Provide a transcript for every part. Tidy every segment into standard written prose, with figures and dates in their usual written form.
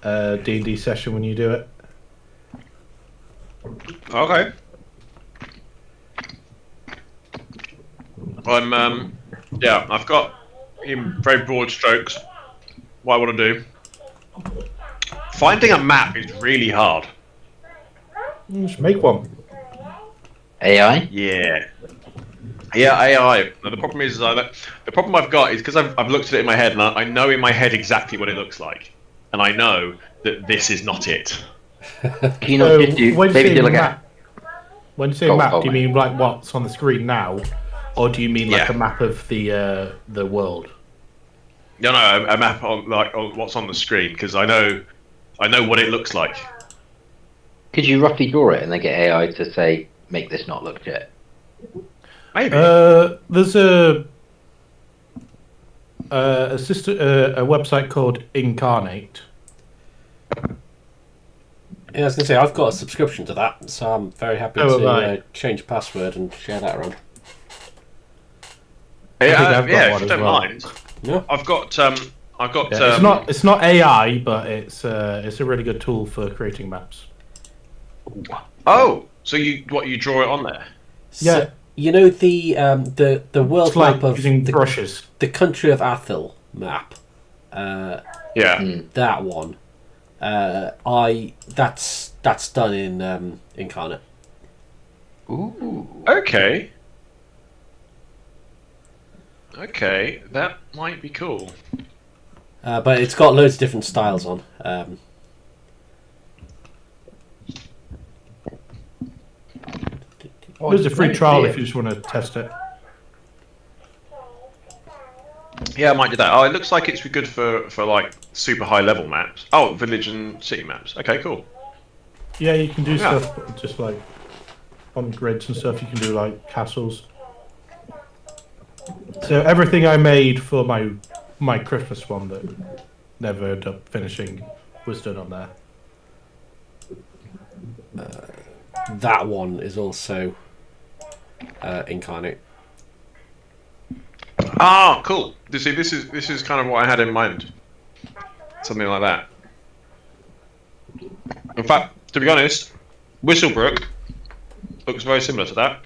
D&D session when you do it. Okay. I've got in very broad strokes what I want to do. Finding a map is really hard. Just make one. AI? Yeah, AI. Now, the problem is, the problem I've got is because I've looked at it in my head, and I know in my head exactly what it looks like, and I know that this is not it. Can you not just do maybe do like map, when you say map, do you mean like what's on the screen now, or do you mean like a map of the world? No, a map on what's on the screen, because I know what it looks like. Could you roughly draw it and then get AI to say, make this not look shit? Maybe. There's a website called Incarnate. Yeah, I was going to say, I've got a subscription to that, so I'm very happy to change password and share that around. Yeah, if you don't mind. Yeah. I've got. It's not AI, but it's a really good tool for creating maps. Oh, so you draw it on there? Yeah. So, you know the world map of using brushes. The country of Athel map. That one. That's done in Incarnate. Ooh. Okay. Okay, that might be cool. But it's got loads of different styles on. There's a free trial if you just want to test it. Yeah, I might do that. Oh, it looks like it's good for like super high level maps. Oh, village and city maps. Okay, cool. Yeah, you can do stuff just like on grids and stuff. You can do like castles. So everything I made for my Christmas one that never ended up finishing was done on there. That one is also Incarnate. Ah, cool. You see, this is kind of what I had in mind. Something like that. In fact, to be honest, Whistlebrook looks very similar to that.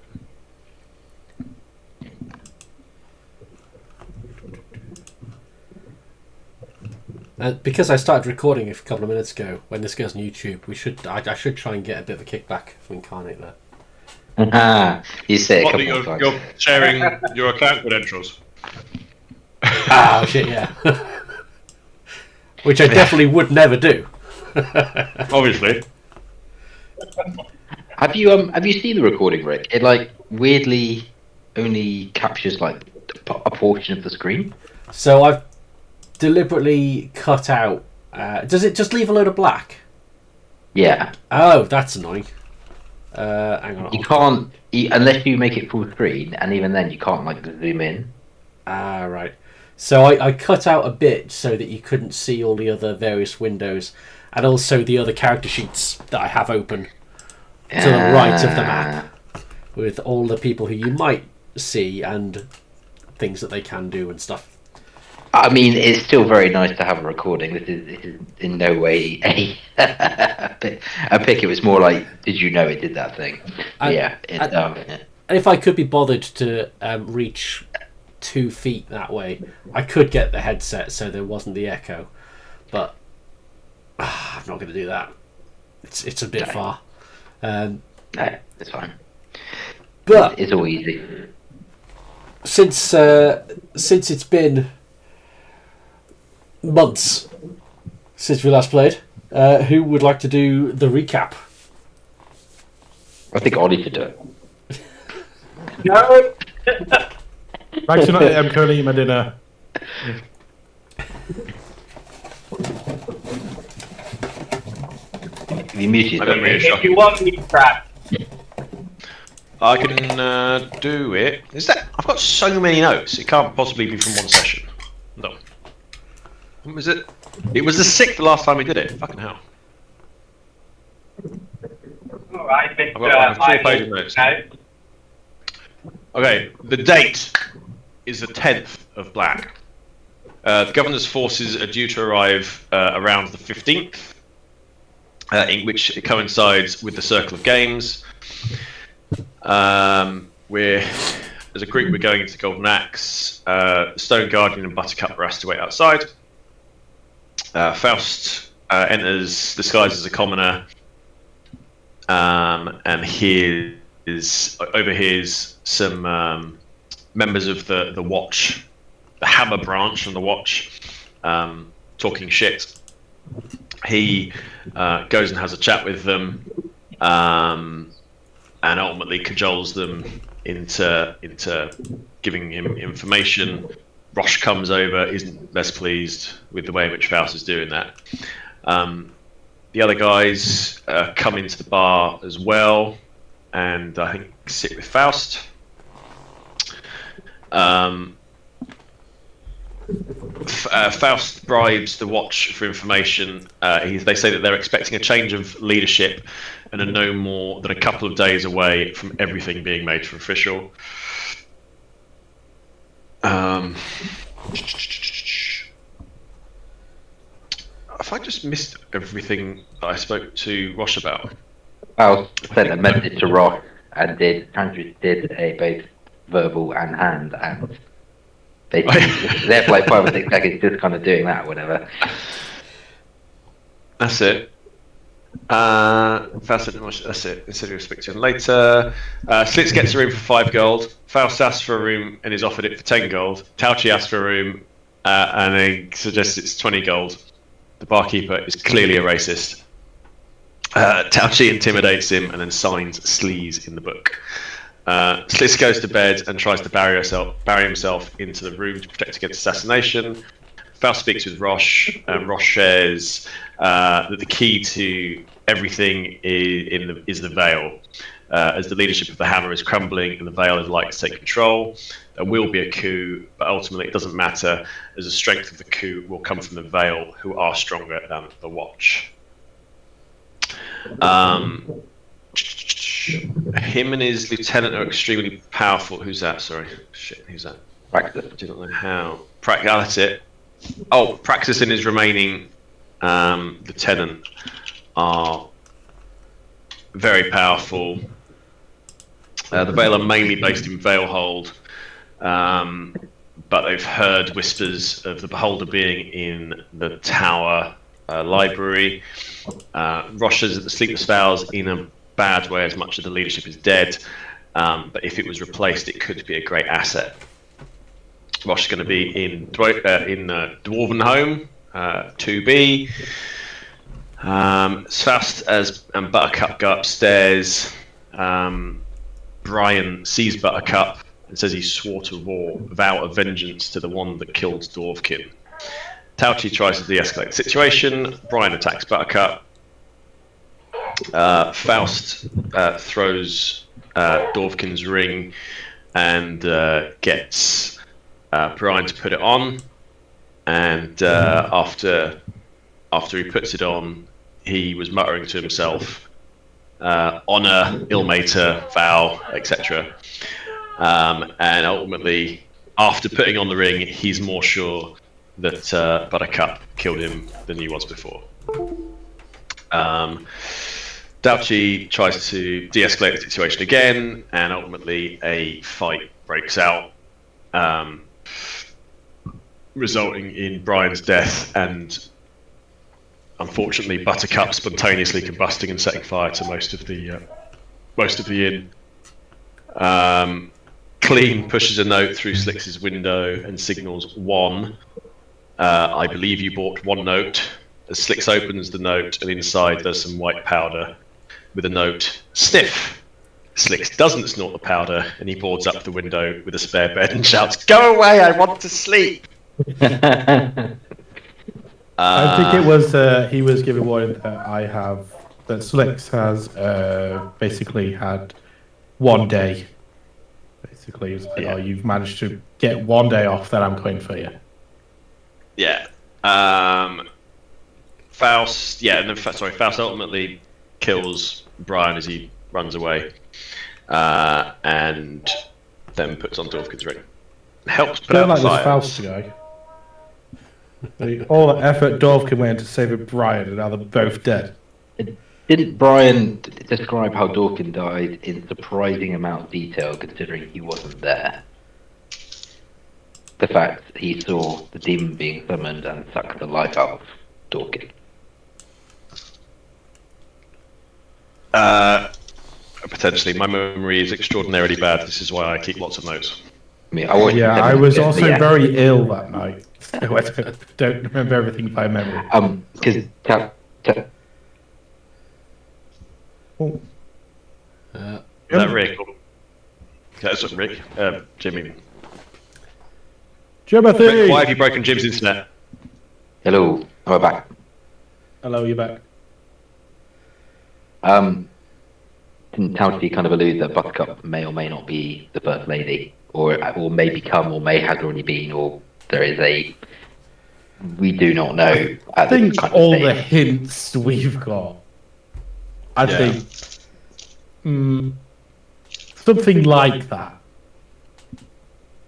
Because I started recording a couple of minutes ago, when this goes on YouTube, I should try and get a bit of a kickback from Incarnate there. You say What, you're sharing your account credentials? Oh shit, yeah. Which I definitely would never do. Obviously. Have you seen the recording, Rick? It like weirdly only captures like a portion of the screen. So I've deliberately cut out. Does it just leave a load of black? Yeah. Oh, that's annoying. Hang on. You can't unless you make it full screen, and even then you can't like zoom in. Ah, right. So I cut out a bit so that you couldn't see all the other various windows, and also the other character sheets that I have open to the right of the map, with all the people who you might see and things that they can do and stuff. I mean, it's still very nice to have a recording. This is in no way a pick. It was more like, did you know it did that thing? And if I could be bothered to reach 2 feet that way, I could get the headset so there wasn't the echo. But I'm not going to do that. It's a bit far. No, it's fine. But it's all easy. Since it's been months since we last played, who would like to do the recap? I think Ollie should do it. No. Thanks for not. I'm currently eating my dinner. You muted yourself. If you want me to crap. I can do it. Is that? I've got so many notes. It can't possibly be from one session. No. When was it? It was the 6th the last time we did it. Fucking hell. Alright, I've got 4 pages of notes. Okay, the date is the 10th of Black. The governor's forces are due to arrive around the 15th, in which it coincides with the Circle of Games. As a group, we're going into Golden Axe. The Stone Guardian and Buttercup are asked to wait outside. Faust enters disguised as a commoner, and overhears some members of the Watch, the Hammer branch and the Watch, talking shit. He goes and has a chat with them, and ultimately cajoles them into giving him information. Roche comes over, isn't best pleased with the way in which Faust is doing that. The other guys come into the bar as well, and I think sit with Faust. Faust bribes the Watch for information. They say that they're expecting a change of leadership and are no more than a couple of days away from everything being made official. Have I just missed everything that I spoke to Roche about? I sent a message to Ross and Andrew did a both verbal and hand, and they they're for like 5 or 6 seconds just kind of doing that or whatever. That's it. Faust said, that's it. Instead of speak to him later. Slits gets a room for 5 gold. Faust asks for a room and is offered it for 10 gold. Tauchi asks for a room and he suggests it's 20 gold. The barkeeper is clearly a racist. Tauchi intimidates him and then signs sleaze in the book. Slits goes to bed and tries to bury himself into the room to protect against assassination. Faust speaks with Roche, and Roche shares that the key to everything is the Veil. As the leadership of the Hammer is crumbling and the Veil is likely to take control, there will be a coup, but ultimately it doesn't matter, as the strength of the coup will come from the Veil, who are stronger than the Watch. Him and his lieutenant are extremely powerful. Who's that? Sorry. Shit, who's that? Praxis. I don't know how. That's it. Oh, Praxis and his remaining lieutenant are very powerful. The Veil are mainly based in Veilhold, but they've heard whispers of the Beholder being in the Tower library. Roche says that the Sleepless Vows in a bad way, as much of the leadership is dead, but if it was replaced, it could be a great asset. Roche is going to be in Dwarvenholm, 2B. Faust and Buttercup go upstairs. Brian sees Buttercup and says he swore to vow a vengeance to the one that killed Dwarfkin. Tauchi tries to de-escalate the situation. Brian attacks Buttercup. Faust throws Dwarfkin's ring and gets Brian to put it on. And after he puts it on, he was muttering to himself, honor, Ilmater, vow, etc. And ultimately, after putting on the ring, he's more sure that Buttercup killed him than he was before. Tauchi tries to de-escalate the situation again, and ultimately a fight breaks out, resulting in Brian's death and, unfortunately, Buttercup spontaneously combusting and setting fire to most of the inn. Clean pushes a note through Slix's window and signals 1. I believe you bought 1 note. As Slix opens the note, and inside there's some white powder with a note, sniff. Slix doesn't snort the powder, and he boards up the window with a spare bed and shouts, "Go away, I want to sleep!" I think it was he was giving warning that Slix has basically had 1 day. Basically, it's like, oh, you've managed to get 1 day off, then I'm going for you. Yeah. Faust ultimately kills Brian as he runs away, and then puts on Dwarfkin's ring. Helps put out the fire. Faust guy. All the effort Dovkin went to save Brian, and now they're both dead. Didn't Brian describe how Dawkins died in surprising amount of detail, considering he wasn't there? The fact he saw the demon being summoned and sucked the life out of Dawkins. Potentially, my memory is extraordinarily bad. This is why I keep lots of notes. I mean, I watched I was also yeah. very ill that night. So I don't remember everything by memory. Because Oh, Is that Rick? That's not Rick. Jimmy. Timothy! Rick, why have you broken Jim's internet? hello, am I back? Hello, you're back. Didn't Townsy kind of allude that Buttercup may or may not be the First Lady, or may become, or may have already been, or there is a... We do not know. I think all the hints we've got. I think something like that.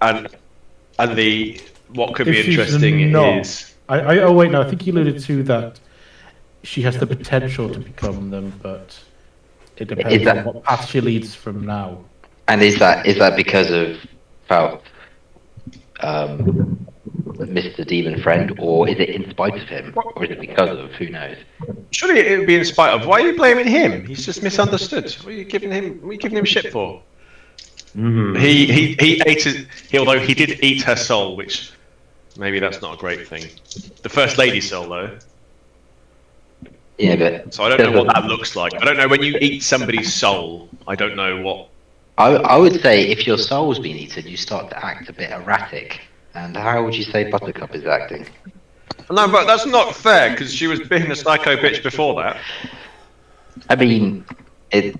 And the what could be If she's interesting not- is Oh wait, no, I think you alluded to that she has the potential to become them, but it depends on what path she leads from now. And is that because of about Mr. Demon Friend, or is it in spite of him, or is it because of? Who knows? surely it would be in spite of. Why are you blaming him? He's just misunderstood. What are you giving him? What are you giving him shit for? He ate his. Although he did eat her soul, which maybe that's not a great thing. The First Lady's soul, though. Yeah, but So I don't know what that looks like. I don't know when you eat somebody's soul. I don't know what. I would say if your soul's been eaten, you start to act a bit erratic. And how would you say Buttercup is acting? No, but that's not fair because she was being a psycho bitch before that. I mean,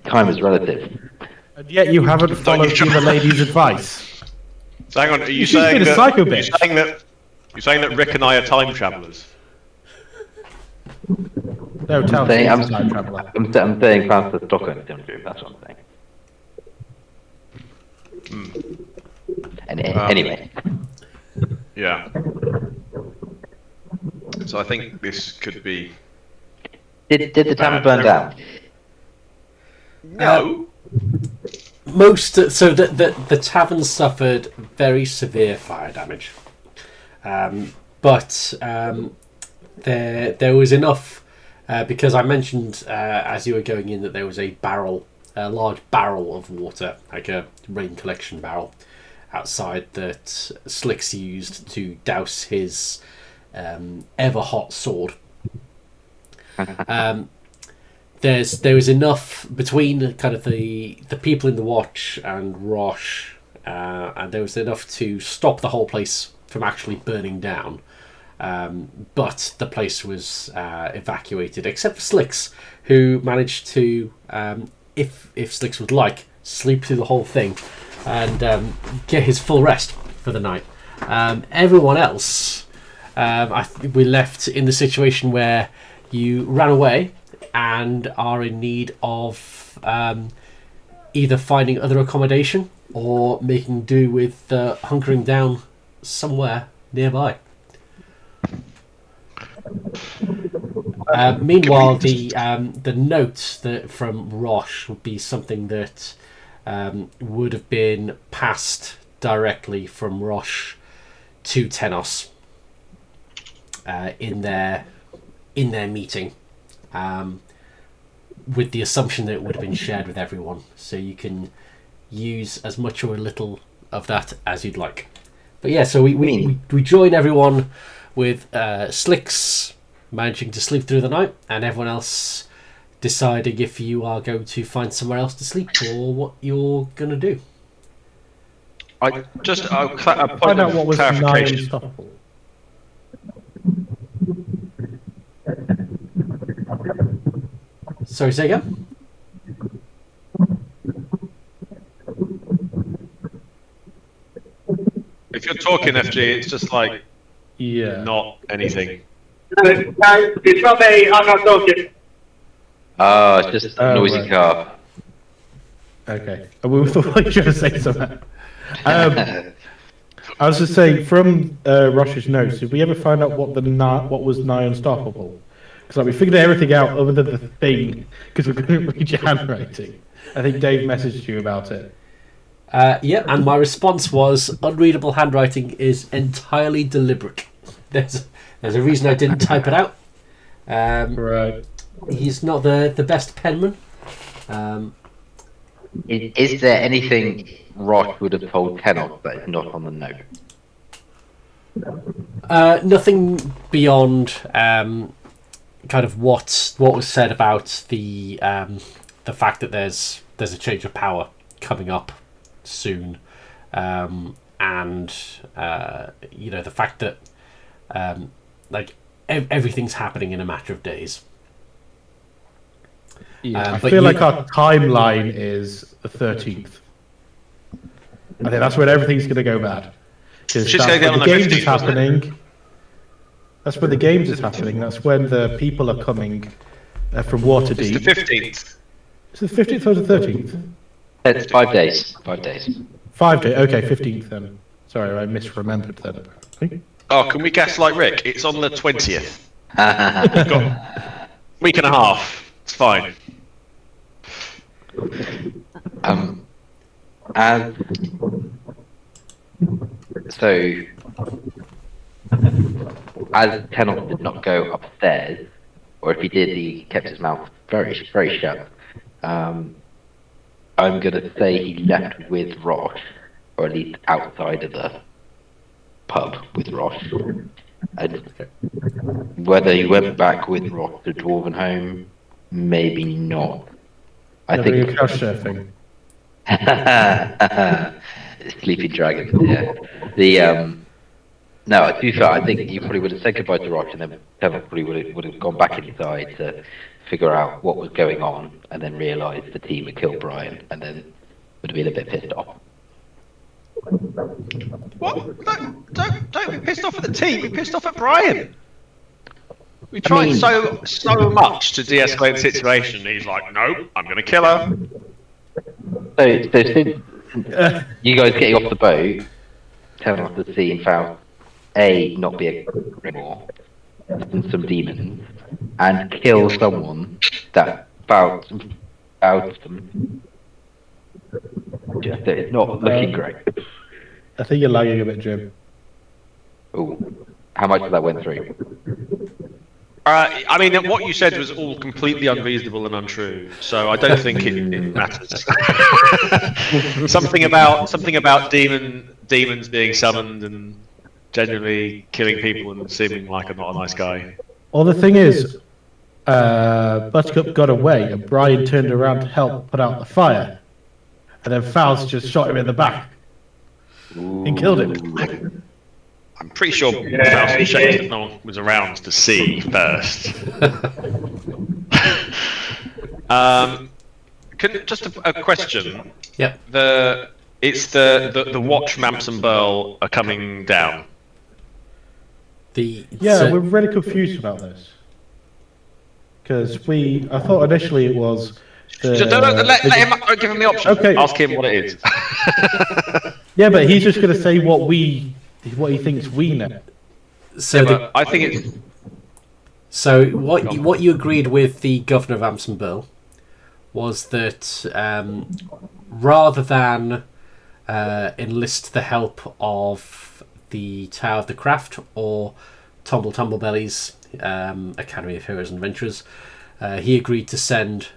time is relative. And yet you haven't followed the other lady's advice. So hang on, are you She's saying been a that? psycho You're bitch. saying that Rick and I are time travelers? No, tell me, I'm I'm a time traveler. I'm saying Francis Stockholm is doing that's what I'm saying. And anyway, Yeah. So I think this could be. did the tavern burn down? No. So the tavern suffered very severe fire damage, but there was enough because I mentioned as you were going in that there was a large barrel of water, like a rain collection barrel, outside that Slicks used to douse his ever hot sword. There was enough between kind of the people in the watch and Rosh, and there was enough to stop the whole place from actually burning down. But the place was evacuated, except for Slicks, who managed to, if Slicks would like, sleep through the whole thing and get his full rest for the night. Everyone else, we left in the situation where you ran away and are in need of either finding other accommodation or making do with hunkering down somewhere nearby. Meanwhile, the note from Rosh would be something that would have been passed directly from Rosh to Tenos in their meeting, with the assumption that it would have been shared with everyone, so you can use as much or a little of that as you'd like. But yeah, so we join everyone with Slicks managing to sleep through the night, and everyone else deciding if you are going to find somewhere else to sleep or what you're going to do. I'll Find out what was nigh clarification. unstoppable. Sorry, say again? If you're talking FG, it's just like not anything. It's not me, I'm not talking. Oh, it's just a noisy right. car. Okay. We thought you were going to say something. I was just saying, from Rush's notes, did we ever find out what was nigh unstoppable? Because like, we figured everything out other than the thing, because we couldn't reach your handwriting. I think Dave messaged you about it. And my response was, unreadable handwriting is entirely deliberate. There's a reason I didn't type it out. Right. Is penman. Is there anything Rosh would have told Tenok that is not on the note? Nothing beyond kind of what was said about the fact that there's a change of power coming up soon, and the fact that everything's happening in a matter of days. Yeah, I feel like our timeline is the 13th. I think that's when everything's going to go bad. Because that's when the games is happening. That's when the games is happening. That's when the people are coming from Waterdeep. It's the 15th. Is it the 15th or the 13th? It's 5 days. 5 days. 5 days. Okay, 15th then. Sorry, I misremembered then. Apparently. Oh, can we guess like Rick? It's on the 20th. We've got week and a half. It's fine. As Tenok did not go upstairs, or if he did, he kept his mouth very, very shut. I'm going to say he left with Rosh, or at least outside of the pub with Rosh. And whether he went back with Rosh to Dwarvenhome, maybe not. I think couch surfing. Sleeping Dragon, yeah. No, to be fair, I think you probably would have said goodbye to Rosh, and then Tenok probably would have gone back inside to figure out what was going on, and then realised the team had killed Brian, and then would have been a bit pissed off. What? Don't be pissed off at the team. Be pissed off at Brian. We tried so much to de-escalate the situation. He's like, no, I'm going to kill her. So since you guys getting off the boat, telling us the scene found not be a anymore, and some demons, and kill someone that bouts them. Just it's not looking great. I think you're lagging a bit, Jim. Oh, how much of that went through? I mean, what you said was all completely unreasonable and untrue, so I don't think it matters. something about demons being summoned and generally killing people and seeming like I'm not a nice guy. Well, the thing is, Buttercup got away, and Brian turned around to help put out the fire, and then Faust just shot him in the back and killed him. I'm pretty sure Faust was checked that no one was around to see first. Just a question. Yep. It's the watch from Amson Burl are coming down. We're really confused about this because I thought initially it was. Let him give him the option. Okay. Ask him what it is. Yeah, but he's just going to say what he thinks we know. So I think it's. So what you agreed with the governor of Amson Burl was that rather than enlist the help of the Tower of the Craft or Tumblebelly's Academy of Heroes and Adventurers, he agreed to send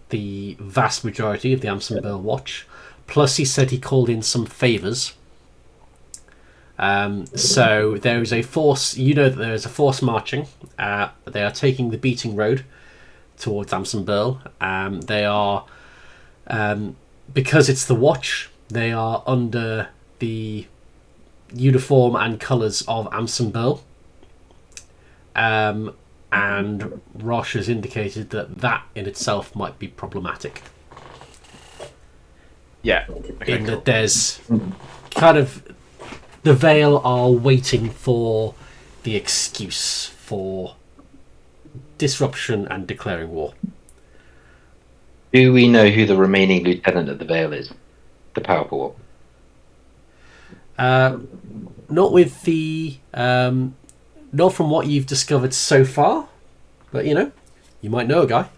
the vast majority of the Amson Burl Watch. Plus, he said he called in some favours. So there is a force. You know that there is a force marching. They are taking the beating road towards Amson Burl. They are, because it's the Watch, they are under the uniform and colours of Amson Burl. And Rosh has indicated that in itself might be problematic. Yeah. Okay, in that there's kind of the Vale are waiting for the excuse for disruption and declaring war. Do we know who the remaining lieutenant of the Vale is? The powerful Not with the not from what you've discovered so far, but you might know a guy.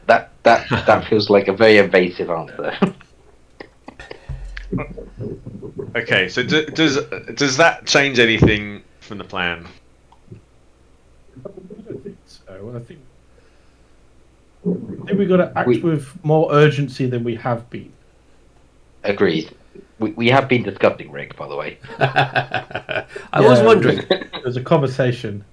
That feels like a very evasive answer. Okay, so does that change anything from the plan? I don't think so. I think we've got to act with more urgency than we have been. Agreed. We have been discussing Rick, by the way. I was wondering. There's a conversation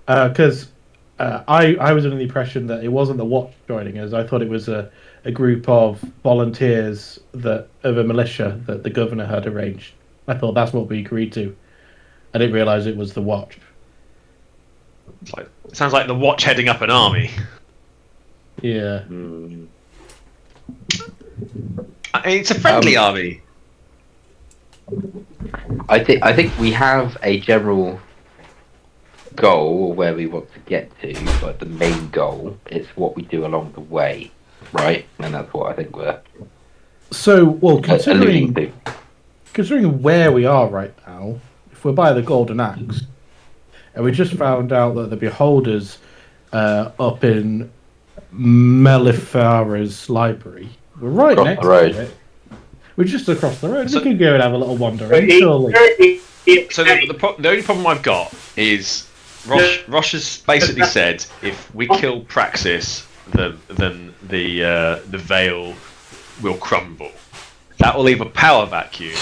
because I was under the impression that it wasn't the Watch joining us. I thought it was a group of volunteers of a militia that the governor had arranged. I thought that's what we agreed to. I didn't realise it was the Watch. It sounds like the Watch heading up an army. Yeah. It's a friendly army. I think we have a general goal where we want to get to, but the main goal is what we do along the way, right? And that's what I think we're alluding to. Considering where we are right now, if we're by the Golden Axe, and we just found out that the Beholders up in Melifara's librry, we're right next to it. We're just across the road. We can go and have a little wander. Surely. So the only problem I've got is Rosh has basically said if we kill Praxis, then the veil will crumble. That will leave a power vacuum.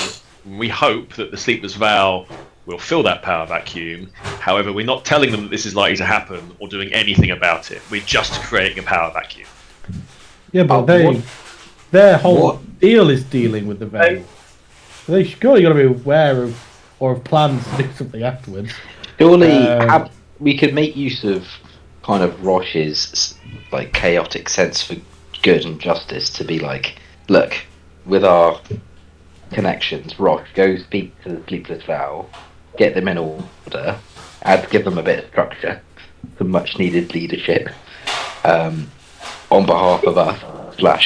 We hope that the Sleepless Vow will fill that power vacuum. However, we're not telling them that this is likely to happen or doing anything about it. We're just creating a power vacuum. Yeah, but their whole deal is dealing with the veil. So they surely got to be aware of or have plans to do something afterwards. Surely we could make use of kind of Rosh's like chaotic sense for good and justice to be like, look, with our connections, Rosh, go speak to the Sleepless Vow, get them in order, and give them a bit of structure, some much needed leadership, on behalf of us,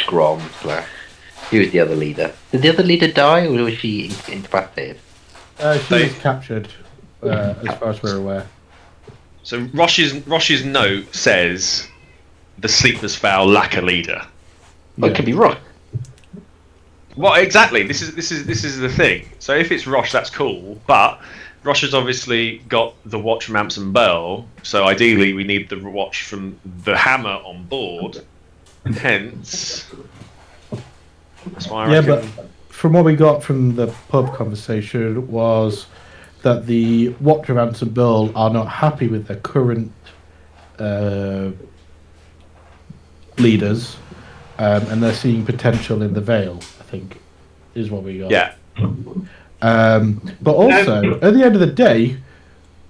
/ Grom, / who was the other leader? Did the other leader die, or was she incapacitated? She was captured, as far as we're aware. So Rosh's note says the Sleepless Vow lack a leader. Well, it could be Rosh. Well, exactly. This is the thing. So if it's Rosh, that's cool. But Rosh has obviously got the watch from Amson Bell. So ideally, we need the watch from the Hammer on board. Hence, that's why I reckon. But from what we got from the pub conversation was that the Watch of Amson Bell are not happy with their current leaders, and they're seeing potential in the Vale. I think is what we got. Yeah. But also, at the end of the day,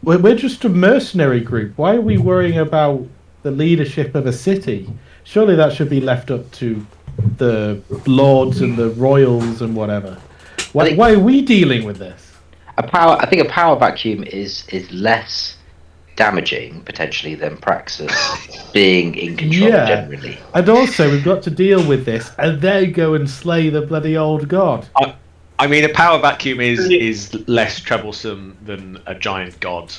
we're just a mercenary group. Why are we worrying about the leadership of a city? Surely that should be left up to the lords and the royals and whatever. Why are we dealing with this? I think a power vacuum is less damaging potentially than Praxis being in control generally. And also, we've got to deal with this, and then go and slay the bloody old god. I mean, a power vacuum is less troublesome than a giant god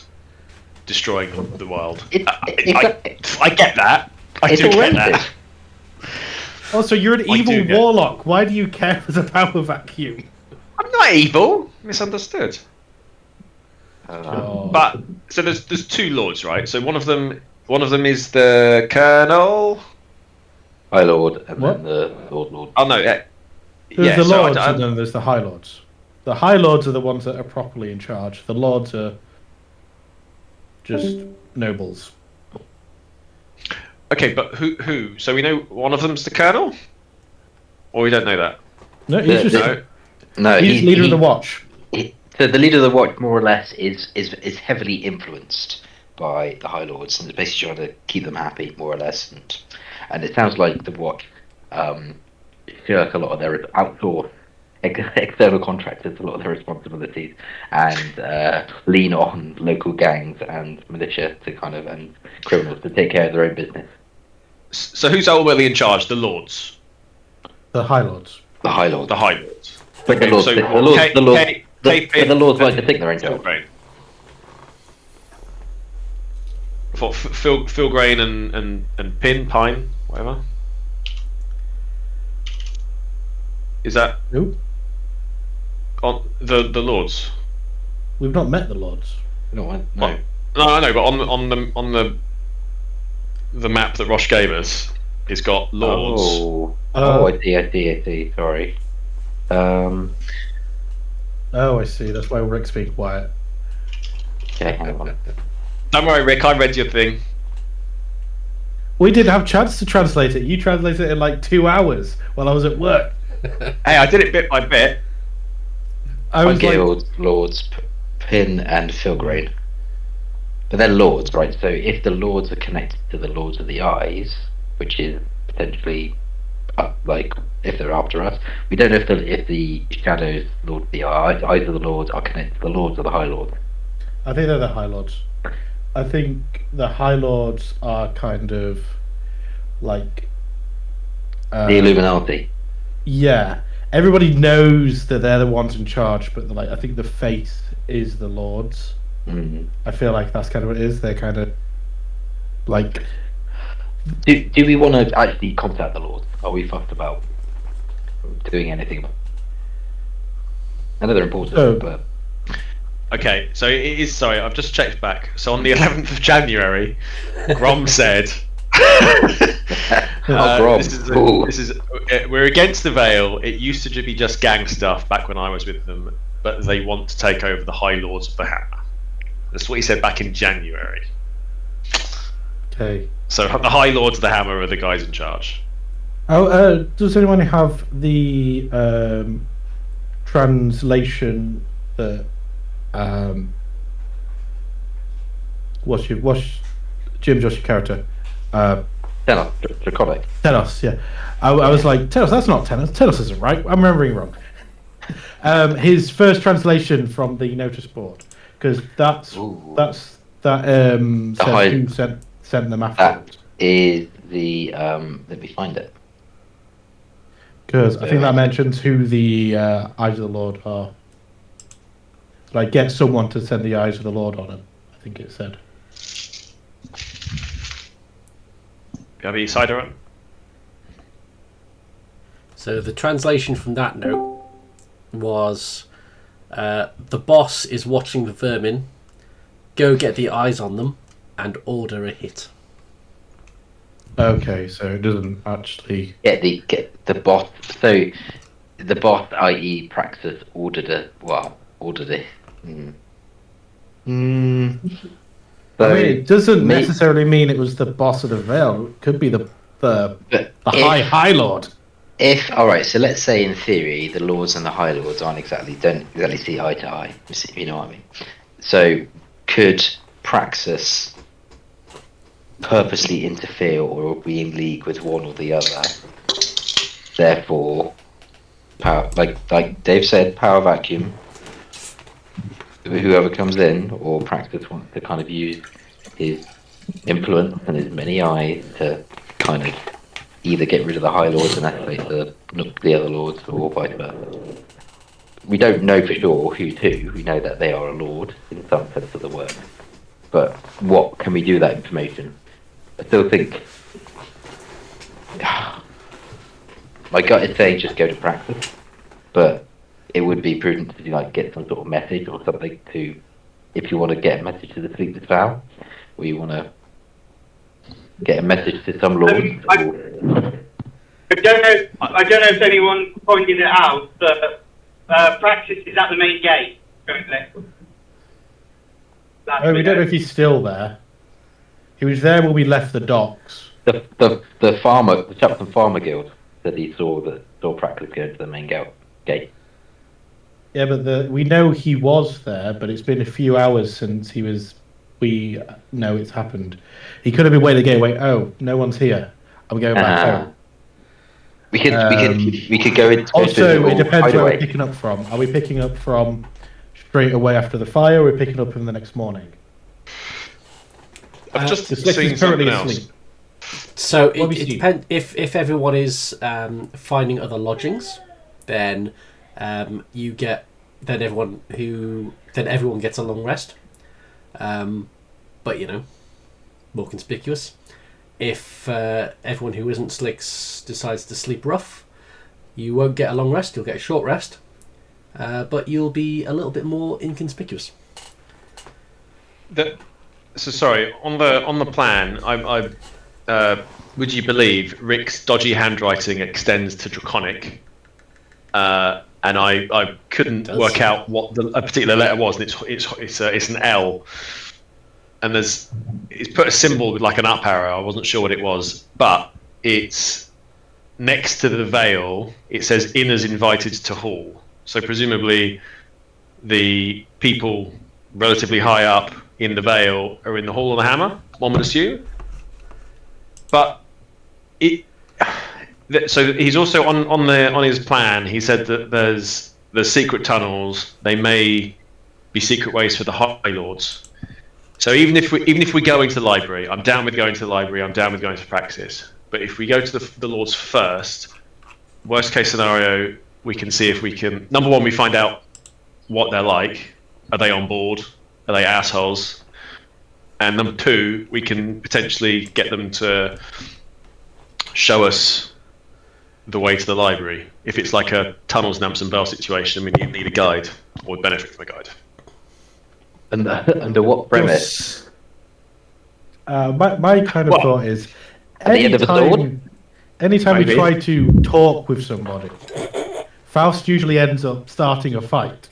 destroying the world. I get that. I do get that. Also, you're an evil warlock. Why do you care for the power vacuum? I'm not evil. Misunderstood. But so there's two lords, right? So one of them is the Colonel, High Lord, and then the Lord. Oh no, yeah. There's the lords, and then there's the High Lords. The High Lords are the ones that are properly in charge. The lords are just nobles. Okay, but who? So we know one of them's the Colonel, or we don't know that. No, he's he's leader of the Watch. So the leader of the Watch, more or less, is heavily influenced by the High Lords, and is basically trying to keep them happy, more or less. And it sounds like the Watch shirk a lot of their outsource external contractors, a lot of their responsibilities, and lean on local gangs and militia and criminals to take care of their own business. So who's ultimately in charge? The Lords. The High Lords. The High Lords. The High Lords. But the Lords, So, the Lords, Kate- the Lords, Kate- the, Kate but the Pin- Lords like to think they're in Phil charge. Grain. For Phil Grain and Pine, whatever. Is that Nope. on the Lords? We've not met the Lords. No. No, I know, but on the map that Rosh gave us, it's got Lords. I see. Sorry. Oh, I see. That's why Rick's being quiet. Okay, hang on. Don't worry, Rick. I read your thing. We didn't have a chance to translate it. You translated it in like 2 hours while I was at work. Hey, I did it bit by bit. I My was like, guild, Lords, Pin and Filgrain. But they're Lords, right? So if the Lords are connected to the Lords of the Eyes, which is potentially like if they're after us, we don't know if the Shadows, Lord of the Eyes of the Lords are connected to the Lords or the High Lords. I think they're the High Lords. I think the High Lords are kind of like The Illuminati. Yeah, everybody knows that they're the ones in charge, but like I think the face is the Lords. Mm. I feel like that's kind of what it is. They're kind of like Do we want to actually contact the Lords? Are we fussed about doing anything about? I know they're important, Oh. but Okay, so it is. Sorry, I've just checked back. So on the 11th of January, Grom said. Grom. This is we're against the Veil. It used to be just gang stuff back when I was with them, but they want to take over the High Lords of the Hammer. That's what he said back in January. okay. So the High Lords of the Hammer are the guys in charge. Oh, does anyone have the translation that what's Jim Josh your character? Tenos, Draconic. Tenos, yeah. I was like, Tenos, that's not Tenos. Tenos isn't right. I'm remembering wrong. His first translation from the notice board, because that says High- who sent them That afterwards. is the let me find it. Because I think that mentions who the Eyes of the Lord are. Like, get someone to send the Eyes of the Lord on him. I think it said. You have your cider on? So the translation from that note was the boss is watching the vermin, go get the eyes on them, and order a hit. Okay, so it doesn't actually. Get the boss. So the boss, i.e., Praxis, ordered it. Mm. I mean, it doesn't may- necessarily mean it was the boss of the Veil. It could be the But High Lord. If all right, so let's say in theory the Lords and the High Lords don't exactly see eye to eye. You know what I mean? So could Praxis purposely interfere or be in league with one or the other? Therefore, power, like Dave said, power vacuum. Whoever comes in, or Praxis wants to kind of use his influence and his many eyes to kind of either get rid of the High Lords and escalate the other Lords, or vice versa. We don't know for sure who's who. We know that they are a Lord in some sense of the word. But what can we do with that information? I still think my gut is saying just go to Praxis, but it would be prudent to get some sort of message or something to, if you want to get a message to the Sleepless Vow, or you want to get a message to some Lord. I don't know if anyone pointed it out, but Praxis is at the main gate currently. Oh, we don't know if he's still there. He was there when we left the docks. The Chapman Farmer Guild said he saw Praxis go to the main gate. Yeah, but we know he was there, but it's been a few hours since he was. We know it's happened. He could have been waiting the gateway. Oh, no one's here. I'm going back home. We could go into. Also, it depends where we're hideaway. picking up from. Are we picking up from straight away after the fire, or are we picking up in the next morning? I've just The Slick seen is currently something else. asleep. So What have it you depends if everyone is finding other lodgings, then you get then everyone gets a long rest. But more conspicuous. If everyone who isn't Slicks decides to sleep rough, you won't get a long rest. You'll get a short rest, but you'll be a little bit more inconspicuous. So sorry, on the plan, I would you believe Rick's dodgy handwriting extends to Draconic, and I couldn't work out what a particular letter was, and it's an L, and he's put a symbol with like an up arrow. I wasn't sure what it was, but it's next to the veil. It says "Inners invited to hall," so presumably the people relatively high up in the Vale are in the Hall of the Hammer, one would assume. But so he's also on his plan. He said that there's secret tunnels. They may be secret ways for the High Lords. So even if we go into the library, I'm down with going to the library. I'm down with going to Praxis. But if we go to the Lords first, worst case scenario, we can see if we can. Number one, we find out what they're like. Are they on board? Are they assholes? And number two, we can potentially get them to show us the way to the library. If it's like a tunnels, Namps and Bell situation, we need a guide, or would benefit from a guide. And under what premise? My kind of thought is, At the end of a sword? anytime we try to talk with somebody, Faust usually ends up starting a fight.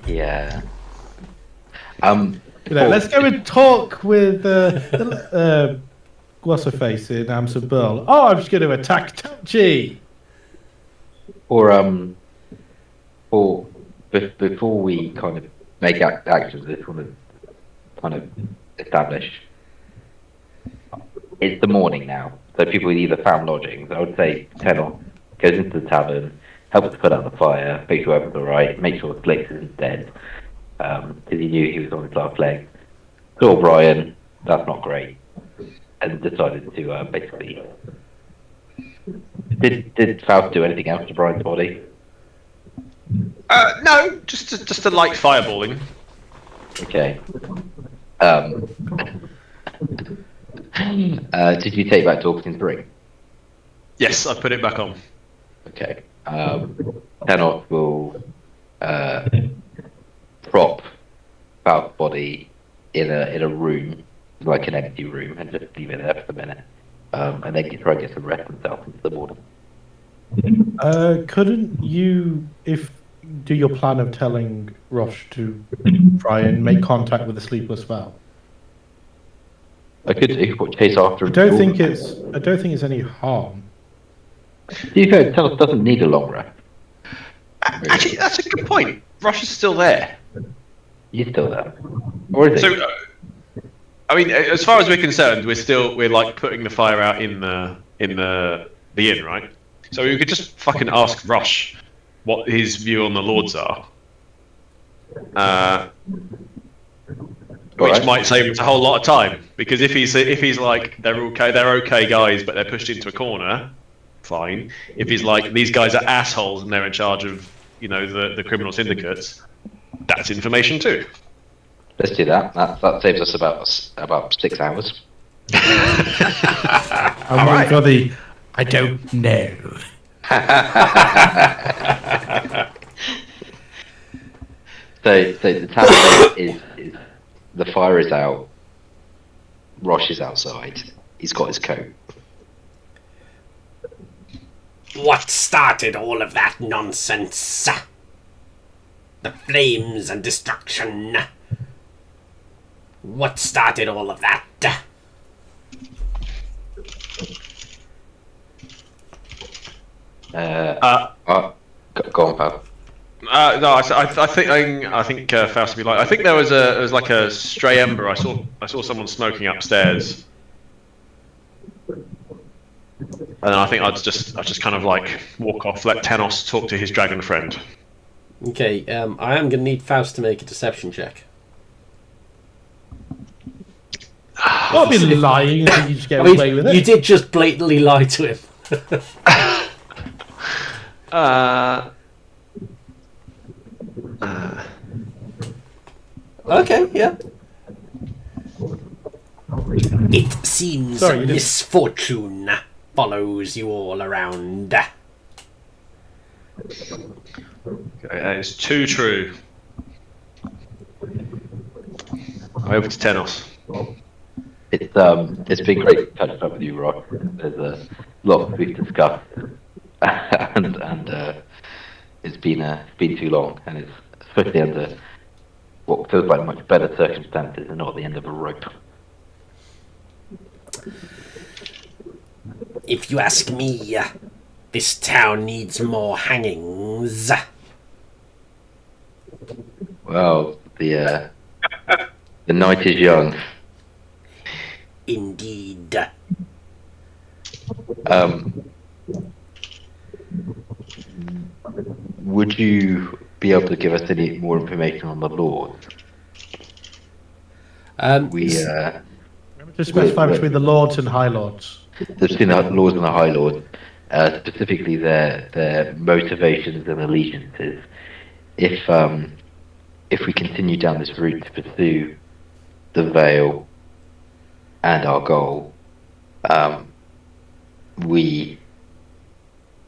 Yeah. Let's go and talk with what's her face in Amson Burl. Oh, I'm just going to attack Touchy. Or before we kind of make actions, this want to kind of establish. It's the morning now, so people either found lodgings. I would say Tenor goes into the tavern, helps to put out the fire, make sure everyone's alright, make sure Slicks isn't dead, because he knew he was on his last leg. Saw Brian, that's not great, and decided to basically. Did Faust do anything else to Brian's body? No, just a light fireballing. Okay. Did you take back Dorking's ring? Yes, I put it back on. Okay. Tenor will prop Faust's body in a room, like an empty room, and just leave it there for a minute, and then try and get some rest himself into the morning. Couldn't you, do your plan of telling Rosh to try and make contact with the Sleepless Val? I could chase after him. I don't think it's any harm. To be fair, Tenor doesn't need a long rest. Actually, that's a good point. Rush is still there. He's still there. Or is he? So, I mean, as far as we're concerned, we're like putting the fire out in the inn, right? So we could just fucking ask Rush what his view on the Lords are, which might save us a whole lot of time. Because if he's like they're okay guys, but they're pushed into a corner, fine. If he's like these guys are assholes and they're in charge of the criminal syndicates, that's information too. Let's do that. That saves us about 6 hours. I'm waiting for the I don't know. So the tavern is the fire is out. Rosh is outside. He's got his coat. What started all of that nonsense? The flames and destruction. What started all of that? Go on, pal. No, I think Faust would be like. I think there was like a stray ember. I saw someone smoking upstairs, and then I think I'd just kind of like walk off, let Tenos talk to his dragon friend. Okay, I am going to need Faust to make a deception check. I'll be lying and you just get away with it. You did just blatantly lie to him. Okay, yeah. It seems Sorry, you didn't- misfortune follows you all around. It's too true. Over to Tenos. It's been great catching up with you, Rob. There's a lot we've discussed, and it's been too long, and it's especially under what feels like much better circumstances and not the end of a rope. If you ask me, this town needs more hangings. Well, the night is young. Indeed. Would you be able to give us any more information on the Lords? To specify between the lords and high lords. Between the Lords and the High Lords, specifically their motivations and allegiances. If we continue down this route to pursue the Veil and our goal, we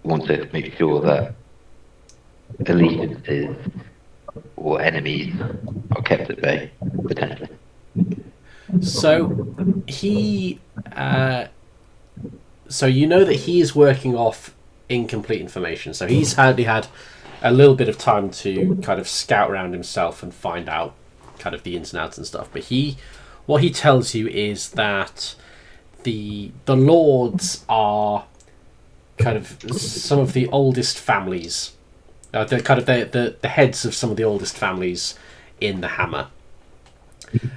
want to make sure that allegiances or enemies are kept at bay, potentially. So so you know that he is working off incomplete information. So he's hardly had a little bit of time to kind of scout around himself and find out kind of the ins and outs and stuff. But what he tells you is that the lords are kind of some of the oldest families. They're kind of the heads of some of the oldest families in the Hammer.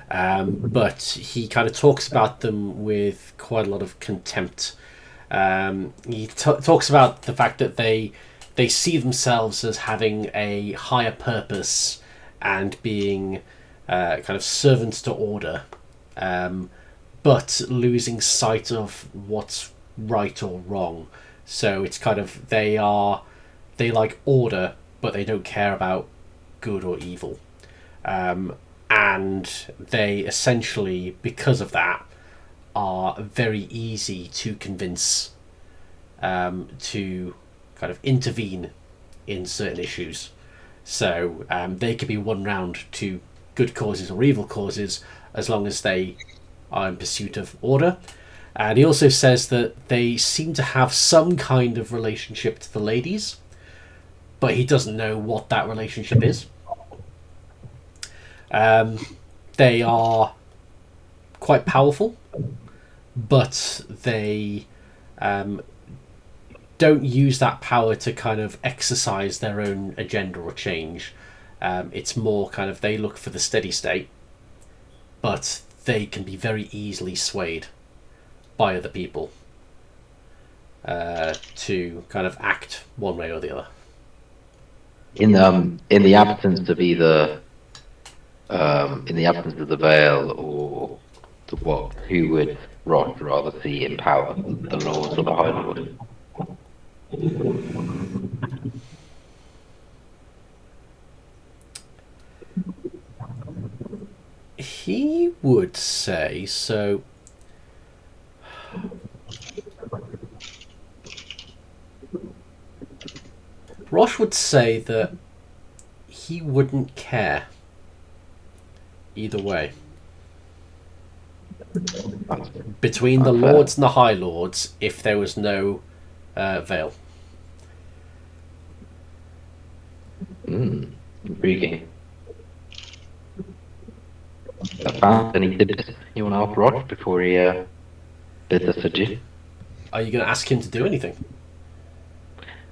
But he kind of talks about them with quite a lot of contempt. He talks about the fact that they see themselves as having a higher purpose and being kind of servants to order, but losing sight of what's right or wrong. So it's kind of they like order, but they don't care about good or evil. And they essentially, because of that, are very easy to convince to kind of intervene in certain issues. So they could be won round to good causes or evil causes as long as they are in pursuit of order. And he also says that they seem to have some kind of relationship to the ladies, but he doesn't know what that relationship is. They are quite powerful, but they don't use that power to kind of exercise their own agenda or change. It's more kind of they look for the steady state, but they can be very easily swayed by other people to kind of act one way or the other. In the absence of either, in the absence of the Veil or the what, who would Roth rather see in power, the Lords or the High Lord? He would say so. Rosh would say that he wouldn't care either way. Between the Lords and the High Lords, if there was no Veil. Intriguing. Found any tips you want to ask Roth before he bids us adieu? Are you going to ask him to do anything?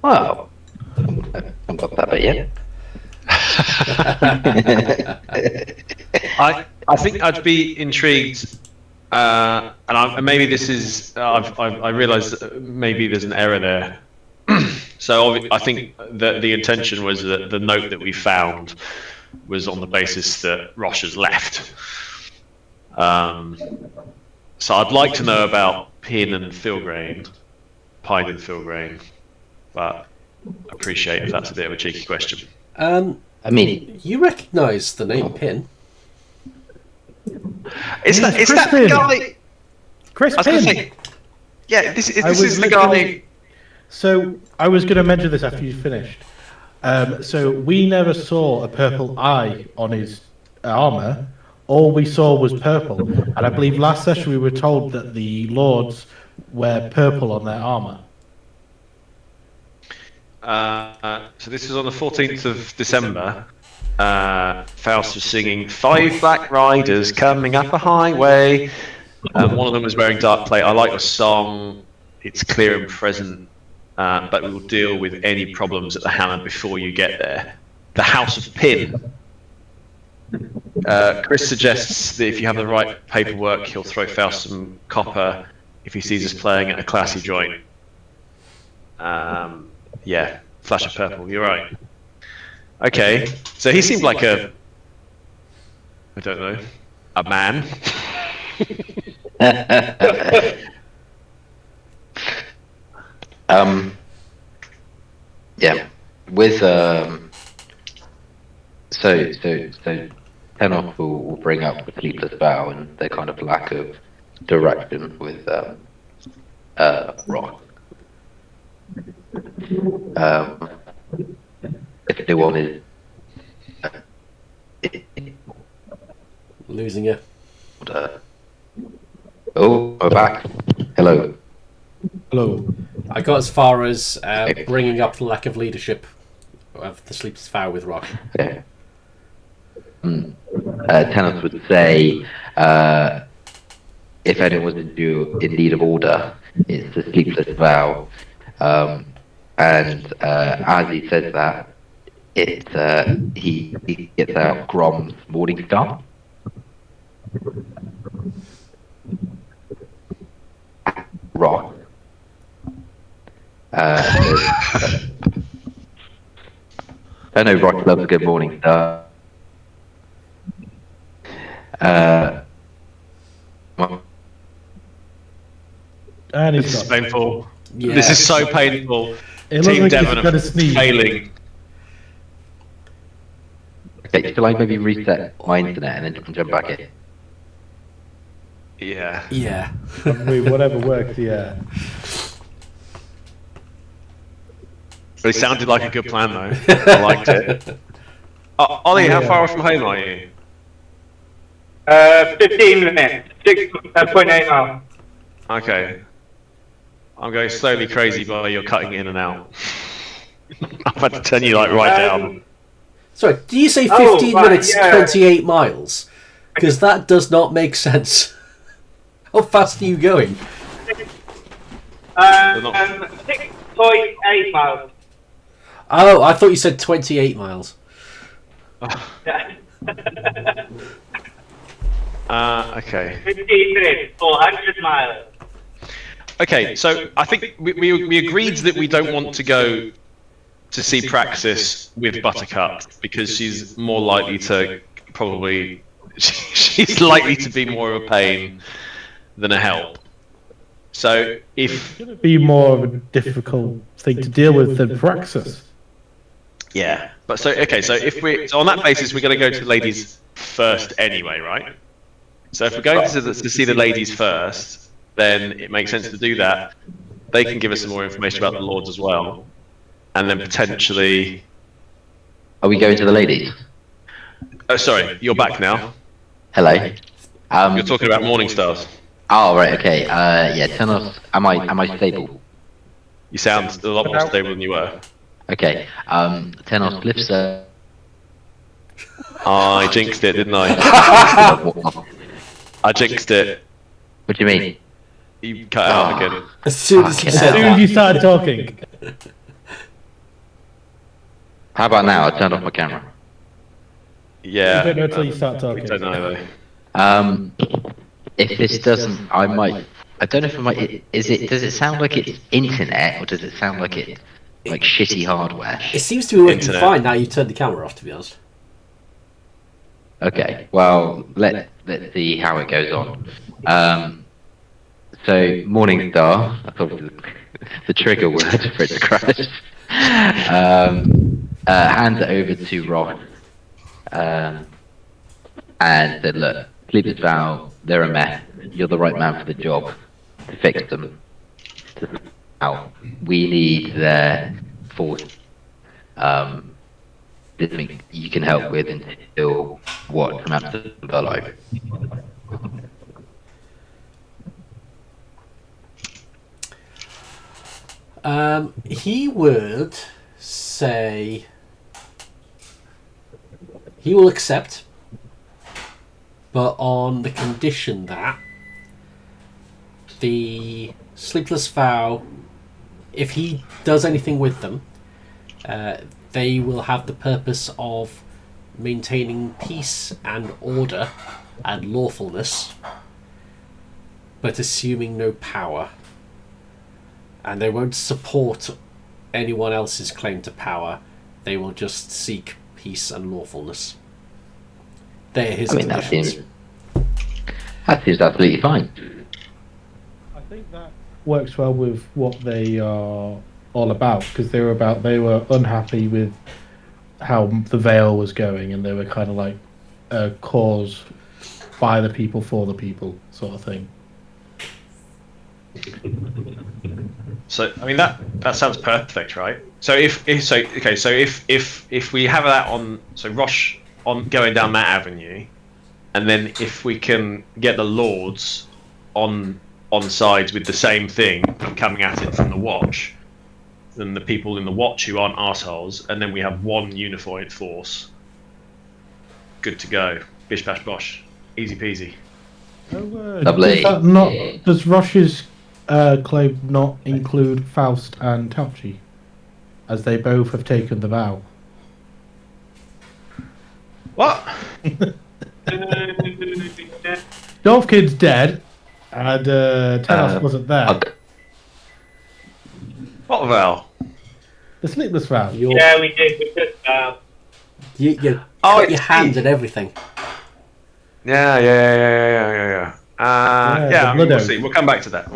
Well, I haven't got that bit yet. I think I'd be intrigued, and maybe this is I realise that maybe there's an error there. So I think that the intention was that the note that we found was on the basis that Rosh has left. So I'd like to know about Pine and Filgrain, but I appreciate if that's a bit of a cheeky question. I mean, You recognise the name Pin? Is that Chris the Pin. guy? Chris I was going to Pin. say, yeah, this I is was the guy. literally- So I was going to mention this after you finished. So we never saw a purple eye on his armor. All we saw was purple, and I believe last session we were told that the lords wear purple on their armor. So this was on the 14th of December. Faust was singing 5 black riders coming up a highway. One of them was wearing dark plate. I like the song. It's clear and present, but we will deal with any problems at the hammer before you get there. The House of Pin. Chris suggests that if you have the right paperwork, he'll throw Faust some copper if he sees us playing at a classy joint. Yeah, flash of purple, you're right. Okay, so he seemed like I don't know, a man. Yeah, with so Tenoch will bring up the Sleepless Vow and their kind of lack of direction with Rock. If anyone is Losing you. oh, we're back. Hello. Hello. I got as far as bringing up the lack of leadership of the Sleepless Vow with Rock. Okay. Tenoch would say, if anyone was in need of order, it's the Sleepless Vow. And as he says that, he gets out Grom's Morning Star. Rock. I know Rock loves a good Morning Star. And This he's is got. painful. Yeah. This is so painful. It looks Team like he's Devon got are a sneeze. failing. Okay, shall I maybe reset my internet and then jump back in? Yeah. Yeah. I mean, whatever works, yeah. But it sounded like a good plan, though. I liked it. Ollie, how far from home are you? 15 minutes. 6.8 miles. Okay. I'm going slowly crazy by you're cutting in and out. I've had to turn you like right down. Sorry, do you say 15 Oh, right, minutes, yeah. 28 miles? Because that does not make sense. How fast are you going? 6.8 miles. Oh, I thought you said 28 miles. Okay. 15 minutes, 400 miles. Okay, so I think we agreed that we don't want to go to see Praxis with Buttercup because she's more likely to probably she's likely to be more of a pain than a help. So if Be more of a difficult thing to deal with than Praxis. yeah, but so okay, so if we so on that basis we're going to go to the ladies first anyway, right? So if we're going to see the ladies first, then it makes sense to do that. They can give us some more information about the lords as well, and then potentially. Are we going to the ladies? Oh, sorry, you're back now. Hello. You're talking about Morning Stars. Oh right, okay. Yeah, Tenoch. Am I stable? You sound a lot more stable than you were. Okay. Tenoch lifts her. I jinxed it, didn't I? What I jinxed it. do you mean? You cut out again. As soon as you Okay. As said soon as that. you started talking. How about now? I turned off my camera. Yeah. You don't know until you start I talking. don't know though. If this doesn't, I might. I don't know if it might. Is it? Does it sound like it's internet, or does it sound like it's like shitty hardware? It seems to be working Internet. fine now you turned the camera off, to be honest. Okay. Well, let's see how it goes on. So Morning Star. That's obviously the trigger word for it to crash. Hand it over to Roth and said, "Look, Sleepers Vow, they're a mess. You're the right man for the job to fix them. Now, we need their force. This thing you can help with until what from absolute alive." He would say he will accept, but on the condition that the Sleepless Vow, if he does anything with them, they will have the purpose of maintaining peace and order and lawfulness, but assuming no power. And they won't support anyone else's claim to power. They will just seek peace and lawfulness. They're his conditions. That seems absolutely fine. I think that works well with what they are all about, because they were unhappy with how the Veil was going, and they were kind of like a cause by the people for the people sort of thing. So I mean that sounds perfect, right? So if we have that on, so Rosh on going down that avenue, and then if we can get the Lords on sides with the same thing and coming at it from the Watch, then the people in the Watch who aren't arseholes, and then we have one unified force. Good to go. Bish bash bosh. Easy peasy. Lovely. Does Rosh's claim not include Faust and Tauchi, as they both have taken the vow? What? Dolphkin's dead, and Telos wasn't there. What vow? The Sleepless Vow. Yeah, we did. We took You cut your hand and everything. Yeah. Yeah, I mean, we'll see. We'll come back to that.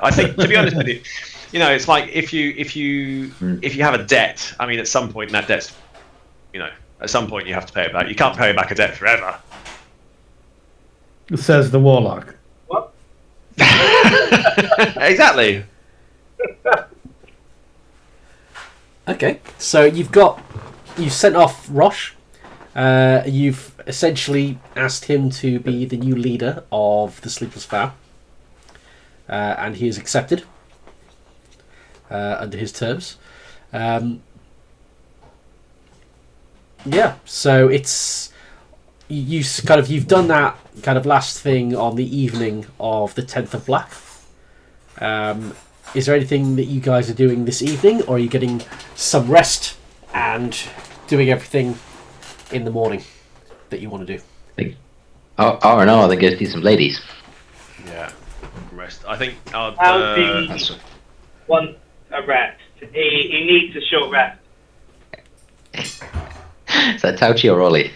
I think, to be honest with you, it's like if you have a debt. I mean, at some point that debt's, at some point you have to pay it back. You can't pay back a debt forever. Says the Warlock. what? Exactly. Okay, so you've sent off Rosh. You've essentially asked him to be the new leader of the Sleepless Vow, and he has accepted under his terms. So it's you've done that kind of last thing on the evening of the 10th of Black. Is there anything that you guys are doing this evening, or are you getting some rest and doing everything in the morning that you want to do? R&R, then go see some ladies. Yeah. Rest. I think. Alfie wants a rest. He needs a short rest. Is that Tauchi or Ollie?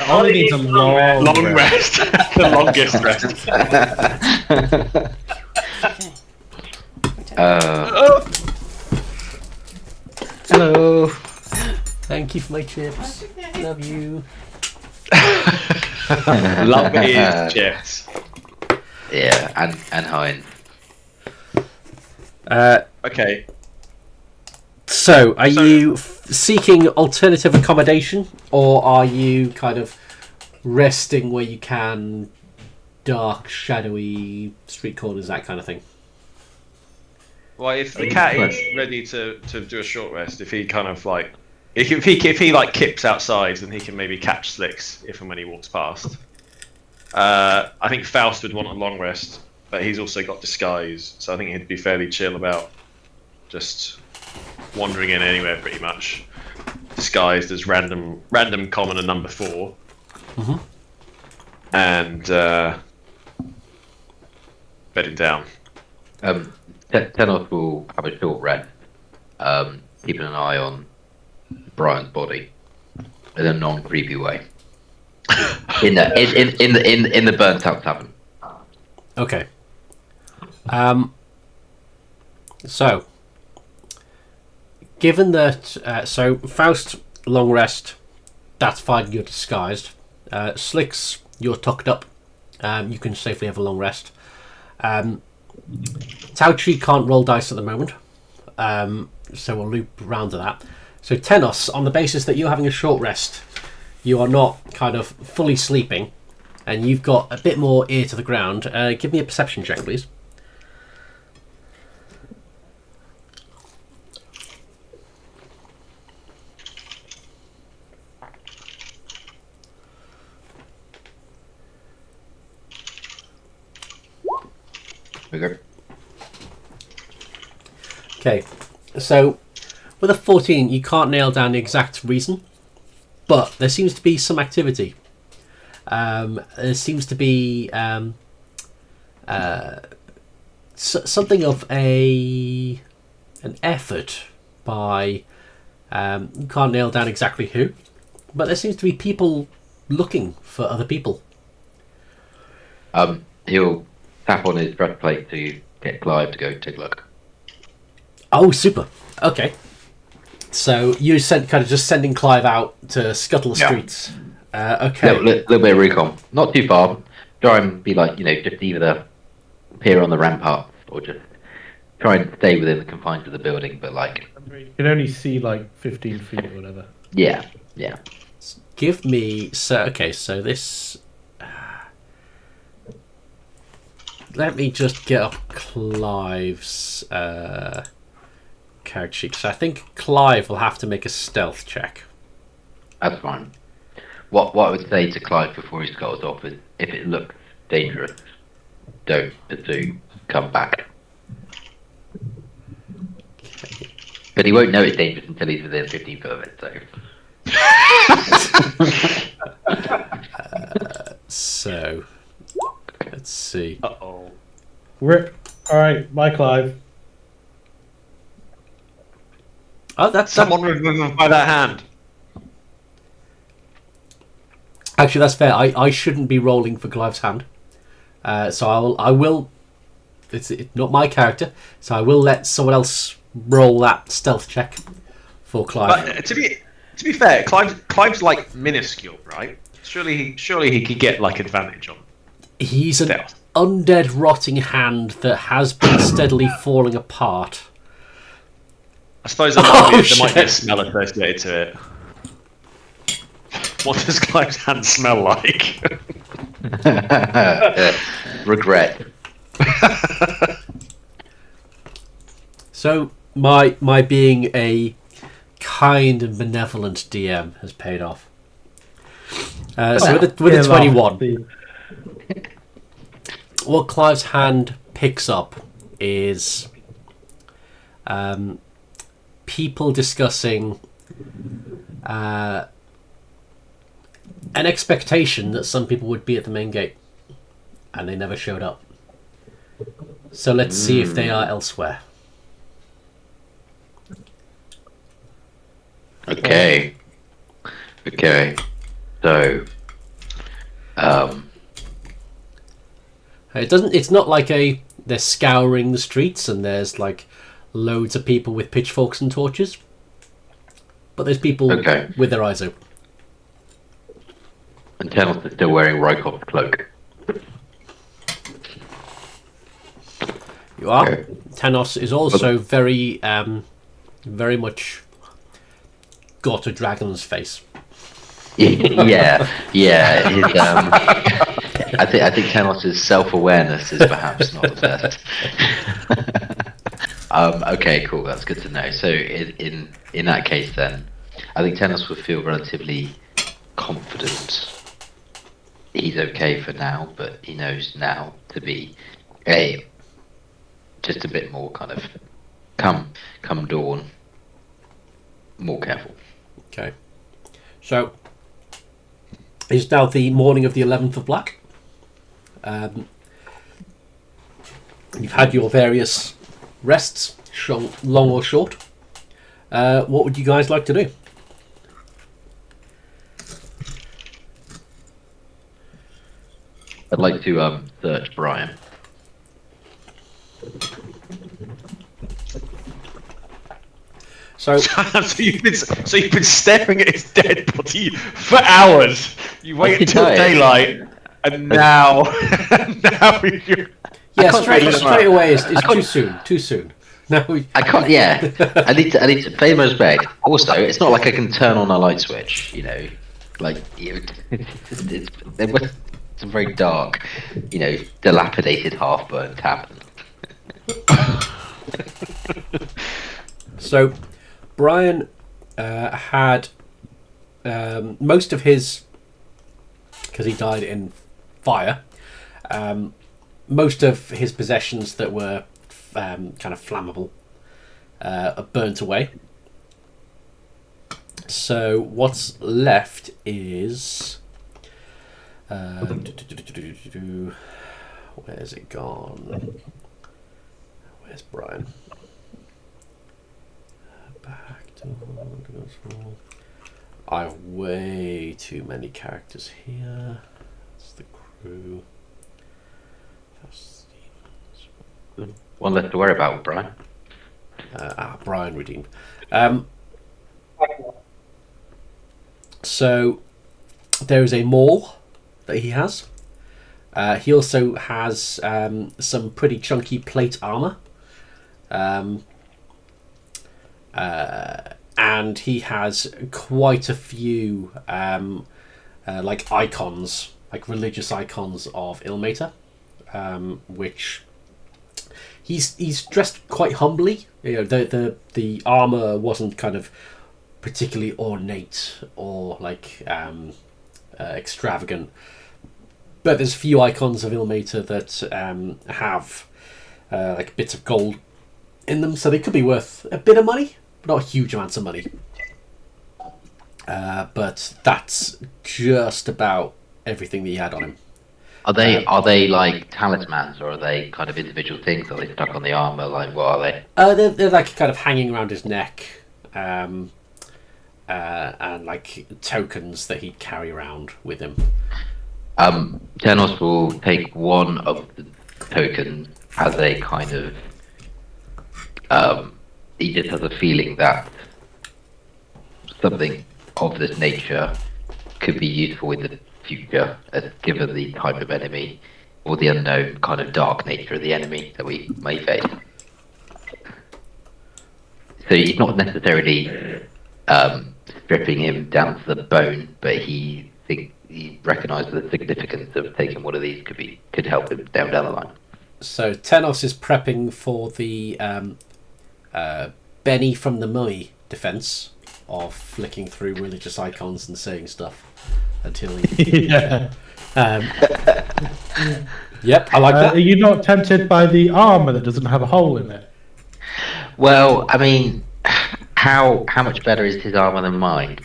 Ollie needs a long rest. The longest rest. Hello. Thank you for my chips. Love you. Love is chips. Yeah, and Hein. Okay. So, are you seeking alternative accommodation, or are you kind of resting where you can, dark, shadowy street corners, that kind of thing? Well, if the cat is ready to do a short rest, if he kind of like, if he like kips outside, then he can maybe catch Slicks if and when he walks past. I think Faust would want a long rest, but he's also got disguise, so I think he'd be fairly chill about just wandering in anywhere pretty much, disguised as random commoner number 4, and bedding down. Tenos will have a short rest, keeping an eye on Brian's body in a non-creepy way. in the burnt out tavern. Okay. So, given that, so Faust, long rest, that's fine, you're disguised. Slicks, you're tucked up. You can safely have a long rest. Tao Chi can't roll dice at the moment, so we'll loop round to that. So Tenos, on the basis that you're having a short rest, you are not kind of fully sleeping, and you've got a bit more ear to the ground. Give me a perception check, please. Okay. Okay, so with a 14, you can't nail down the exact reason, but there seems to be some activity. There seems to be something of an effort by, you can't nail down exactly who, but there seems to be people looking for other people. He'll tap on his breastplate to get Clive to go take a look. Oh, super. Okay. So you kind of just sending Clive out to scuttle the streets. Okay. Little bit of recon. Not too far. Try and be like, just either appear on the rampart or just try and stay within the confines of the building, but like... You can only see like 15 feet or whatever. Yeah. Give me... So this... Let me just get up Clive's character sheet. So I think Clive will have to make a stealth check. That's fine. What I would say to Clive before he scuttles off is, if it looks dangerous, don't pursue, come back. Okay. But he won't know it's dangerous until he's within 15 foot of it, so... So... Let's see. Uh-oh. Rip. All right, bye, Clive. Oh, that's... Someone remove him by that hand. Actually, that's fair. I shouldn't be rolling for Clive's hand. So I will... It's not my character, so I will let someone else roll that stealth check for Clive. But to be fair, Clive's like minuscule, right? Surely he could get like advantage on. He's an Stealth. undead rotting hand that has been steadily falling apart. I suppose there might be a smell associated to it. What does Clive's hand smell like? Regret. So my being a kind and benevolent DM has paid off. So with a 21, what Clive's hand picks up is people discussing an expectation that some people would be at the main gate, and they never showed up. So let's see if they are elsewhere. Okay. So, It's not like they're scouring the streets and there's like loads of people with pitchforks and torches, but there's people with their eyes open. and Tenos is still wearing Rykov's cloak. You are. Okay. Tenos is also very much got a dragon's face. yeah. His, I think Tenos' self-awareness is perhaps not the best. Okay, cool. That's good to know. So in that case, then I think Tenos would feel relatively confident. He's okay for now, but he knows now to be just a bit more kind of come dawn, more careful. Okay. So it's now the morning of the 11th of Black. You've had your various rests, long or short. What would you guys like to do? I'd like to search Brian. So so you've been staring at his dead body for hours. You wait did until I? daylight, and now you're. yeah, can't straight really straight away is I too can't- soon. Too soon. No, I can't. Yeah, I need to pay my respect. Also, it's not like I can turn on a light switch. You know, like there was some very dark, dilapidated, half-burnt tavern. So, Brian had most of his, because he died in fire, most of his possessions that were kind of flammable are burnt away. So what's left is where's it gone? Where's Brian? Back to I have way too many characters here. That's the crew. One less to worry about, Brian. Brian redeemed. So there is a maul that he has. He also has some pretty chunky plate armor. And he has quite a few like icons, like religious icons of Ilmater, which he's dressed quite humbly. You know, the armor wasn't kind of particularly ornate or like extravagant, but there's a few icons of Ilmater that have like bits of gold in them, so they could be worth a bit of money, but not huge amounts of money. But that's just about everything that he had on him. Are they like talismans, or are they kind of individual things? Are they stuck on the armor? Like, what are they? They're like kind of hanging around his neck, and like tokens that he'd carry around with him. Tenos will take one of the tokens as a kind of. He just has a feeling that something of this nature could be useful in the future, given the type of enemy or the unknown kind of dark nature of the enemy that we may face. So he's not necessarily stripping him down to the bone, but he recognises the significance of taking one of these could help him down the line. So Tenos is prepping for the Benny from the Mummy defense of flicking through religious icons and saying stuff until he. Yeah. Yep, I like that. Are you not tempted by the armor that doesn't have a hole in it? Well, I mean, how much better is his armor than mine?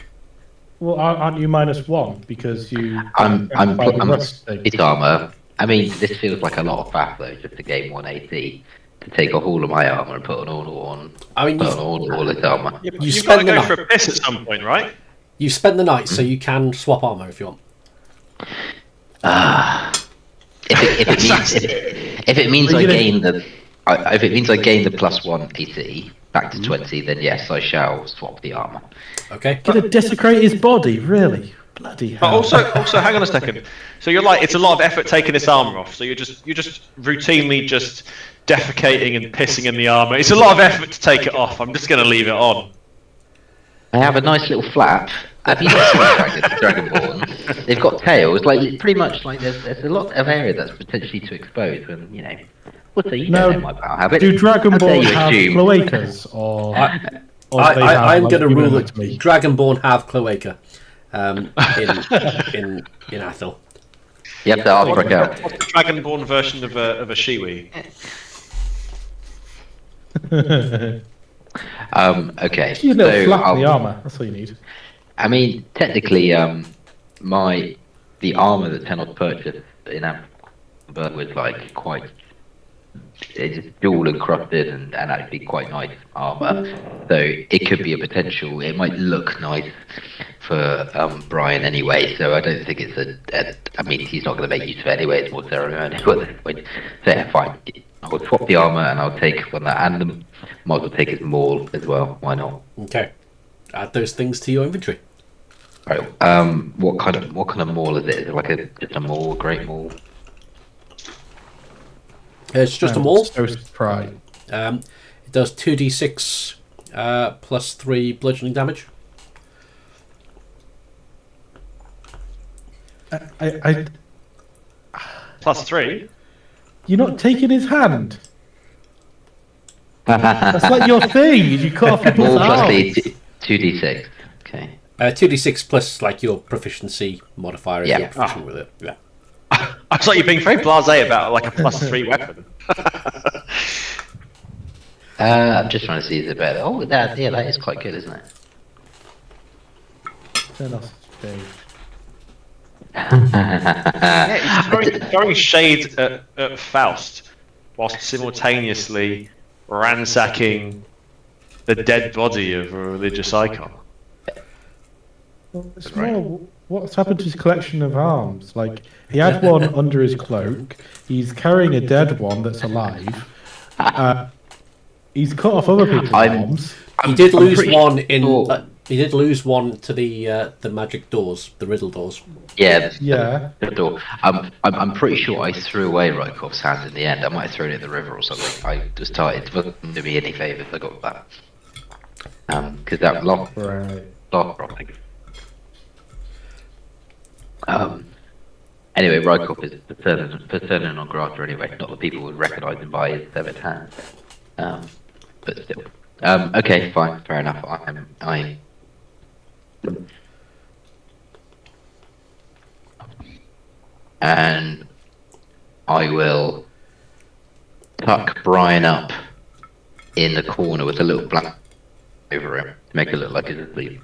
Well, aren't you -1 because you? I'm by the rust thing? his armor. I mean, this feels like a lot of faff though, just to gain 180 to take off all of my armor and put on all his armor. Yeah, You you've got to spend the go night. for a piss at some point, right? You spend the night, so you can swap armor if you want. If it means I gain the +1 AC back to 20, then yes, I shall swap the armor. Okay. Gonna desecrate his body, really? Bloody But hell! also, hang on a second. So you're like, it's a lot of effort taking this armor off. So you're just routinely just defecating and pissing in the armor. It's a lot of effort to take it off. I'm just going to leave it on. I have a nice little flap. Have you not seen Dragonborn? They've got tails, like pretty much like there's a lot of area that's potentially to expose when Also, you No, don't know my power habit. Do Dragonborn you have assume. cloacas, or? I'm going to rule it that Dragonborn have cloaca in Athel. You have to ask for out. What's the Dragonborn version of a Shiwi? Okay. You little so flap in the armor. That's all you need. I mean, technically, the armor that Tenos purchased in Amber was like quite. It's just dual encrusted and actually quite nice armor. So it could be a potential. It might look nice for Brian anyway. So I don't think it's I mean, he's not going to make use of it anyway. It's more ceremonial at this point. So yeah, fine. I'll swap the armor and I'll take one that and the Might as well take his maul as well. Why not? Okay. Add those things to your inventory. Right. What kind of maul is it? Is it like just a maul, great maul? It's just a maul. So surprised. It does 2d6 plus 3 bludgeoning damage. I +3. You're not taking his hand. That's like your thing. You cut off people's Maul plus arms. 2d6. Okay. 2d6 plus like your proficiency modifier if Yeah. you're proficient with it. Yeah. I thought you're being very blasé about like a +3 weapon. I'm just trying to see is it better. Oh, that is quite good, isn't it? Turn off stage. Yeah, he's throwing shade at Faust whilst simultaneously ransacking the dead body of a religious icon. Well, it's more what's happened to his collection of arms. Like, he had one under his cloak. He's carrying a dead one that's alive. He's cut off other people's arms. He did lose pretty one in. sure- He did lose one to the magic doors, the riddle doors. Yeah. Yeah. The door. I'm pretty sure I threw away Rykov's hand in the end. I might have thrown it in the river or something. I just thought it wasn't do me any favours. I got that. Because that lock Right. dropping. Anyway, Rykov is persona non grata anyway. Not that people would recognise him by his severed hand. But still. Okay, fine, fair enough. And I will tuck Brian up in the corner with a little black over him to make it look like he's asleep.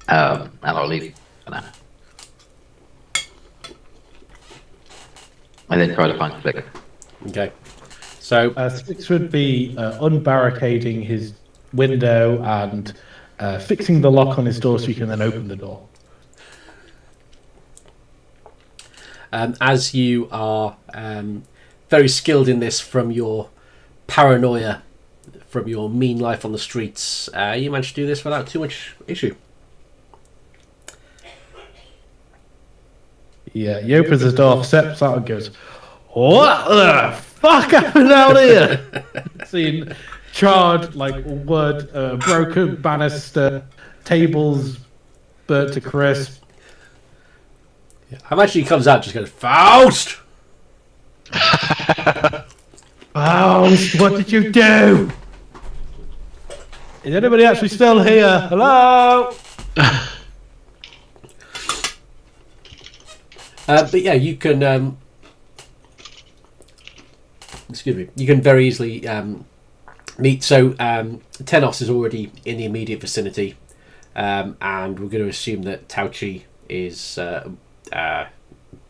And I'll leave for now. And then try to find Slick. Okay. So Six would be unbarricading his window and fixing the lock on his door so he can then open the door. as you are very skilled in this from your paranoia, from your mean life on the streets, you managed to do this without too much issue. Yeah, he opens the door, steps out and goes, "What the fuck happened out here?" Seeing charred, like, wood, broken banister, tables burnt to crisp. I imagine he comes out just goes, "Faust!" Faust, what did you do? Is anybody actually still here? Hello? But yeah, you can. Excuse me. You can very easily meet. So Tenos is already in the immediate vicinity, and we're going to assume that Tauchi is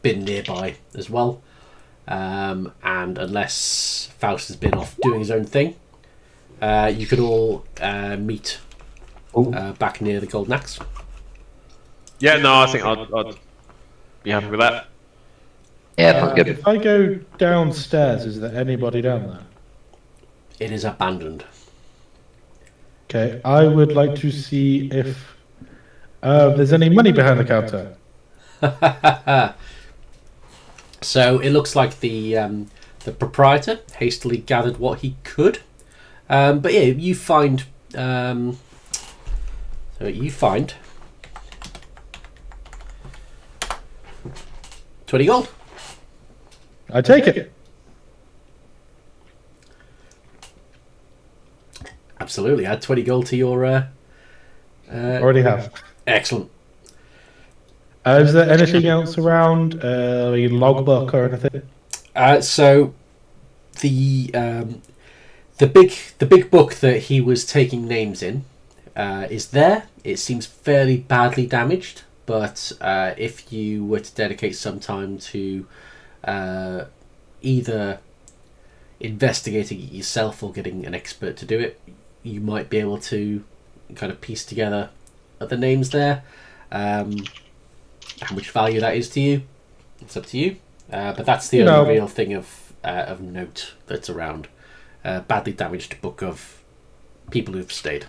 been nearby as well. And unless Faust has been off doing his own thing, you could all meet back near the Golden Axe. Yeah, no, I think I'd be happy with that. Yeah, sounds good. If I go downstairs, is there anybody down there? It is abandoned. Okay, I would like to see if there's any money behind the counter. So it looks like the proprietor hastily gathered what he could, but yeah, you find 20 gold. I take it. Absolutely, add 20 gold to your. Already have. Excellent. Is there anything else around? A logbook or anything? So the big book that he was taking names in is there. It seems fairly badly damaged, but if you were to dedicate some time to either investigating it yourself or getting an expert to do it, you might be able to kind of piece together other names there. How much value that is to you, it's up to you. But that's the only real thing of note that's around. Badly damaged book of people who've stayed.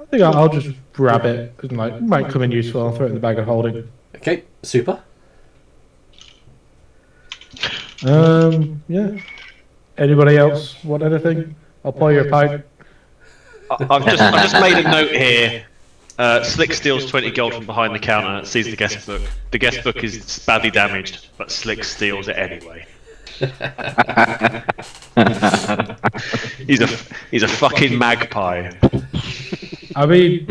I think I'll just grab it and might come in useful. I'll throw it in the bag of holding. Okay, super. Yeah. Anybody else want anything? I'll pour you a pint. I've just made a note here. Slick steals 20 gold from behind the counter, sees the guest book. The guest book is badly damaged, but Slick steals it anyway. He's a fucking magpie. I mean,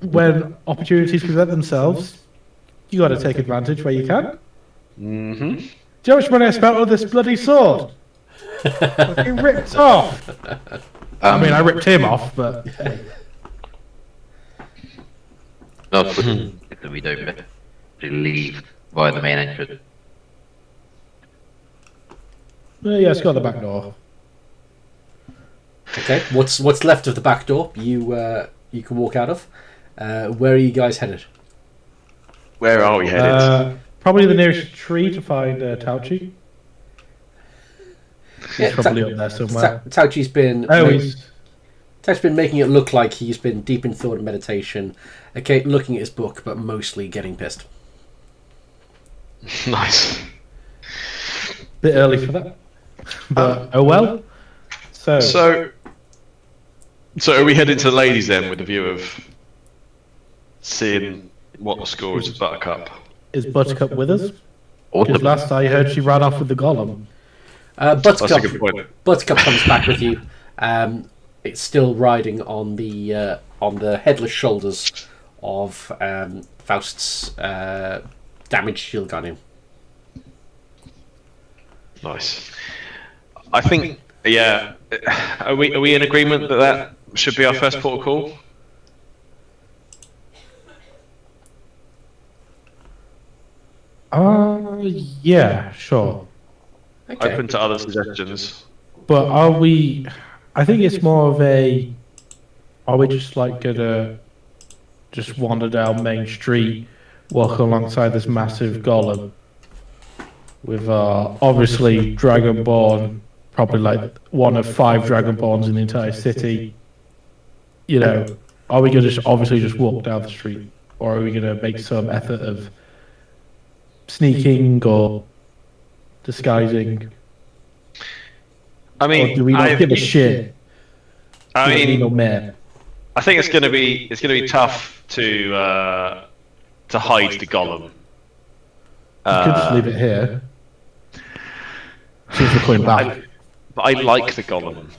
when opportunities present themselves, you got to take advantage where you can. Mm-hmm. Do you know how much money I spent on this bloody sword? Fucking ripped off. I mean, I ripped him off, but Not so we don't leave via the main entrance. yeah, it's got the back door. Okay, what's left of the back door? You can walk out of. Where are you guys headed? Where are we headed? Probably the nearest tree to find Tauchi. He's probably up there somewhere. Tauchi's been. He's been making it look like he's been deep in thought and meditation. Okay, looking at his book, but mostly getting pissed. Nice. bit early for that, but oh well. So are we heading to the ladies then, with the view of seeing what the score is with Buttercup? Is Buttercup with us? Awesome. Because last I heard, she ran off with the golem. That's a good point. Buttercup comes back with you. It's still riding on the headless shoulders of Faust's damaged shield guardian. Nice. I think, yeah. Are we in agreement that should be our first port of call? Yeah, sure. Okay. Open to other suggestions. But are we? I think it's more of a. Are we just gonna just wander down Main Street, walk alongside this massive golem with obviously Dragonborn, probably one of 5 Dragonborns in the entire city. You know, are we gonna just obviously just walk down the street, or are we gonna make some effort of sneaking or disguising? I mean, Or do we not give a shit? I mean, man. I think it's going to be tough to hide the golem. You could just leave it here. Since we're coming back. But I like the golem.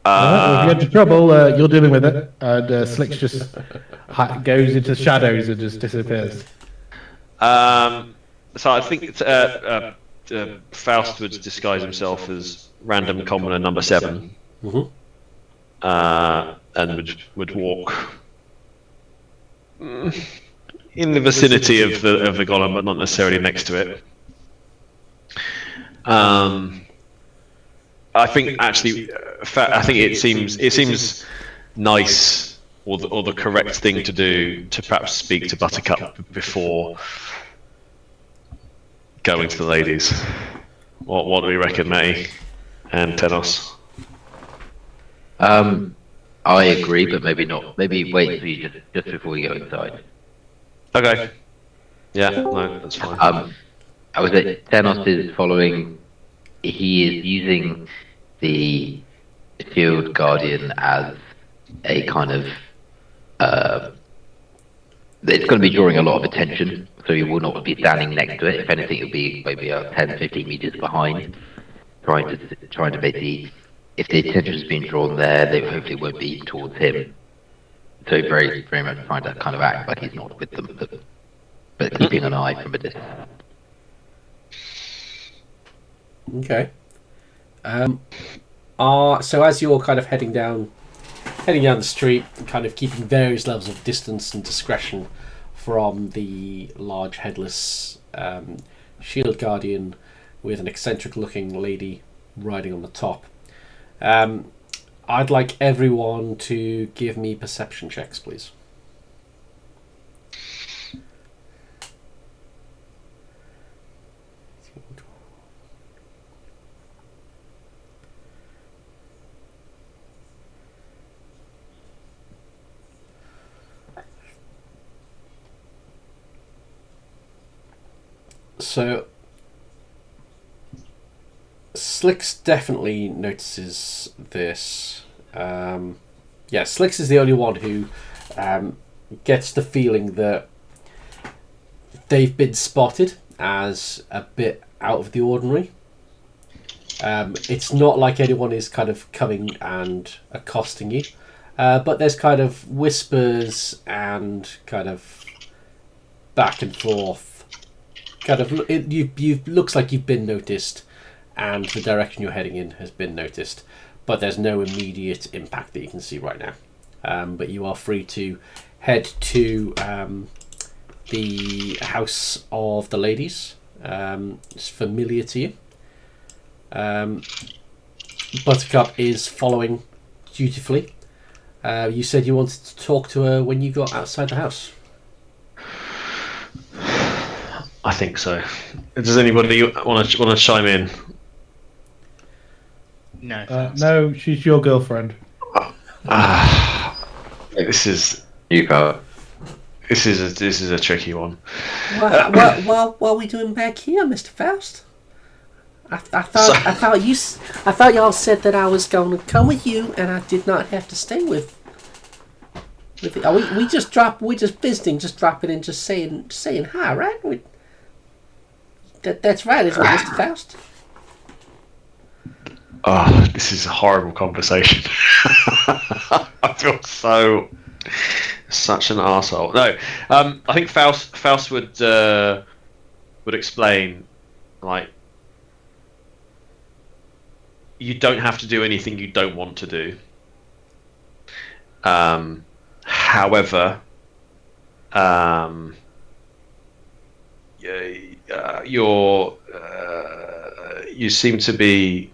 Well, if you get into trouble, you're dealing with it. And Slicks just goes into shadows and just disappears. So I think Faust would disguise himself as random commoner number 7, and would walk in the vicinity of the golem, but not necessarily next to it. I think actually, I think it seems nice, or the correct thing to do, to perhaps speak to Buttercup before going to the ladies. What do we reckon, Matty and Tenos? I agree, but maybe not. Maybe wait till you just before we go inside. Okay. Yeah, no, that's fine. I would say Thanos is following. He is using the Shield Guardian as a kind of. It's going to be drawing a lot of attention, so he will not be standing next to it. If anything, it'll be maybe 10, 15 meters behind, trying to basically. If the attention is being drawn there, they hopefully won't be towards him. So very, very much trying to kind of act like he's not with them, but keeping an eye from a distance. Okay. So as you're kind of heading down the street, kind of keeping various levels of distance and discretion from the large headless shield guardian with an eccentric-looking lady riding on the top. I'd like everyone to give me perception checks, please. So Slicks definitely notices this. Yeah, Slicks is the only one who gets the feeling that they've been spotted as a bit out of the ordinary. It's not like anyone is kind of coming and accosting you, but there's kind of whispers and kind of back and forth. Kind of, you looks like you've been noticed, and the direction you're heading in has been noticed, but there's no immediate impact that you can see right now. But you are free to head to the house of the ladies. It's familiar to you. Buttercup is following dutifully. You said you wanted to talk to her when you got outside the house. I think so. Does anybody want to chime in? No. Thanks. No, she's your girlfriend. This is You go. this is a tricky one. What are we doing back here, Mr. Faust? I thought y'all said that I was going to come with you, and I did not have to stay with. We just visiting, just dropping in, just saying hi, right? That's right, isn't it, Mr. Faust? Oh, this is a horrible conversation. I feel such an arsehole. No, I think Faust would explain, like, you don't have to do anything you don't want to do. However, you seem to be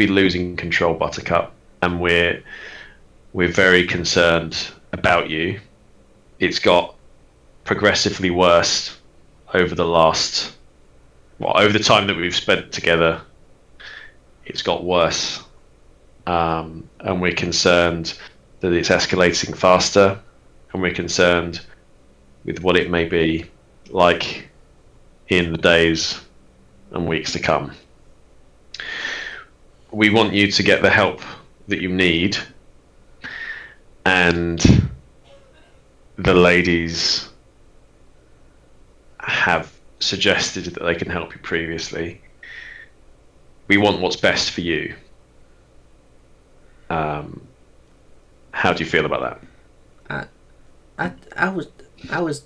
losing control, Buttercup, and we're very concerned about you. It's got progressively worse over the time that we've spent together. It's got worse, and we're concerned that it's escalating faster, and we're concerned with what it may be like in the days and weeks to come. We want you to get the help that you need, and the ladies have suggested that they can help you previously. We want what's best for you. How do you feel about that? I was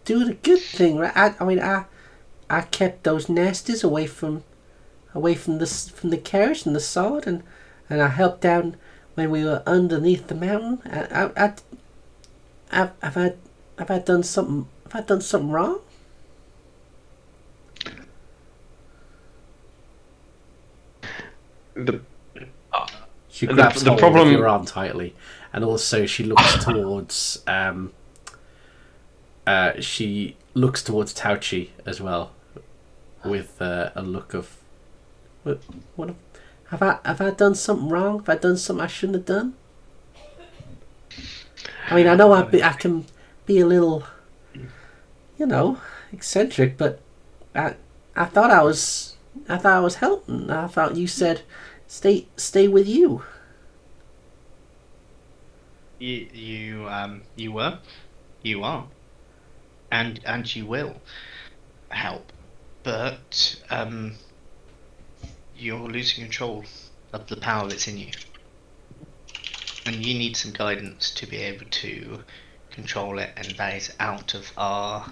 doing a good thing, right? I kept those nasties away from the carriage and the sword, and I helped down when we were underneath the mountain. Have I done something wrong? She grabs hold of your arm tightly, and also she looks towards Tauchi as well, with a look of what have I done something wrong? Have I done something I shouldn't have done? I mean, I know I can be a little, eccentric, but I thought I was helping. I thought you said stay with you. You were, you are, and you will help, but you're losing control of the power that's in you, and you need some guidance to be able to control it, and that is out of our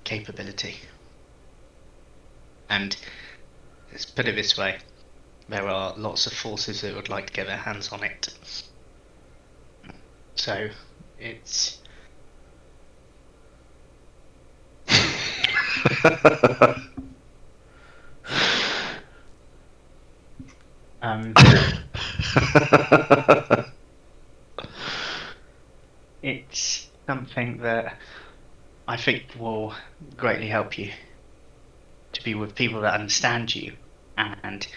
capability. And let's put it this way, there are lots of forces that would like to get their hands on it. So, it's... it's something that I think will greatly help you to be with people that understand you and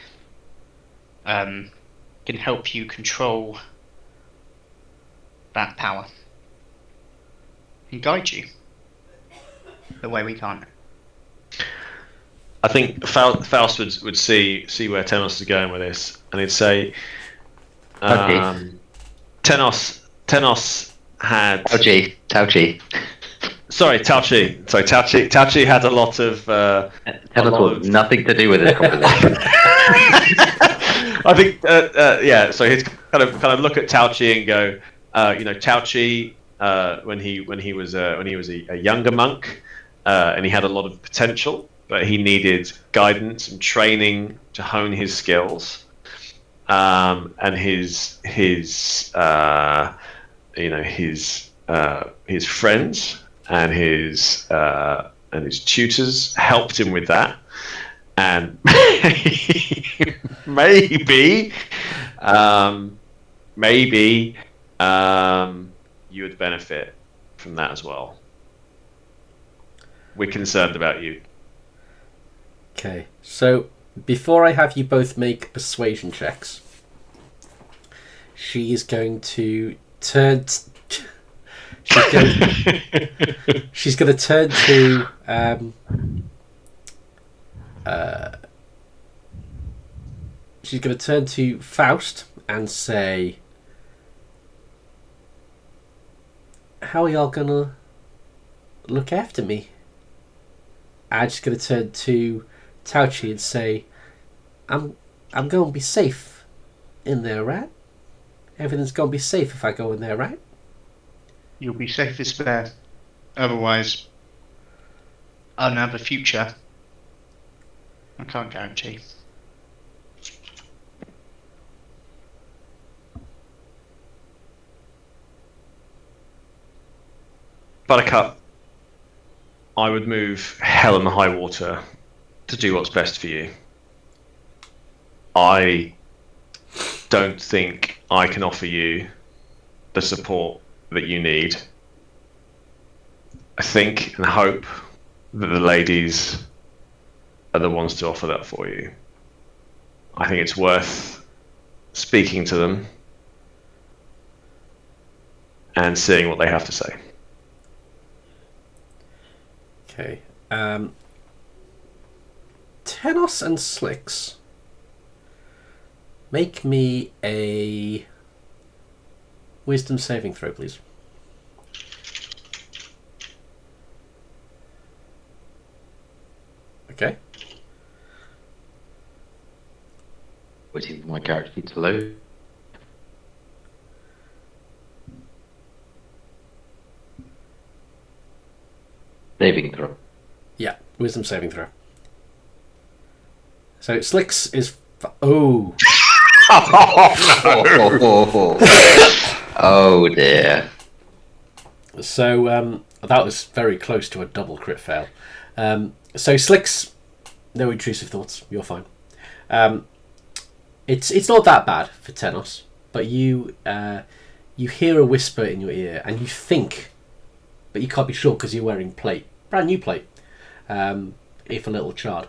can help you control that power and guide you the way we can't. I think Faust would see where Tenos is going with this, and he'd say, Tenos had. Tauchi. Sorry, Tauchi. Tauchi had a lot of. Tenos nothing to do with this conversation. I think, yeah. So he'd kind of look at Tauchi and go, Tauchi, when he was a younger monk, and he had a lot of potential, but he needed guidance and training to hone his skills, and his friends and his tutors helped him with that, and maybe you would benefit from that as well. We're concerned about you. Okay, so before I have you both make persuasion checks, she is going to turn. She's going to turn to. She's going to turn to Faust and say, "How are y'all going to look after me?" And she's going to turn to Tauchi and say, I'm going to be safe in there, right? Everything's going to be safe if I go in there, right? You'll be safest there. Otherwise, I'll have a future. I can't guarantee. Buttercup, I would move hell and high water to do what's best for you. I don't think I can offer you the support that you need. I think and hope that the ladies are the ones to offer that for you. I think it's worth speaking to them and seeing what they have to say. Okay. Tenos and Slicks, make me a wisdom saving throw, please. Okay. Waiting for my character sheet to load. Saving throw. Yeah, wisdom saving throw. So Slicks is... Oh! Oh dear. So that was very close to a double crit fail. So Slicks, no intrusive thoughts. You're fine. It's not that bad for Tenos, but you hear a whisper in your ear, and you think, but you can't be sure because you're wearing plate, brand new plate, if a little charred.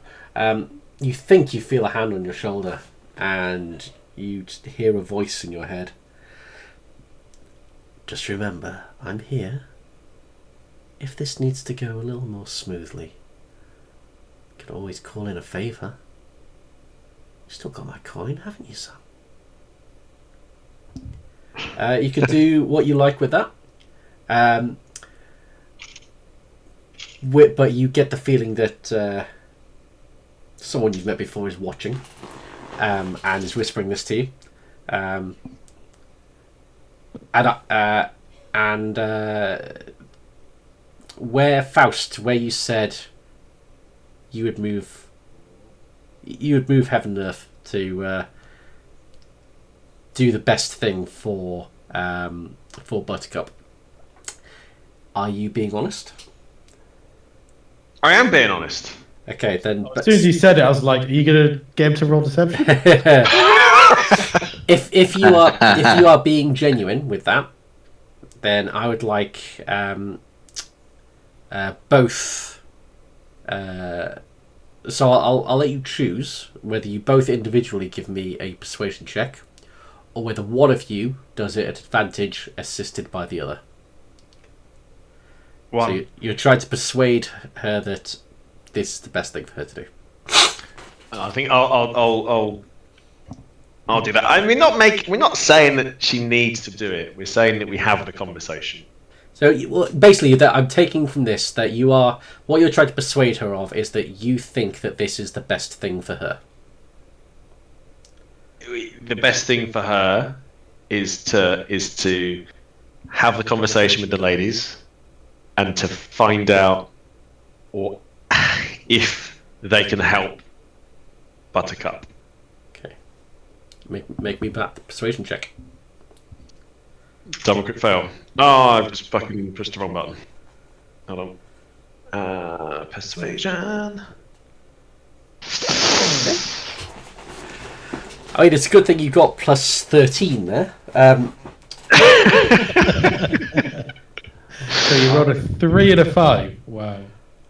You think you feel a hand on your shoulder, and you just hear a voice in your head. Just remember, I'm here. If this needs to go a little more smoothly, you can always call in a favour. You still got my coin, haven't you, son? You can do what you like with that. But you get the feeling that someone you've met before is watching and is whispering this to you. Where Faust, where you said you would move heaven and earth to do the best thing for Buttercup. Are you being honest? I am being honest. Okay, then. As soon as you said it, I was like, "Are you gonna get him to roll deception?" if you are being genuine with that, then I would like both. So I'll let you choose whether you both individually give me a persuasion check, or whether one of you does it at advantage, assisted by the other. One. So you're trying to persuade her that this is the best thing for her to do. I think I'll do that. I mean, we're not saying that she needs to do it. We're saying that we have the conversation. So basically, that I'm taking from this that what you're trying to persuade her of is that you think that this is the best thing for her. The best thing for her is to have the conversation with the ladies and to find out if they can help Buttercup. Okay. Make me back the persuasion check. Double crit fail. Oh, I've just fucking pushed the wrong button. Hold on. Persuasion. Okay. I mean, it's a good thing you got plus 13 there. So you rolled a 3 and a 5. Wow.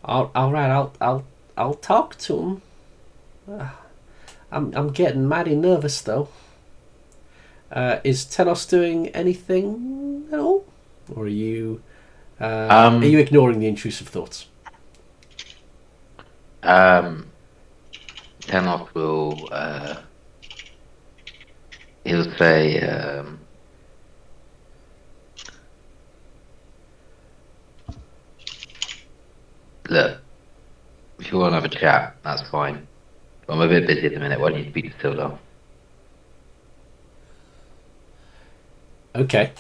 I'll talk to him. I'm getting mighty nervous though. Is Tenos doing anything at all, or are you ignoring the intrusive thoughts? Tenos will he'll say look, if you want to have a chat, that's fine. I'm a bit busy at the minute. Why don't you speak to Sildar? Okay.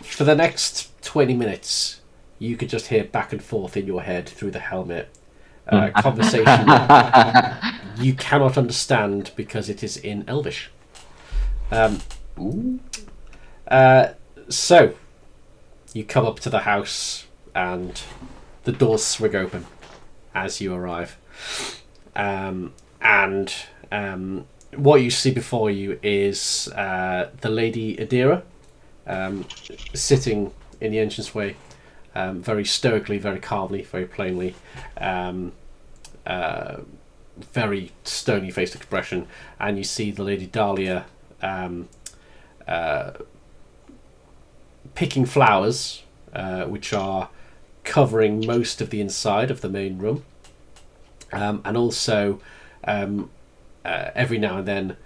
For the next 20 minutes, you could just hear back and forth in your head through the helmet. Conversation you cannot understand because it is in Elvish. So, you come up to the house and the doors swing open as you arrive. What you see before you is the Lady Adira sitting in the entranceway, very stoically, very calmly, very plainly, very stony-faced expression, and you see the Lady Dahlia picking flowers, which are covering most of the inside of the main room, and also every now and then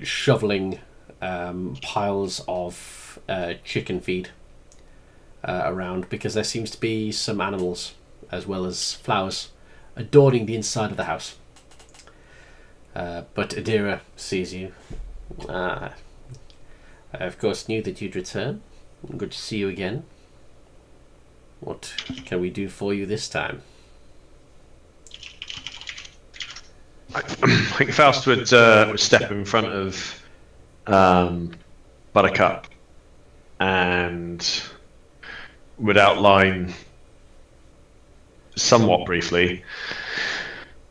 shoveling piles of chicken feed around, because there seems to be some animals as well as flowers adorning the inside of the house. But Adira sees you. I of course knew that you'd return. Good to see you again. What can we do for you this time? I think Faust would step in front of Buttercup and would outline somewhat briefly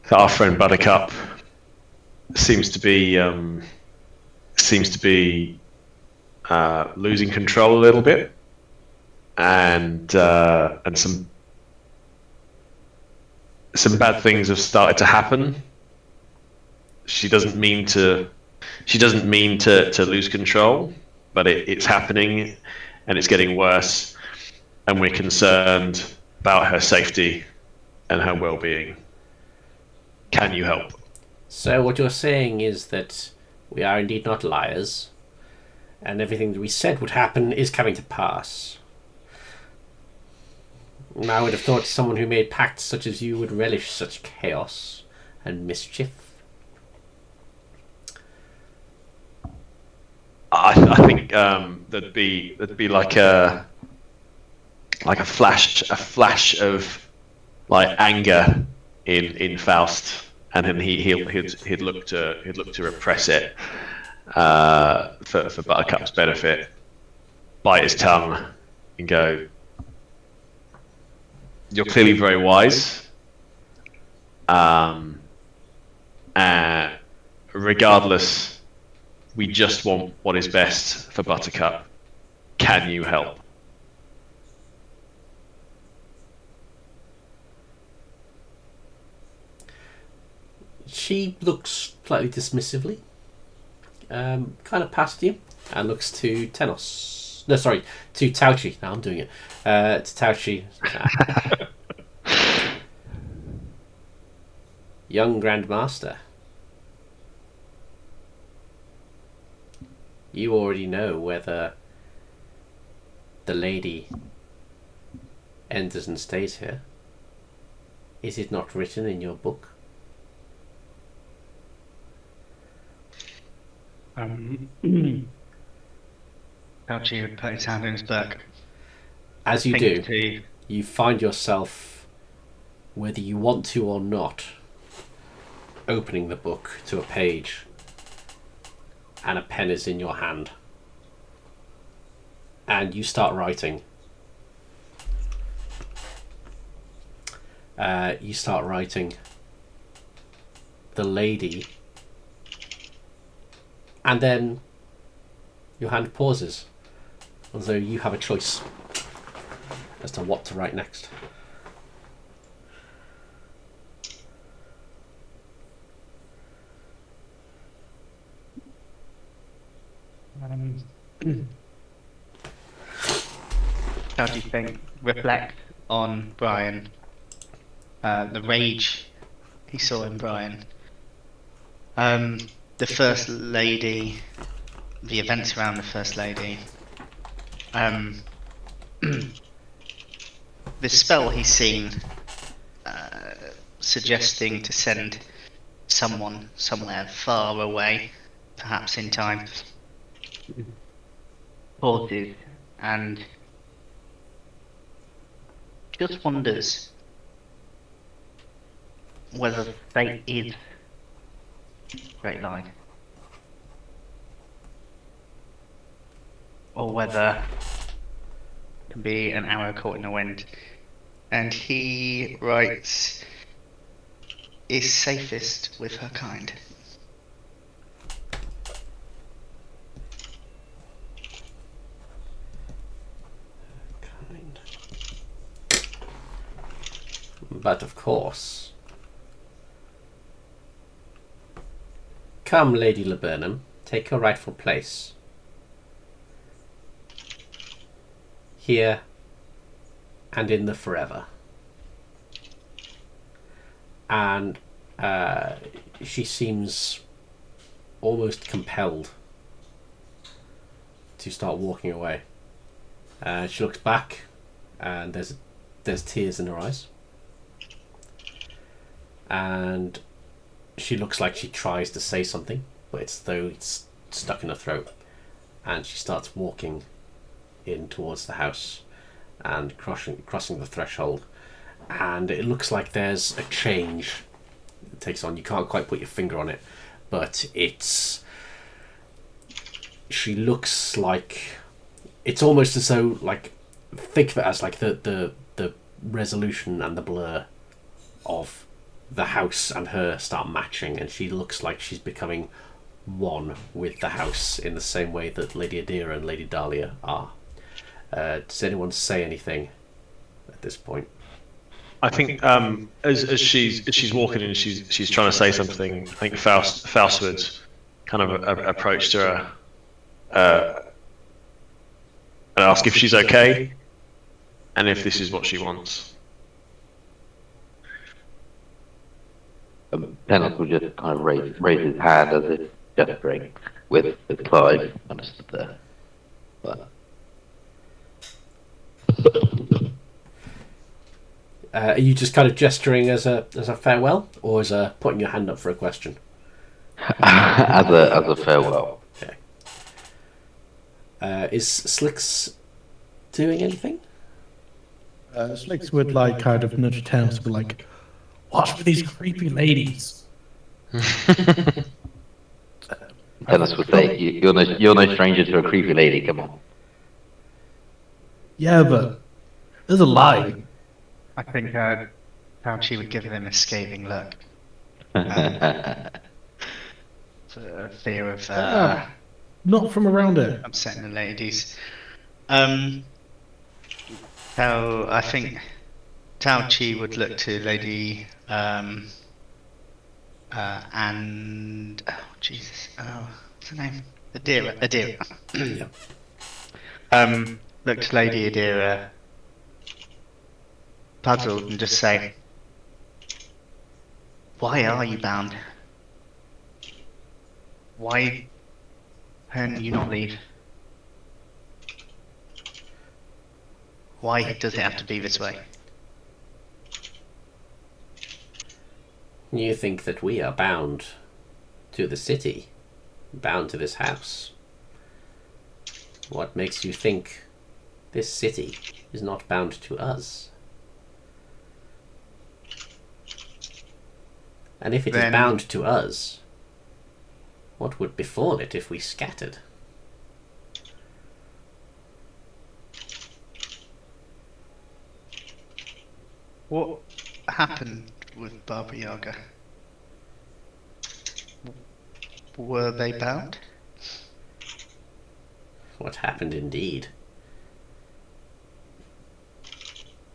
that our friend Buttercup seems to be losing control a little bit, and some bad things have started to happen. She doesn't mean to lose control, but it's happening, and it's getting worse, and we're concerned about her safety and her well-being. Can you help? So what you're saying is that we are indeed not liars, and everything that we said would happen is coming to pass. I would have thought someone who made pacts such as you would relish such chaos and mischief. I think there'd be like a flash of like anger in Faust, and then he'd look to repress it for Buttercup's benefit, bite his tongue, and go, "You're clearly very wise. Regardless, we just want what is best for Buttercup. Can you help?" She looks slightly dismissively, kind of past you, and looks to Tenos. Slicks. No, sorry, to Tauchi. Now I'm doing it. To Tauchi. Young Grandmaster. You already know whether the lady enters and stays here. Is it not written in your book? Fauci would put his hand in his book. As you do, To you find yourself, whether you want to or not, opening the book to a page, and a pen is in your hand. And you start writing. You start writing. The lady. And then your hand pauses, as though you have a choice as to what to write next. How do you think? Reflect on Brian, the rage he saw in Brian, the First Lady, the events around the First Lady, the spell he's seen, suggesting to send someone somewhere far away, perhaps in time, pauses and just wonders whether fate is Great Line, or whether it can be an arrow caught in the wind. And he writes, is safest with her kind. But of course. Come, Lady Laburnum, take your rightful place. Here and in the forever. And she seems almost compelled to start walking away. She looks back, and there's tears in her eyes. And she looks like she tries to say something, but it's though it's stuck in her throat. And she starts walking in towards the house and crossing the threshold. And it looks like there's a change it takes on. You can't quite put your finger on it, but she looks like, it's almost as though, like, think of it as like the resolution and the blur of the house and her start matching, and she looks like she's becoming one with the house in the same way that Lady Adira and Lady Dahlia are. Does anyone say anything at this point? I think as she's walking and she's trying to say something, I think Faust would kind of approach to her and ask if she's okay and if this is what she wants. Dennis will just kind of raise his hand as if gesturing with Clive kind of stood there. But are you just kind of gesturing as a farewell, or as a putting your hand up for a question? as a farewell. Okay. Is Slicks doing anything? Slicks would like kind of nudge Thanos to be like, watch for these creepy ladies. Dennis would say, you're no stranger to a creepy lady, come on. Yeah, but there's a line. I think Fauci would give them a scathing look. For fear of Not from around it. upsetting the ladies. So I think Tauchi would look to Lady and oh Jesus, what's her name? Adira. Yeah. look to Lady Adira, puzzled, and just say, "Why are you bound? Why can you not leave? Why does it have to be this way?" You think that we are bound to the city, bound to this house. What makes you think this city is not bound to us? And if it is bound to us, what would befall it if we scattered? What happened with Baba Yaga? Were they bound? What happened indeed?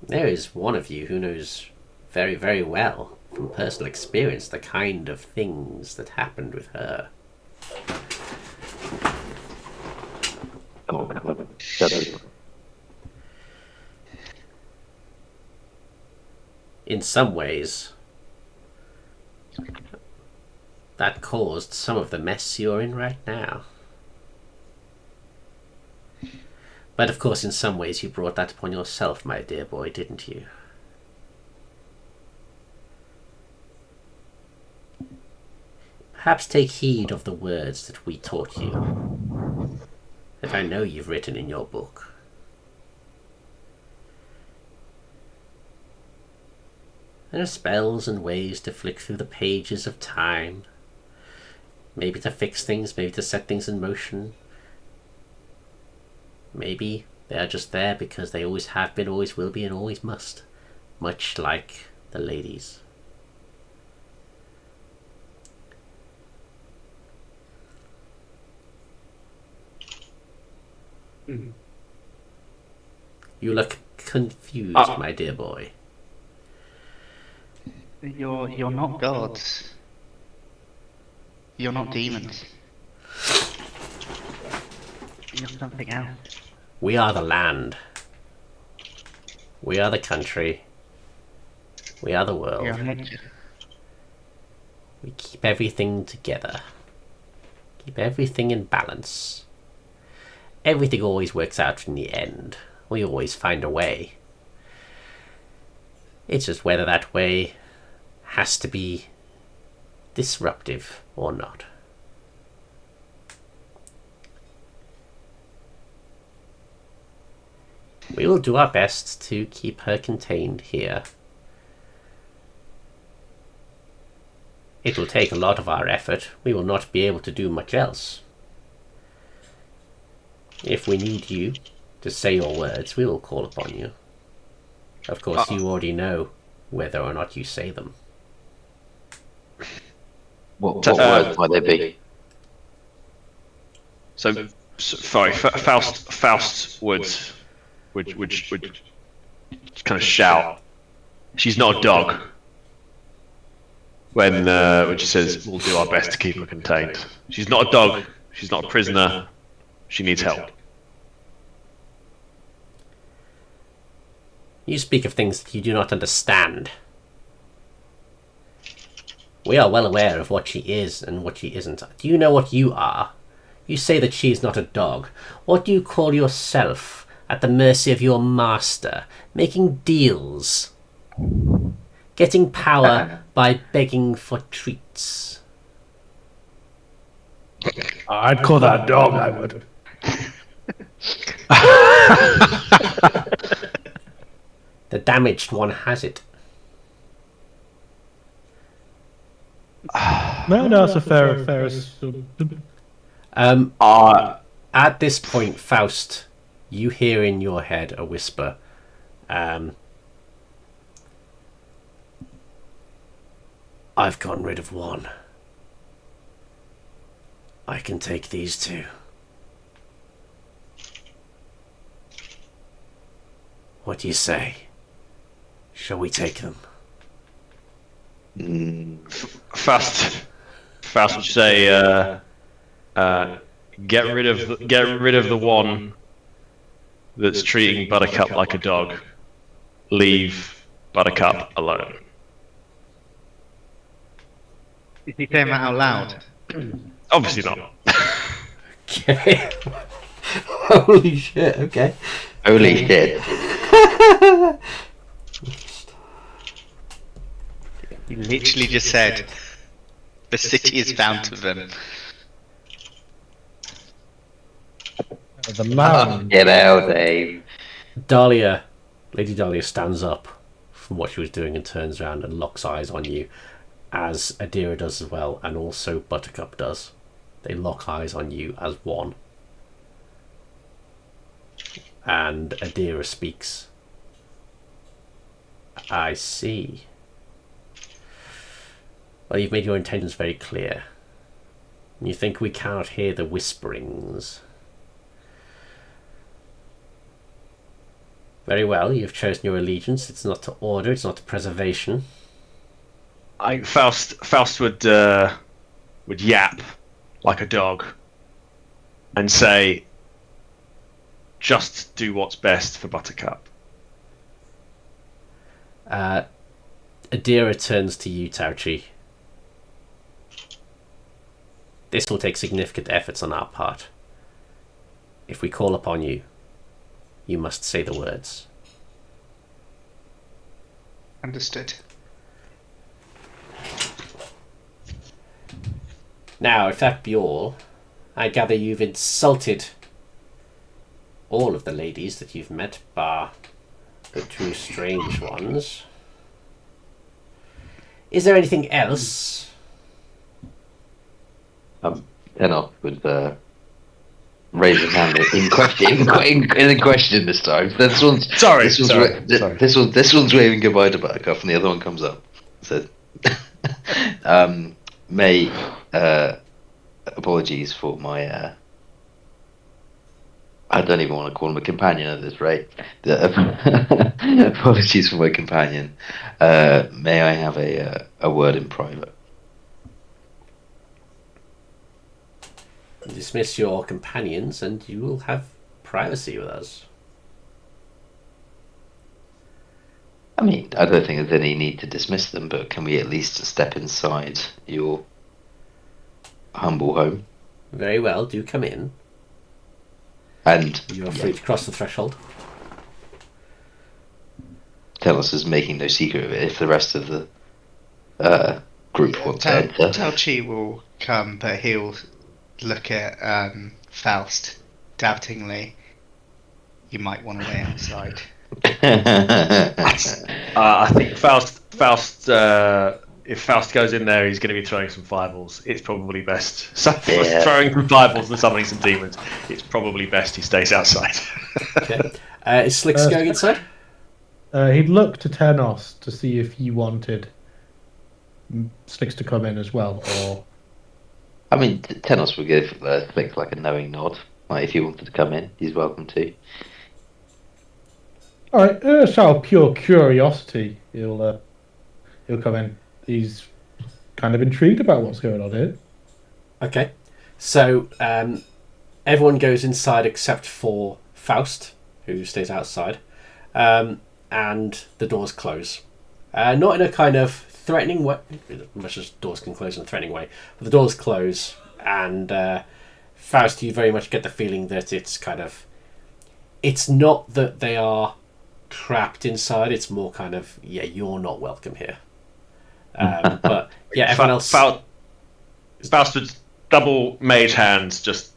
There is one of you who knows very, very well, from personal experience, the kind of things that happened with her. Oh, God. Shut up. In some ways, that caused some of the mess you're in right now. But of course, in some ways, you brought that upon yourself, my dear boy, didn't you? Perhaps take heed of the words that we taught you, that I know you've written in your book. There are spells and ways to flick through the pages of time. Maybe to fix things, maybe to set things in motion. Maybe they are just there because they always have been, always will be, and always must. Much like the ladies. Mhm. You look confused, my dear boy. You're not gods. You're not demons. You're something else. We are the land. We are the country. We are the world. You're nature. We keep everything together. Keep everything in balance. Everything always works out in the end. We always find a way. It's just whether that way has to be disruptive or not. We will do our best to keep her contained here. It will take a lot of our effort. We will not be able to do much else. If we need you to say your words, we will call upon you. Of course, you already know whether or not you say them. What words might they be? Sorry, Faust would kind of shout, "She's not a dog." When she says, "We'll do our best to keep her contained." She's not a dog. She's not a prisoner. She needs help. You speak of things that you do not understand. We are well aware of what she is and what she isn't. Do you know what you are? You say that she is not a dog. What do you call yourself? At the mercy of your master, making deals, getting power by begging for treats. I'd call that a dog, I would. The damaged one has it. No, it's a fair. At this point, Faust, you hear in your head a whisper. I've gotten rid of one. I can take these two. What do you say? Shall we take them? Faust would say, "Get rid of the one that's treating Buttercup like a dog leave Buttercup alone? Is he saying that out loud? Obviously not. Okay. Holy shit, okay. Holy shit. He literally just said, the city is bound to them. The man. Get out, Dave. Lady Dahlia stands up from what she was doing and turns around and locks eyes on you, as Adira does as well, and also Buttercup does. They lock eyes on you as one. And Adira speaks. I see. Well, you've made your intentions very clear. You think we cannot hear the whisperings. Very well, you've chosen your allegiance. It's not to order, it's not to preservation. Faust would yap like a dog and say, just do what's best for Buttercup. Adira turns to you, Tauchi. This will take significant efforts on our part. If we call upon you, you must say the words. Understood. Now, if that be all, I gather you've insulted all of the ladies that you've met, bar the two strange ones. Is there anything else? Enoch would raise his hand in question this time. This one's waving goodbye to Buttercup, and the other one comes up. Said, May, apologies for my. I don't even want to call him a companion at this rate. Apologies for my companion. May I have a word in private? Dismiss your companions and you will have privacy with us. I mean, I don't think there's any need to dismiss them, but can we at least step inside your humble home? Very well, do come in. And You are free to cross the threshold. Telos is making no secret of it if the rest of the group want to enter. Tauchi will come, but he'll look at Faust doubtingly. You might want to wait outside. I think Faust. If Faust goes in there, he's going to be throwing some fireballs. It's probably best. Throwing some fireballs and summoning some demons. It's probably best he stays outside. Okay. Is Slicks going inside? He'd look to Tenos to see if he wanted Slicks to come in as well, or. I mean, Tenos would give Slicks like a knowing nod. Like, if he wanted to come in, he's welcome to. All right, just out of pure curiosity, he'll come in. He's kind of intrigued about what's going on here. Okay. So everyone goes inside except for Faust, who stays outside, and the doors close. Not in a kind of threatening way, much as doors can close in a threatening way, but the doors close, and Faust, you very much get the feeling that it's not that they are trapped inside, it's more kind of, yeah, you're not welcome here. But yeah, everyone else. Faust would double mage hands, just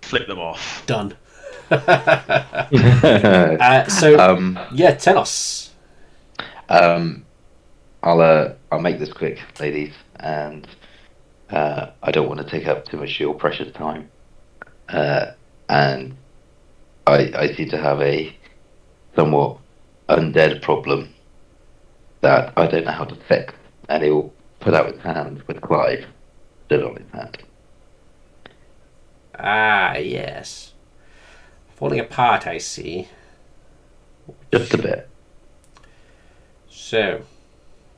flip them off. Done. Tenos. I'll make this quick, ladies, and I don't want to take up too much of your precious time. And I seem to have a somewhat undead problem that I don't know how to fix, and he'll put out his hand with Clive stood on his hand. Ah, yes. Falling apart, I see. Just a bit. So,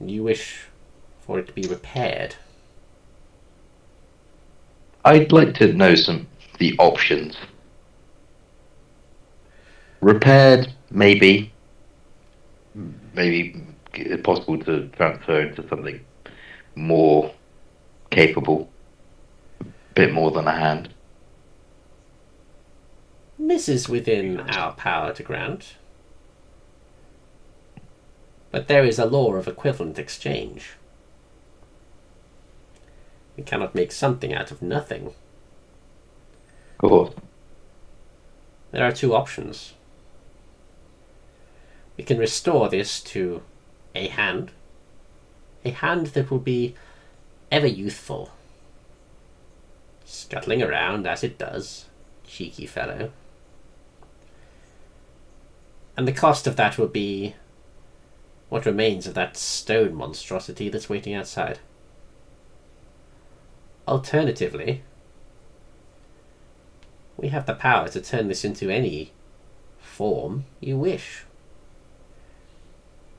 you wish for it to be repaired? I'd like to know the options. Repaired, maybe. Maybe it's possible to transfer into something more capable. A bit more than a hand. This is within our power to grant. But there is a law of equivalent exchange. We cannot make something out of nothing. Of course. There are two options. We can restore this to a hand that will be ever youthful, scuttling around as it does, cheeky fellow. And the cost of that will be what remains of that stone monstrosity that's waiting outside. Alternatively, we have the power to turn this into any form you wish.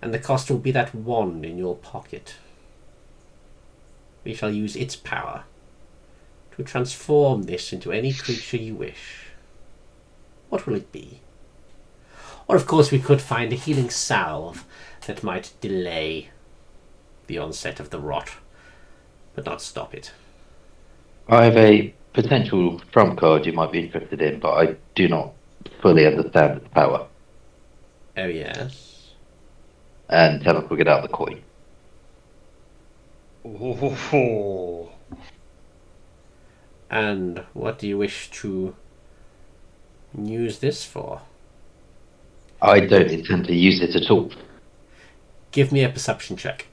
And the cost will be that wand in your pocket. We shall use its power to transform this into any creature you wish. What will it be? Or of course we could find a healing salve that might delay the onset of the rot, but not stop it. I have a potential trump card you might be interested in, but I do not fully understand its power. Oh yes. And tell us we'll get out the coin. Oh. And what do you wish to use this for? I don't intend to use it at all. Give me a perception check.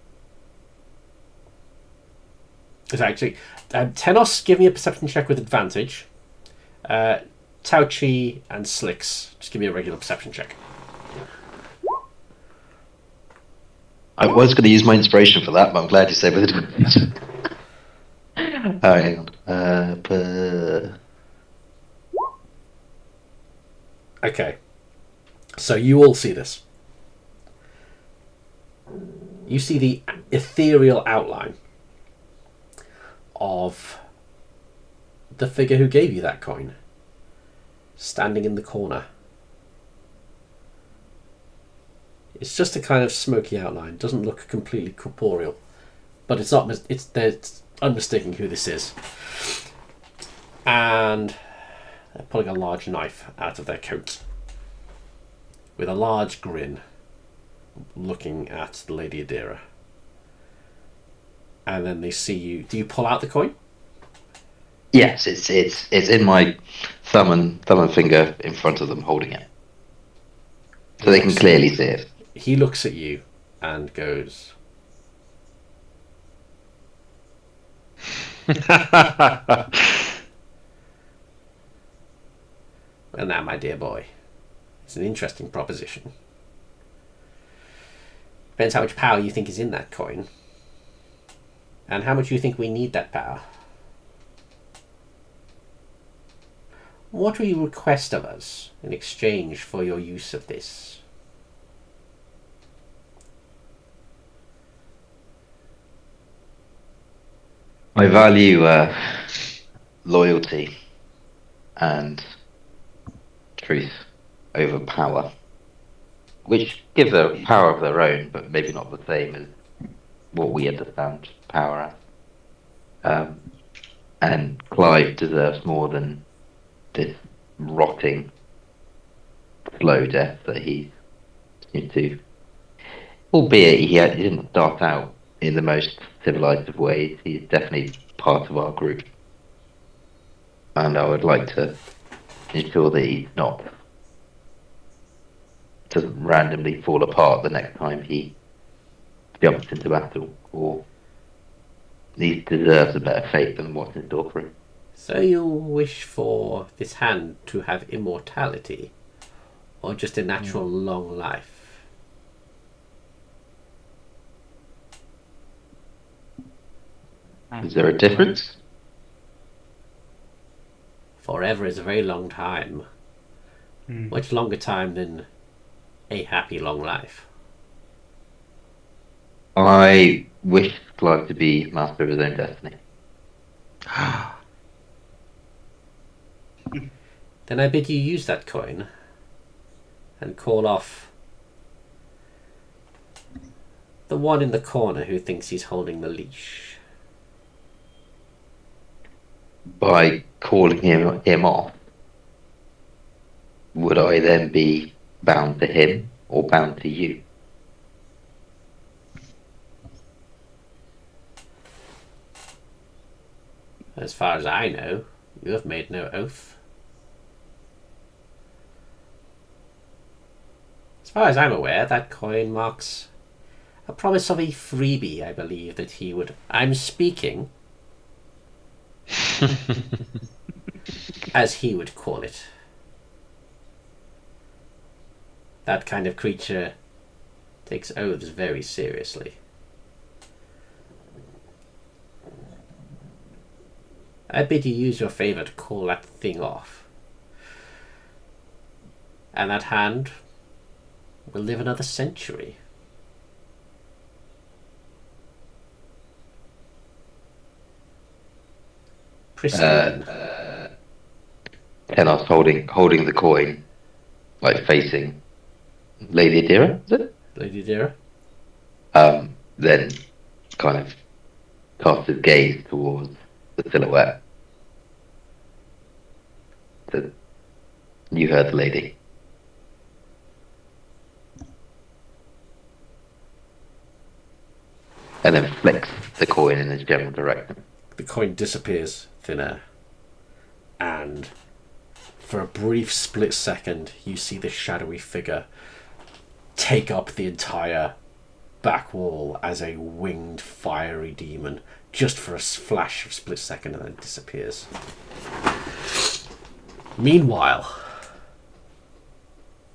It's actually Tenos, give me a perception check with advantage. Tauchi and Slicks, just give me a regular perception check. I was going to use my inspiration for that, but I'm glad you said with advantage. Hang on. Okay. So you all see this. You see the ethereal outline of the figure who gave you that coin, standing in the corner. It's just a kind of smoky outline. It doesn't look completely corporeal, but it's not. It's unmistaking who this is. And they're pulling a large knife out of their coat, with a large grin, looking at Lady Adira. And then they see you. Do you pull out the coin? Yes, it's in my thumb and finger in front of them, holding it, so they can clearly see it. He looks at you and goes, "Well now, my dear boy, it's an interesting proposition. Depends how much power you think is in that coin, and how much you think we need that power. What will you request of us in exchange for your use of this?" I value loyalty and truth over power, which give a power of their own, but maybe not the same as what we understand power as. And Clive deserves more than this rotting, slow death that he seemed to. Albeit he didn't start out in the most civilized of ways. He's definitely part of our group, and I would like to ensure that he's not doesn't randomly fall apart the next time he jumps into battle, or he deserves a better fate than what's in store for him. So you wish for this hand to have immortality, or just a natural long life? Is there a difference? Forever is a very long time. Much longer time than a happy long life. I wish Clive to be master of his own destiny. Then I bid you use that coin and call off the one in the corner who thinks he's holding the leash. By calling him off, would I then be bound to him or bound to you? As far as I know, you have made no oath. As far as I'm aware, that coin marks a promise of a freebie, I believe, that he would... I'm speaking as he would call it. That kind of creature takes oaths very seriously. I bid you use your favour to call that thing off. And that hand will live another century. Pristine. Tenos holding the coin, like facing Lady Adira, is it? Lady Dira? Then kind of cast his gaze towards the silhouette. So, you heard the lady. And then flicks the coin in his general direction. The coin disappears thin air. And for a brief split second, you see the shadowy figure take up the entire back wall as a winged fiery demon, just for a flash of split second, and then it disappears. Meanwhile,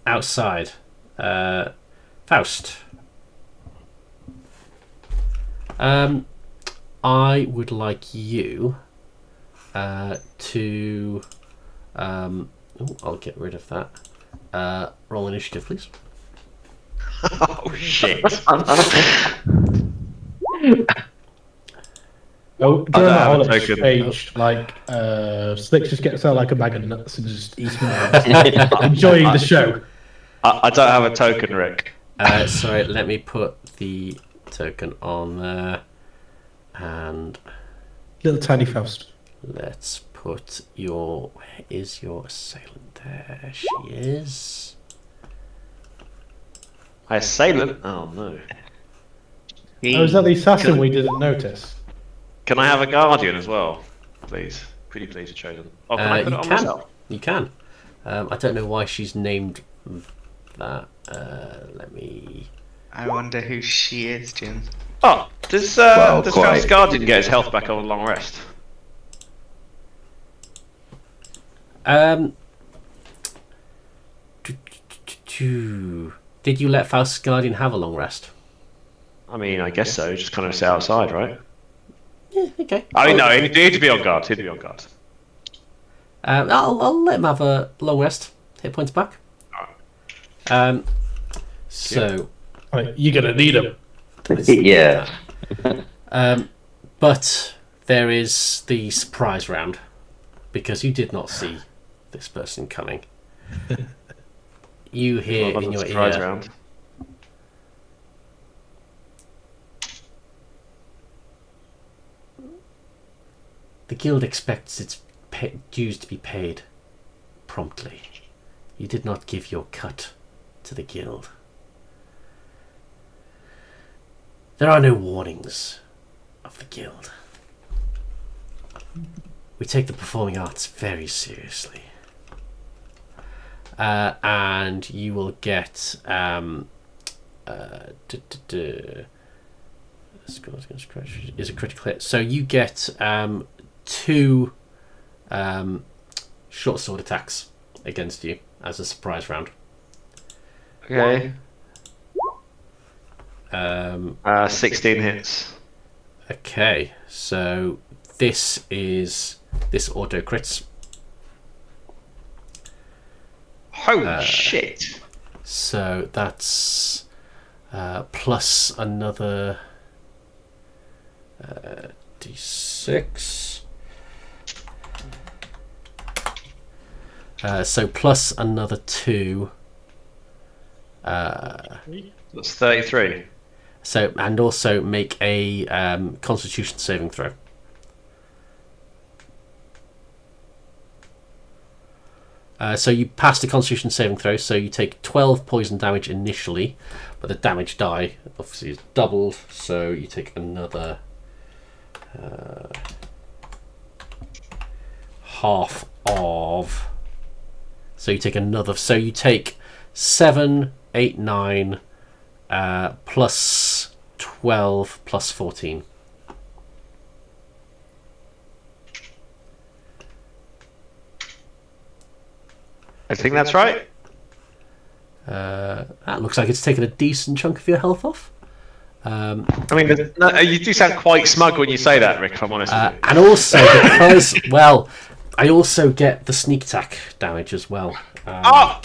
outside, Faust. I would like you to... I'll get rid of that. Roll initiative, please. Oh shit! Oh, during that have whole a token. exchange, like, Slick just gets out like a bag of nuts and just eats them, enjoying the show. I don't have a token, Rick. Sorry, let me put the token on there. And Little tiny Faust. let's put your... Where is your assailant? There she is. My assailant? Oh no. Oh, is that the assassin we didn't notice? Can I have a guardian as well, please? Pretty please, a chosen. Oh, can I put it on myself? You can. I don't know why she's named that. Let me... I wonder who she is, Jim. Oh, does quite. Faust's guardian get his health back on a long rest? Did you let Faust's guardian have a long rest? I mean, I guess so. Just kind of stay outside, right? Yeah, okay. I mean, no, he'd need to be on guard. He'd be on guard. I'll let him have a long rest. Hit points back. So... Right, you're gonna need him. Yeah. But there is the surprise round, because you did not see this person coming. You hear in your surprise ear... round. The guild expects its dues to be paid promptly. You did not give your cut to the guild. There are no warnings of the guild. We take the performing arts very seriously. And you will get is a critical hit. So you get 2 short sword attacks against you as a surprise round. Okay. 16 hits. Okay, so this auto crits. Holy shit! So that's plus another d6. So plus another 2 That's 33. So, and also make a Constitution saving throw. So you pass the Constitution saving throw, so you take 12 poison damage initially, but the damage die obviously is doubled, so you take another half of. So you take another. So you take 7, 8, 9, plus 12 plus 14. I think that's right. That looks like it's taken a decent chunk of your health off. I mean, you do sound quite smug when you say that, Rick, if I'm honest with you. And also, because, well, I also get the sneak attack damage as well. I'm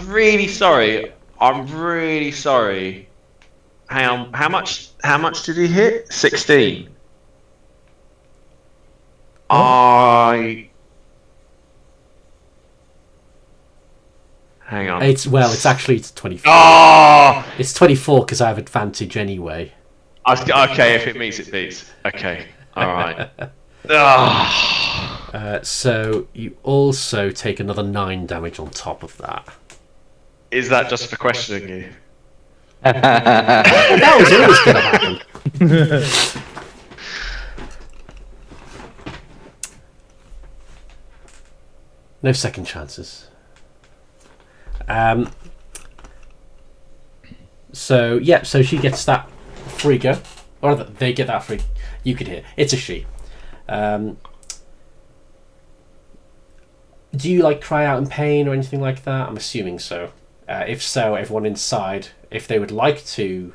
really sorry. I'm really sorry. Hang on, how much did he hit? 16. Hang on. It's actually 24. Oh! It's 24 because I have advantage anyway. Okay, if it meets, it beats. Okay, alright. So you also take another 9 damage on top of that. Is that just for questioning you? That was always going to happen. No second chances. So yeah, so she gets that free go, or they get that free. You could hear it's a she. Do you like cry out in pain or anything like that? I'm assuming so. If so, everyone inside, if they would like to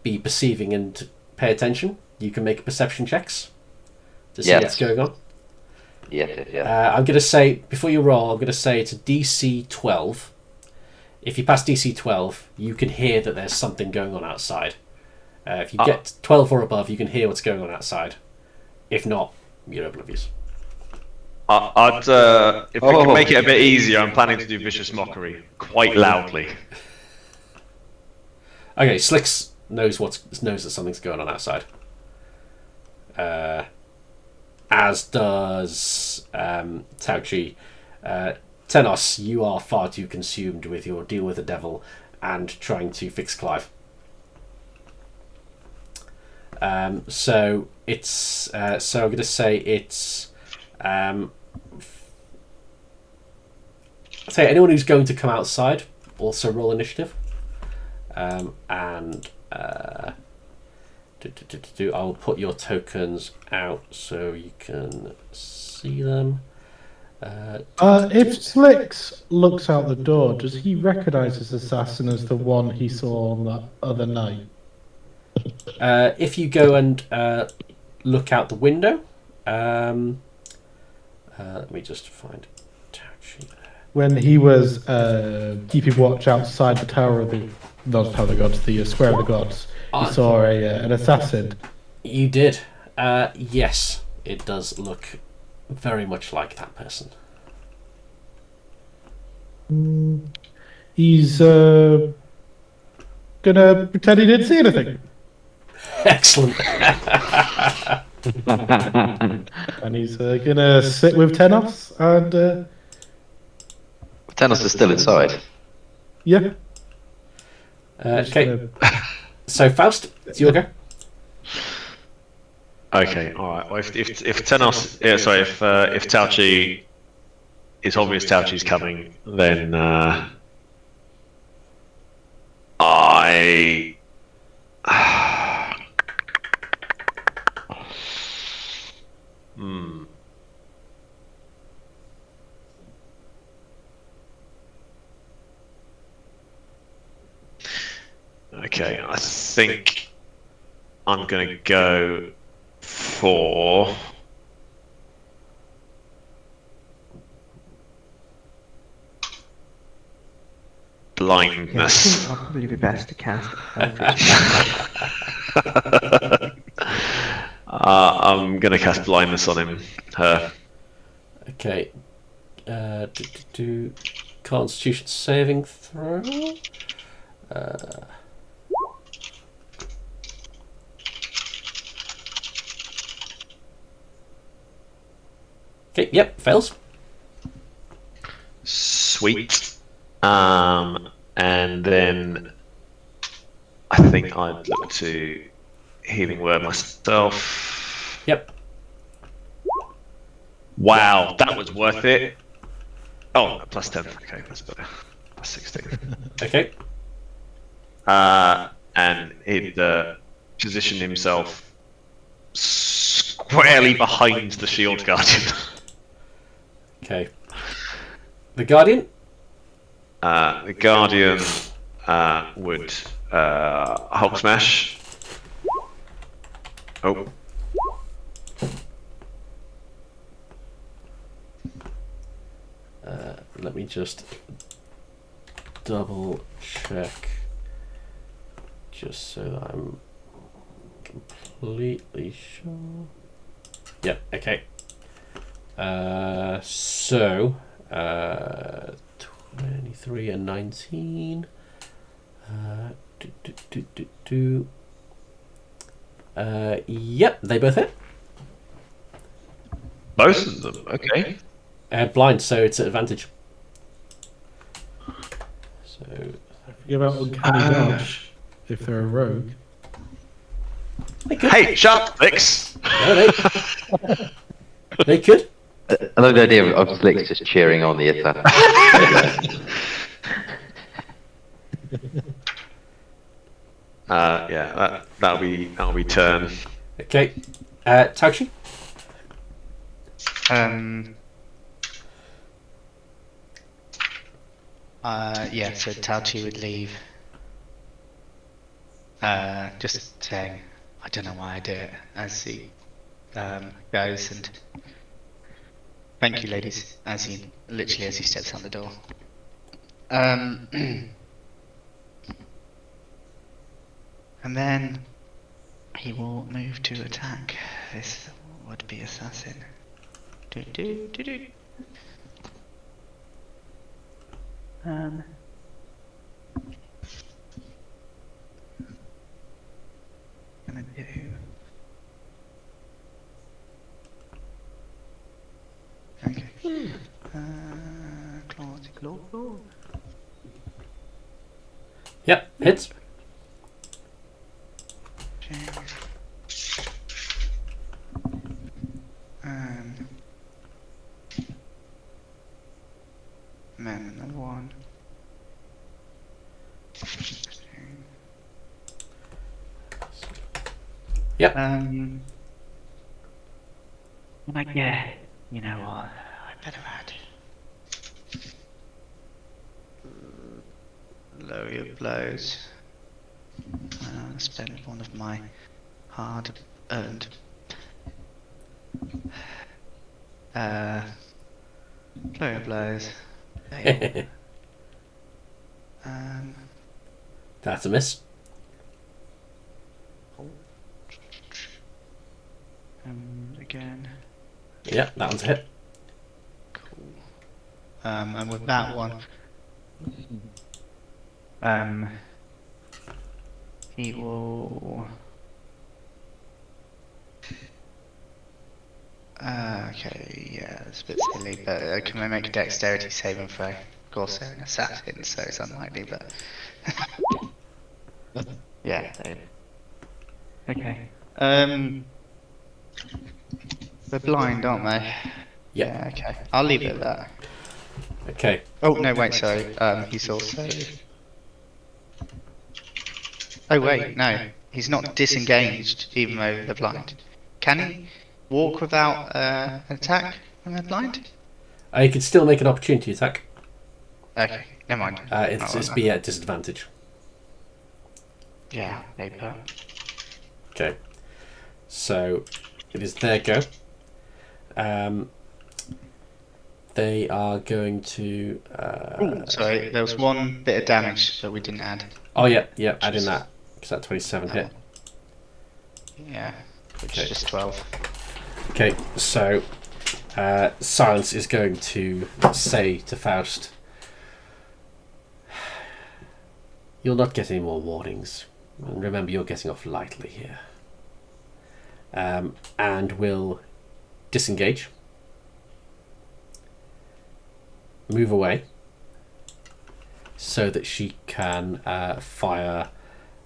be perceiving and pay attention, you can make perception checks to see what's going on. Yes. I'm going to say, before you roll, I'm going to say it's a DC 12. If you pass DC 12, you can hear that there's something going on outside. If you get 12 or above, you can hear what's going on outside. If not, you're oblivious. If we can make it a bit easier, I'm planning to do Vicious Mockery quite loudly. Okay, Slicks knows that something's going on outside. As does Tauchi. Tenos, you are far too consumed with your deal with the devil and trying to fix Clive. So it's so I'm going to say it's say anyone who's going to come outside also roll initiative, and I will put your tokens out so you can see them. If Slicks looks out the door, does he recognise this assassin as the one he saw on that other night? If you go and look out the window, let me just find when he was keeping watch outside the Tower of the the Square of the Gods, he saw an assassin. You did. Yes, it does look very much like that person. He's gonna pretend he didn't see anything. Excellent. And he's gonna sit with Tenos and Tenos is still inside. yeah. Okay. So Faust, it's your go. Okay, alright. Well, if Tenos, if Tauchi, it's obvious Tauchi's coming, then I. Okay, I think I'm gonna go for blindness. I'll probably be best to cast. I'm gonna cast blindness on him. Her. Okay. Constitution saving throw. Okay, yep, fails. Sweet. And then I think I'd look to healing word myself. Yep. Wow, that was worth it. Oh, plus 10. Okay, that's better. Plus 16. Okay. And he'd position himself squarely behind the shield guardian. Okay. The Guardian? The guardian would Hulk smash. Oh. Let me just double check, just so that I'm completely sure. Yep, okay. So 23 and 19. Yep, they both hit. Both of them, okay. Blind, so it's at advantage. So Forget about uncanny dodge if they're a rogue. Hey, shut Fix! no, they could. I love the idea of Slicks just cheering on the attack. Yeah, that'll be turn. Okay, Tachi. Yeah, so Tauchi would leave. Just saying, I don't know why I do it, as he goes, and thank you, ladies, as he steps out the door. And then he will move to attack this would-be assassin. Gonna do. Okay. Claw. Yep, hits. And then another one. Yep. And yeah, you know what? I better add. Lower your blows. Spend one of my hard-earned. Lower your blows. That's a miss. Again. Yeah, that one's a hit. Cool. And with that one, he will. Okay, yeah, it's a bit silly, but can we make a dexterity saving throw? Of course, they're an assassin, so it's unlikely, but. Yeah. Okay. They're blind, aren't they? Yep. Yeah. Okay. I'll leave it at that. Okay. Oh no! Wait. Sorry. He's also. Oh wait, no. He's not disengaged, even though they're blind. Can he walk without an attack when they're blind? You can still make an opportunity attack. Okay. Never mind. It's be at disadvantage. Yeah. They put. Okay. So it is their go. They are going to. Sorry, there was one bit of damage that we didn't add. Oh yeah, add in that because that 27 hit. Yeah, which Okay. is just 12. Okay, so Silence is going to say to Faust, You'll not get any more warnings. And remember, you're getting off lightly here. And will disengage. Move away. So that she can fire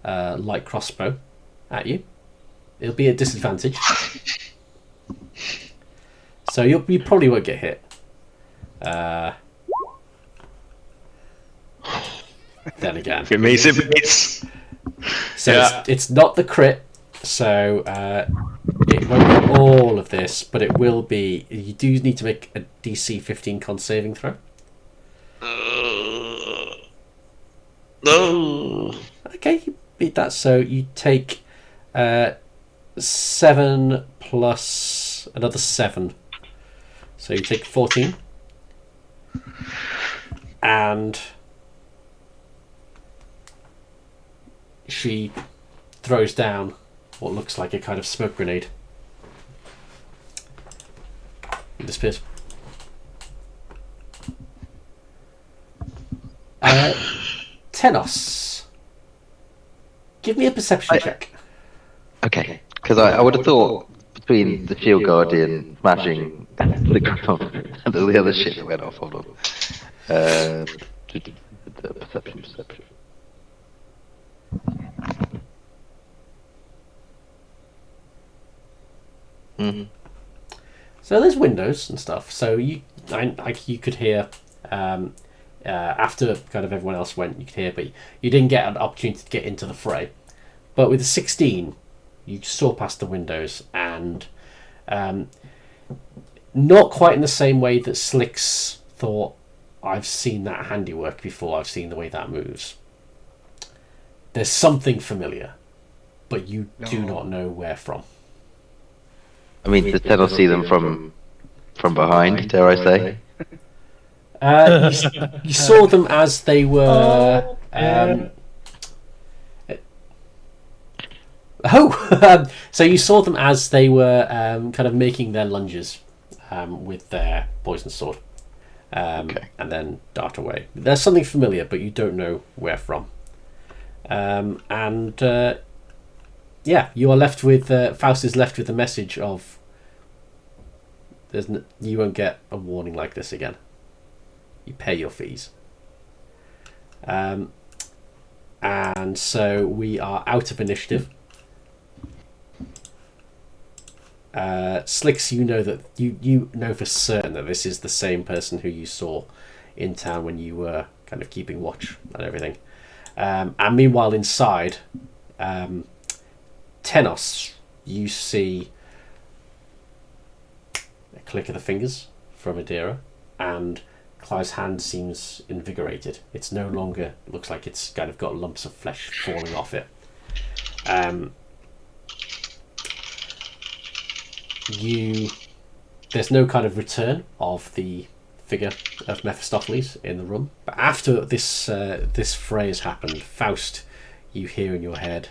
light crossbow at you. It'll be a disadvantage. So you probably won't get hit. Then again. It means it's... So Yeah. it's not the crit, so it won't be all of this, but it will be... You do need to make a DC 15 con saving throw. No. Okay, you beat that, so you take 7 plus another 7. So you take 14. And she throws down what looks like a kind of smoke grenade. It disappears. Tenos, give me a perception check. Okay, because I would have thought between the Shield Guardian smashing the ground and all the other shit that went off, hold on. Perception. Mm-hmm. So there's windows and stuff. So you could hear after kind of everyone else went, you could hear, but you didn't get an opportunity to get into the fray. But with a 16, you saw past the windows, and not quite in the same way that Slicks thought, I've seen that handiwork before, I've seen the way that moves. There's something familiar, but you do not know where from. I mean, does Tenos see them from behind, dare I say? You saw them as they were... so you saw them as they were kind of making their lunges with their poison sword. Okay. And then dart away. There's something familiar, but you don't know where from. You are left with... Faust is left with the message of... you won't get a warning like this again. You pay your fees. And so we are out of initiative. Slicks, you know that you know for certain that this is the same person who you saw in town when you were kind of keeping watch and everything. And meanwhile inside, Tenos, you see a click of the fingers from Adira, and Clive's hand seems invigorated. It's no longer, it looks like it's kind of got lumps of flesh falling off it. There's no kind of return of the figure of Mephistopheles in the room. But after this fray has happened, Faust, you hear in your head,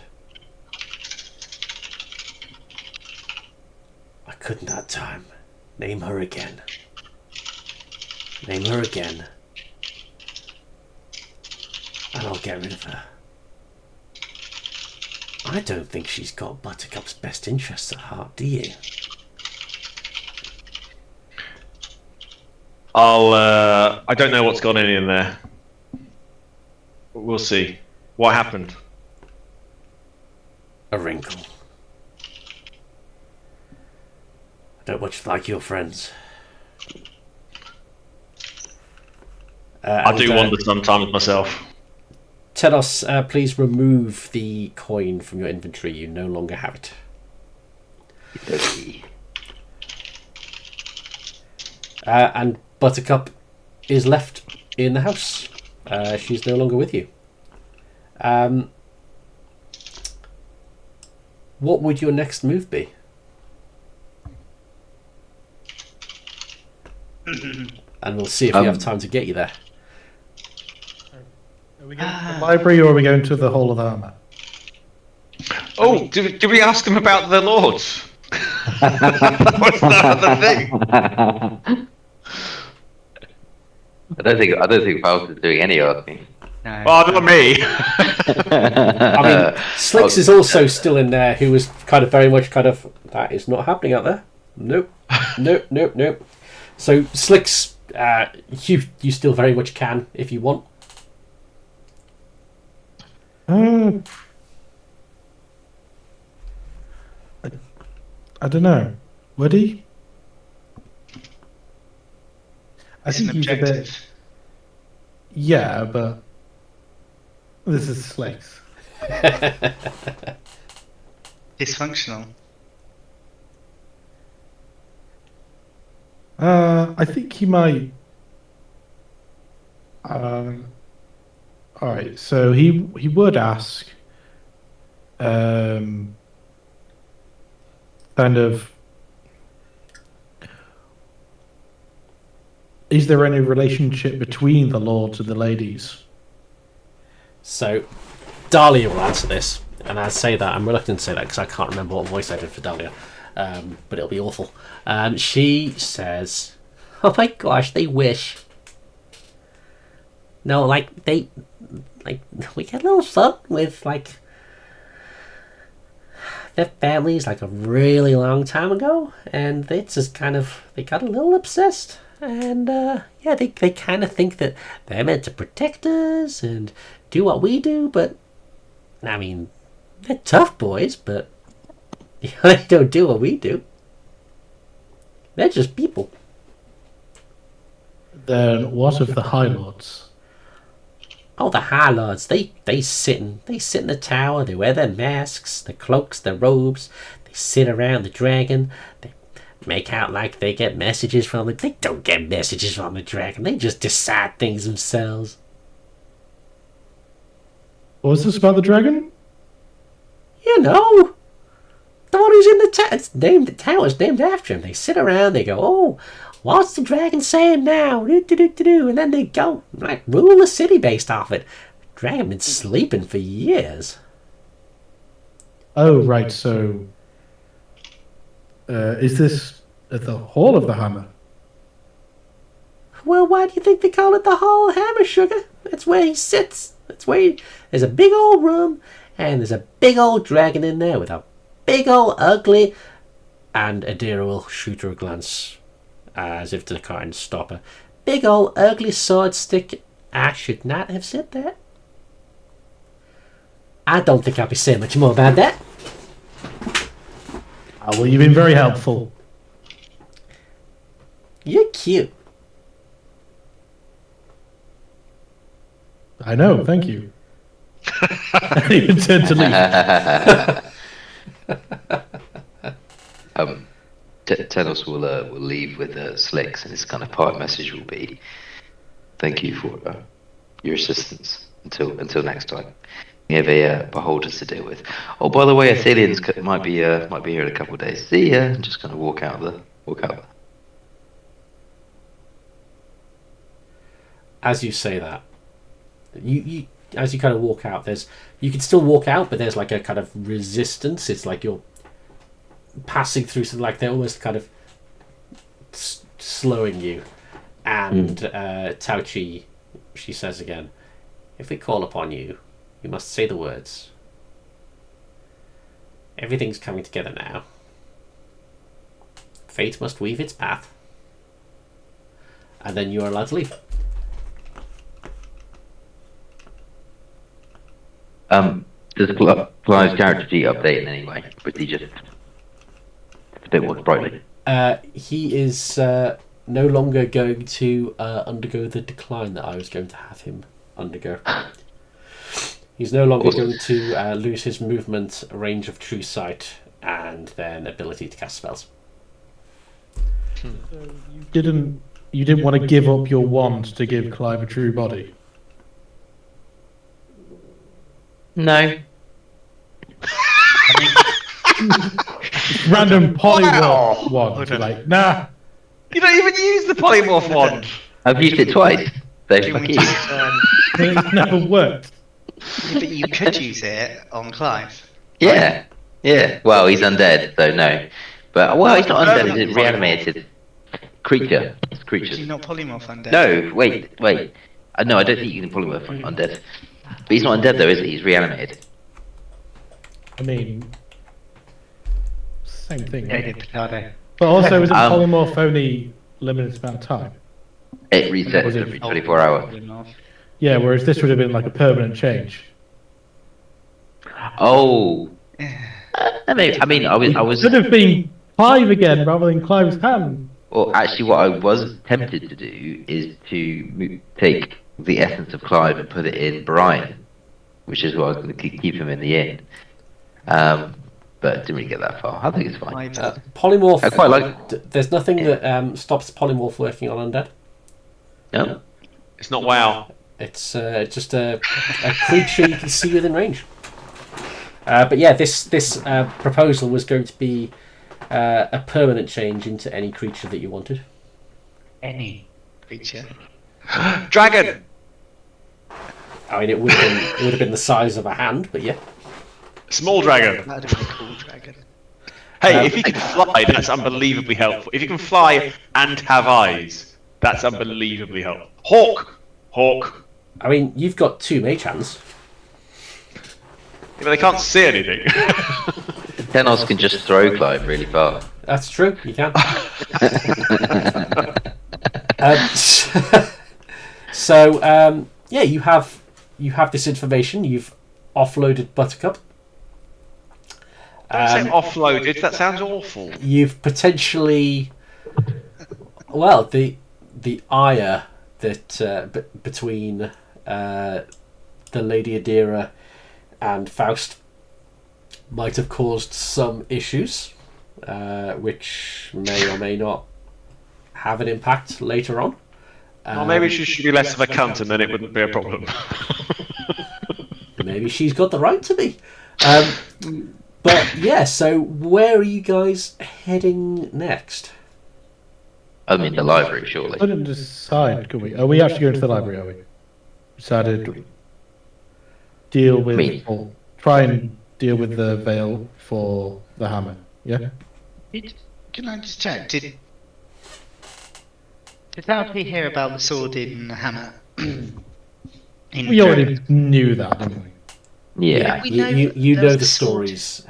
I couldn't that time. Name her again. Name her again. And I'll get rid of her. I don't think she's got Buttercup's best interests at heart, do you? I don't know what's gone in there. We'll see. What happened? A wrinkle. I don't much like your friends. I do wonder sometimes myself. Telos, please remove the coin from your inventory. You no longer have it. And Buttercup is left in the house. She's no longer with you. What would your next move be? And we'll see if we have time to get you there. Are we going to the library or are we going to the Hall of Armor? Oh, did we ask him about the lords? What's that other thing? I don't think Faust is doing any asking. No. Oh, not me. I mean, Slicks is also still in there, who was kind of very much that is not happening out there. Nope. Nope. So Slicks, you still very much can if you want. I don't know. Would he? I It's think an he's a objective. bit. Yeah, but this is Slicks. Dysfunctional. I think he might. All right, so he would ask, kind of, is there any relationship between the lords and the ladies? So, Dahlia will answer this, and I say that I'm reluctant to say that because I can't remember what voice I did for Dahlia, but it'll be awful. She says, "Oh my gosh, they wish." No, like we get a little fun with their families a really long time ago, and they just they got a little obsessed, and yeah, they kind of think that they're meant to protect us and do what we do, but I mean, they're tough boys, but they don't do what we do. They're just people. Then what of the High Lords? Oh, the High Lords, they sit in the tower, they wear their masks, their cloaks, their robes, they sit around the dragon, they make out like they get messages from it. They don't get messages from the dragon, they just decide things themselves. What was this about the dragon? You know, the one who's in the tower, the tower's named after him. They sit around, they go, oh, what's the dragon saying now? Do. And then they go, rule the city based off it. The dragon been sleeping for years. Oh, right, so... is this at the Hall of the Hammer? Well, why do you think they call it the Hall of Hammer, sugar? That's where he sits. There's a big old room, and there's a big old dragon in there with a big old ugly... And Adira will shoot her a glance as if to try and stop her. Big old ugly sword stick. I should not have said that. I don't think I'll be saying much more about that. Oh, well, you've been very helpful. You're cute. I know, thank you. I even turned to leave. Tenos will leave with Slicks, and his kind of part message will be, "Thank you for your assistance until next time. We have a beholders to deal with. Oh, by the way, Athelians might be here in a couple of days. See ya." And just kind of walk out. As you say that, you as you kind of walk out, you can still walk out, but there's a kind of resistance. It's like you're passing through something, they're almost kind of slowing you. And Tauchi, she says again, "If we call upon you, you must say the words. Everything's coming together now. Fate must weave its path. And then you are allowed to leave." Does Clive's character sheet update in any way? But he just a bit more sprightly. He is no longer going to undergo the decline that I was going to have him undergo. He's no longer going to lose his movement, range of true sight, and then ability to cast spells. So you didn't want to give up your wand to give Clive a true body? No. Random polymorph wand. Nah. You don't even use the polymorph wand. I've used it twice. So Do you fuck want me you. to, It never worked. but you could use it on Clive. Yeah. Well, he's undead, so no. But he's not undead. He's a reanimated creature. It's Do you creatures. not polymorph undead? No, wait. No, I don't think you can polymorph undead. But he's not undead though, is he? He's reanimated. I mean, same thing. Yeah, Right? did potato. But also, isn't Um, polymorph only limited amount of time? It resets every 24 hours. Yeah, whereas this would have been like a permanent change. Oh. I mean, I was. Could have been Clive again rather than Clive's hand. Well, actually, what I was tempted to do is to take the essence of Clive and put it in Brian, which is what I was going to keep him in the inn. But didn't really get that far. I think it's fine. Polymorph. I quite like. There's nothing that stops polymorph working on undead. No. It's not WoW. It's just a creature you can see within range. But yeah, this proposal was going to be a permanent change into any creature that you wanted. Any creature. Dragon! I mean, it would have been the size of a hand, but yeah. Small dragon. That'd have been a cool dragon. Hey, if you can fly, that's unbelievably helpful. If you can fly and have eyes, that's unbelievably helpful. Hawk! Hawk. I mean, you've got 2 mage hands. Yeah, but they can't see anything. Tenos can just throw Clive really far. That's true. You can. Yeah, you have this information. You've offloaded Buttercup. Don't say offloaded. That sounds awful. You've potentially, well, the ire that between the Lady Adira and Faust might have caused some issues, which may or may not have an impact later on. Or maybe she should be less of a cunt and then it wouldn't be a problem. Maybe she's got the right to be. But yeah, so where are you guys heading next? I mean, the library, surely. I didn't decide, could we? Are we actually going to the library, are we? Decided deal with, Me. or try and deal with the veil for the hammer, yeah? Can I just check? Did Alfie hear about the sword in the hammer? We already knew that, didn't we? Yeah. We know You there know was the a sword. stories.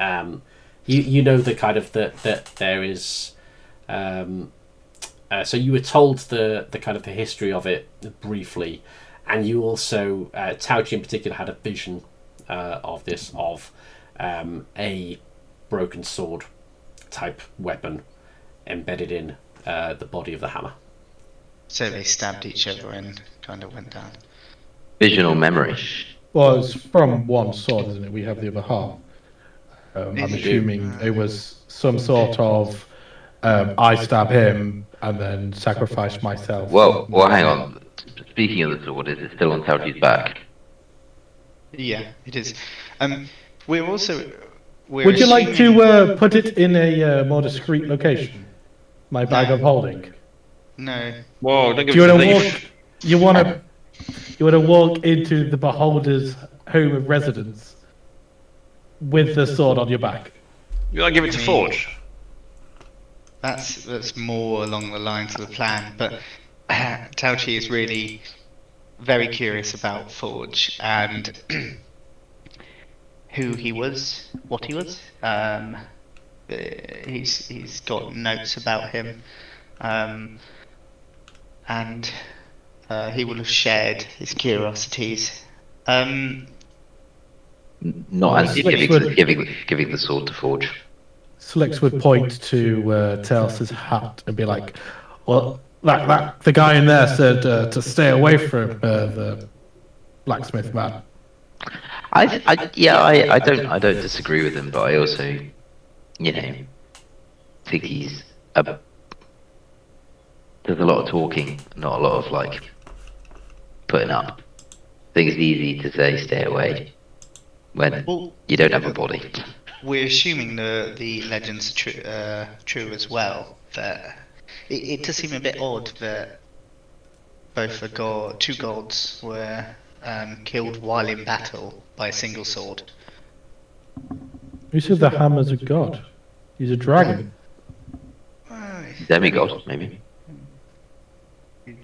You know the kind of that there is. So you were told the kind of the history of it briefly, and you also Tauchi in particular had a vision of this a broken sword type weapon embedded in the body of the hammer. So they stabbed each other and kind of went down. Vision or memory. Well, it's from one sword, isn't it? We have the other half. I'm You do. assuming it was some sort of I stab him and then sacrifice myself. Well, hang on. Speaking of the sword, is it still on Tauchi's back? Yeah, it is. We're also. Would you like to put it in a more discreet location? My bag of holding. No. Whoa, don't Do give you us want a to leaf. walk? You want to walk into the beholder's home of residence with the sword on your back? You want to give it to Forge? That's more along the lines of the plan, but Tauchi is really very curious about Forge and who he was, what he was. He's got notes about him, and he will have shared his curiosities. Not as giving the sword to Forge. Slicks would point to Taels's hat and be like, "Well, the guy in there said to stay away from the blacksmith man." I don't disagree with him, but I also, think he's there's a lot of talking, not a lot of putting up. I think it's easy to say stay away when you don't have a body. We're assuming the legends are true as well. That it does seem a bit odd that both two gods were killed while in battle by a single sword. Who said the hammer's a god? He's a dragon. Oh, Demigod, maybe.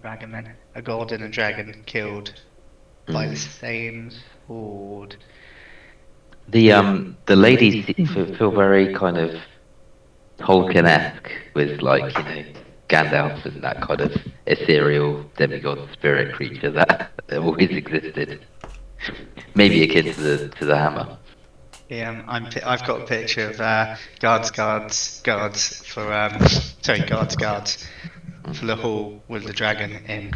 dragon then. a god and a dragon killed by the same sword. The ladies feel very kind of Tolkien-esque with like Gandalf and that kind of ethereal demigod spirit creature that always existed. Maybe akin to the hammer. Yeah, I've got a picture of guards for guards for the hall with the dragon in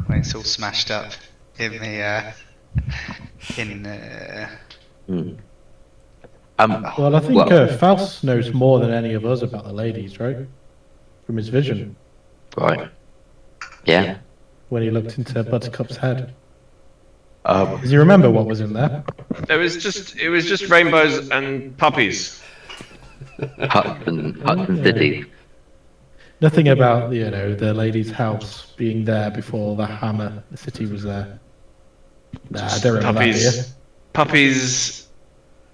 when it's all smashed up in the Hmm. Well, I think Faust knows more than any of us about the ladies, right? From his vision Right. Yeah. when he looked into Buttercup's head. Um, Does he remember what was in there? It was just rainbows and puppies. Hudson City. Nothing about the lady's house being there before the city was there. Nah, I don't remember that, do you? Puppies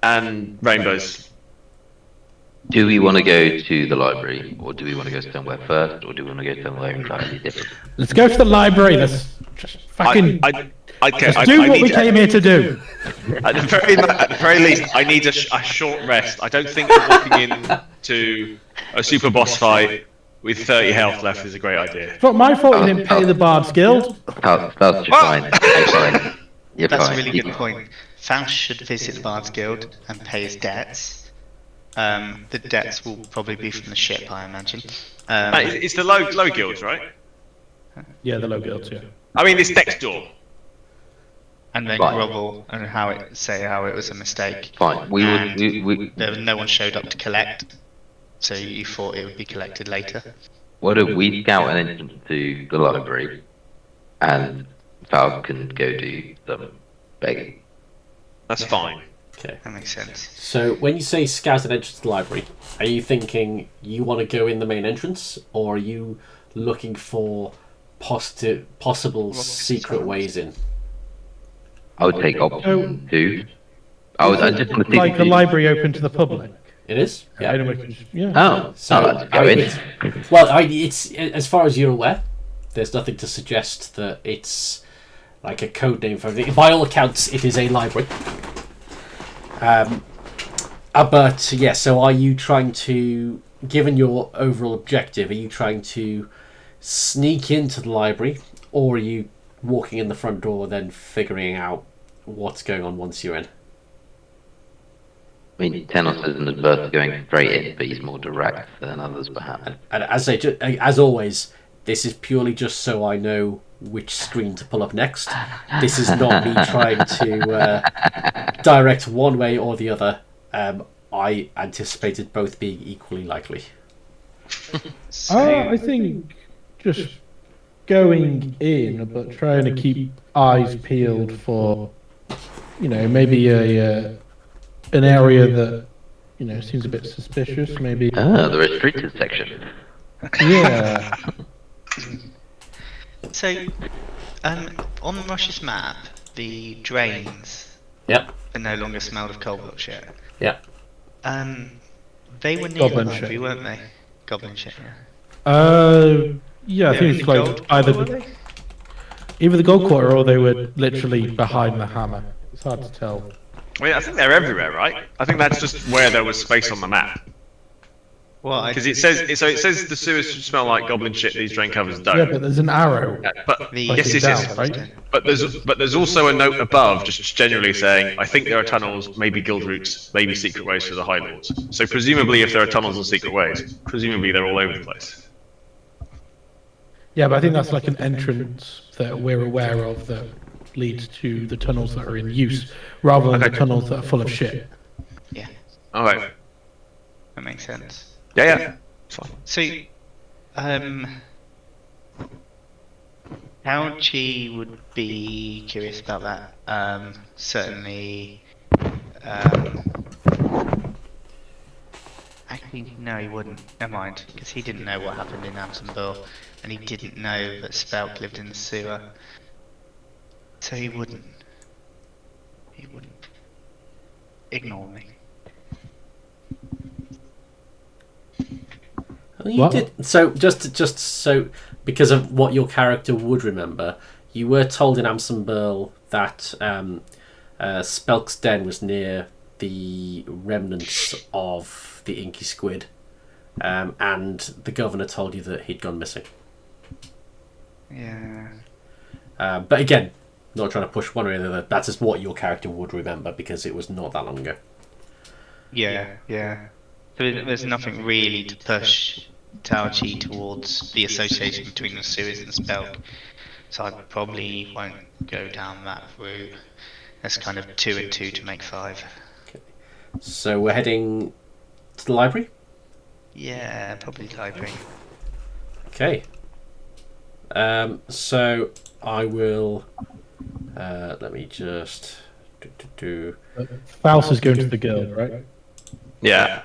and rainbows. Do we want to go to the library, or do we want to go somewhere first, or do we want to go somewhere entirely different? Let's go to the library. Let's just fucking Let's do what we came here to do. At the very least, I need a short rest. I don't think walking into a super boss fight with 30 health left is a great idea. It's not my fault you didn't pay the Bard's Guild. Faust, you're fine. You're fine. You're That's fine. a really good point. Faust should visit the Bard's Guild and pay his debts. The debts will probably be from the ship, I imagine. It's the low guilds, right? Yeah, the low guilds, yeah. I mean, it's next door. And then Right. grovel and how it was a mistake. Fine. No one showed up to collect, so you thought it would be collected later. What if we scout an entrance to the library, and Faust can go do some begging? That's fine. Okay. That makes sense. So when you say scout an entrance to the library, are you thinking you want to go in the main entrance, or are you looking for possible secret ways in? I would take option 2. I just want to see Like a library open to the public. It is? Yeah. Yeah. Oh, let's go in. It's as far as you're aware, there's nothing to suggest that it's like a code name for everything. By all accounts, it is a library. But yeah, so are you trying to, given your overall objective, are you trying to sneak into the library, or are you walking in the front door then figuring out what's going on once you're in? I mean, Tenos isn't adverse to going straight in, but he's more direct than others, perhaps. And as always, this is purely just so I know which screen to pull up next. This is not me trying to direct one way or the other. I anticipated both being equally likely. I think just going in, but trying to keep eyes peeled for, maybe an area that, seems a bit suspicious. Maybe. The restricted section. Yeah. So, on Rush's map, the drains Yep. are no longer smelled of coal block shit. Yep. They were near Goblin the library, shit. weren't they? Goblin shit, yeah. Yeah, I think it's like either the gold quarter or they were literally behind the hammer. It's hard to tell. I think they're everywhere, right? I think that's just where there was space on the map. Well, Because it says the sewers should smell like goblin shit. These drain covers don't. Yeah, but there's an arrow. But The- yes, down, right? But there's also a note above, just generally saying, I think there are tunnels, maybe guild routes, maybe secret ways for the High Lords. So presumably, if there are tunnels and secret ways, presumably they're all over the place. Yeah, but I think that's like an entrance that we're aware of that leads to the tunnels that are in use, rather than the tunnels that are full of shit. yeah, All right. that makes sense. Yeah. It's fine. So, Howchi would be curious about that. Certainly, actually, no, he wouldn't. Never mind, because he didn't know what happened in Amsonville, and he didn't know that Spelk lived in the sewer. So he wouldn't. He wouldn't. Ignore me. You What? did, so just so because of what your character would remember, you were told in Amsonburl that Spelk's Den was near the remnants of the Inky Squid, and the governor told you that he'd gone missing. Yeah. But again, not trying to push one way or the other. That's just what your character would remember because it was not that long ago. Yeah. So there's nothing really to push Taochi towards the association between the series and Spelk. So I probably won't go down that route. That's kind of 2 and 2 to make 5. So we're heading to the library? Yeah, probably library. Okay. So I will... let me just... Faust is going to the guild, right? Yeah.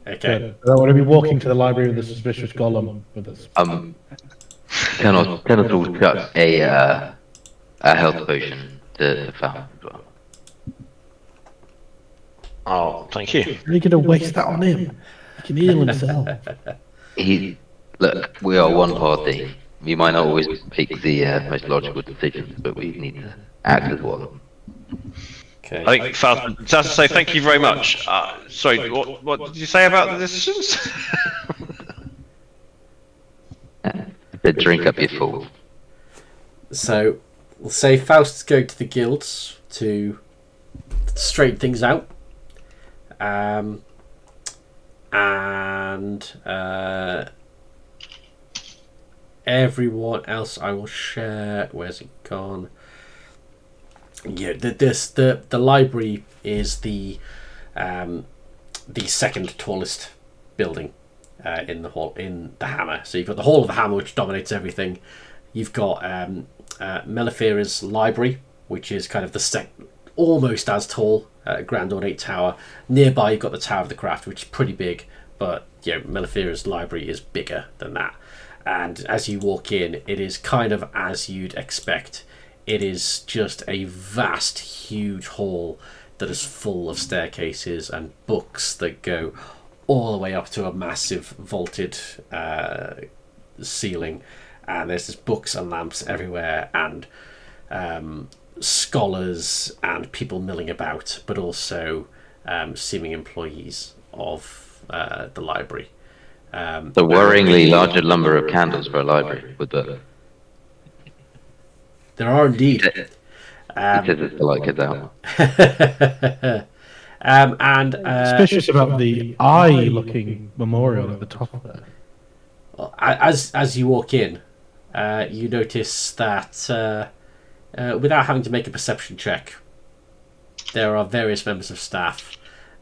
Okay. Good. I don't want to be walking to the library with a suspicious golem with us. Cannot all chuck a health potion to Faust as well. Oh, thank you. Are you going to waste that on him? He can heal himself. Look, we are one party. We might not always make the most logical decisions, but we need to act as one. Okay. I think Faust, just to say thank you very much. Sorry, what did you say about the decisions? Then drink up your fool. So we'll say Faust's going to the guilds to straighten things out. And everyone else I will share. Where's it gone? Yeah, the library is the second tallest building in the Hammer. So you've got the Hall of the Hammer, which dominates everything. You've got Melifera's library, which is kind of almost as tall, Grand Ornate Tower. Nearby, you've got the Tower of the Craft, which is pretty big, but Melifera's library is bigger than that. And as you walk in, it is kind of as you'd expect. It is just a vast, huge hall that is full of staircases and books that go all the way up to a massive vaulted ceiling. And there's just books and lamps everywhere, and scholars and people milling about, but also seeming employees of the library. The worryingly larger number of candles for a library would the. There are indeed. Because it's like it out. Suspicious about the eye-looking memorial at the top there. As you walk in, you notice that without having to make a perception check, there are various members of staff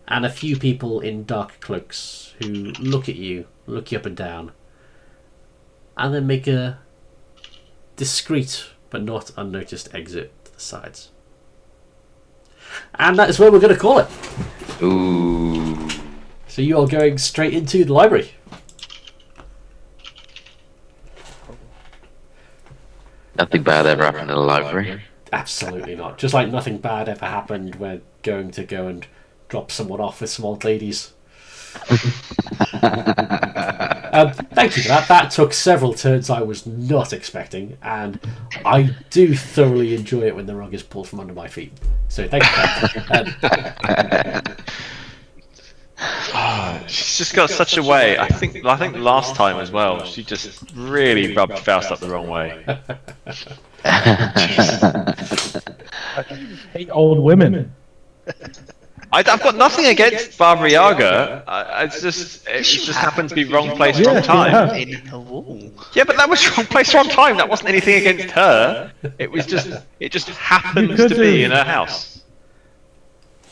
and a few people in dark cloaks who look at you, look you up and down, and then make a discreet but not unnoticed exit to the sides. And that is where we're going to call it. Ooh. So you are going straight into the library. Nothing bad ever happened in the library. Absolutely not. Just like nothing bad ever happened, we're going to go and drop someone off with some old ladies. Thank you for that. That took several turns I was not expecting, and I do thoroughly enjoy it when the rug is pulled from under my feet. So thank you. She's just got such a way. I think last time as well, she just really rubbed Faust up the wrong way. I hate old women. I've got nothing against Barbara Yaga. It just happened to be wrong place, wrong time. In a wall. Yeah, but that was wrong place, wrong time. That wasn't anything against her. It just happens to be in her house.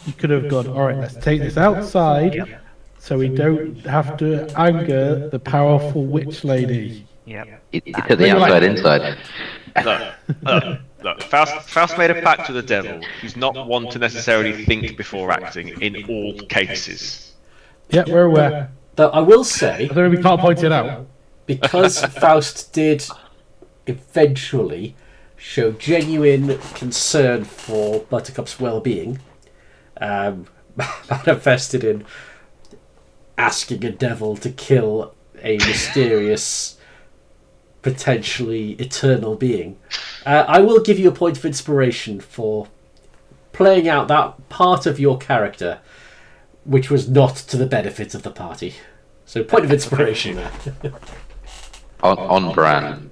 You could have gone, all right, let's take this outside so we don't have to anger the powerful witch lady. Yep. You took the outside inside. Look, Faust made a pact with the devil. He's not one to necessarily think before acting in all cases. Yeah, we're aware. Though I will say, I don't know if we can't point it out. because Faust did eventually show genuine concern for Buttercup's well-being, manifested in asking a devil to kill a mysterious potentially eternal being. I will give you a point of inspiration for playing out that part of your character which was not to the benefit of the party. So point of inspiration there. On brand.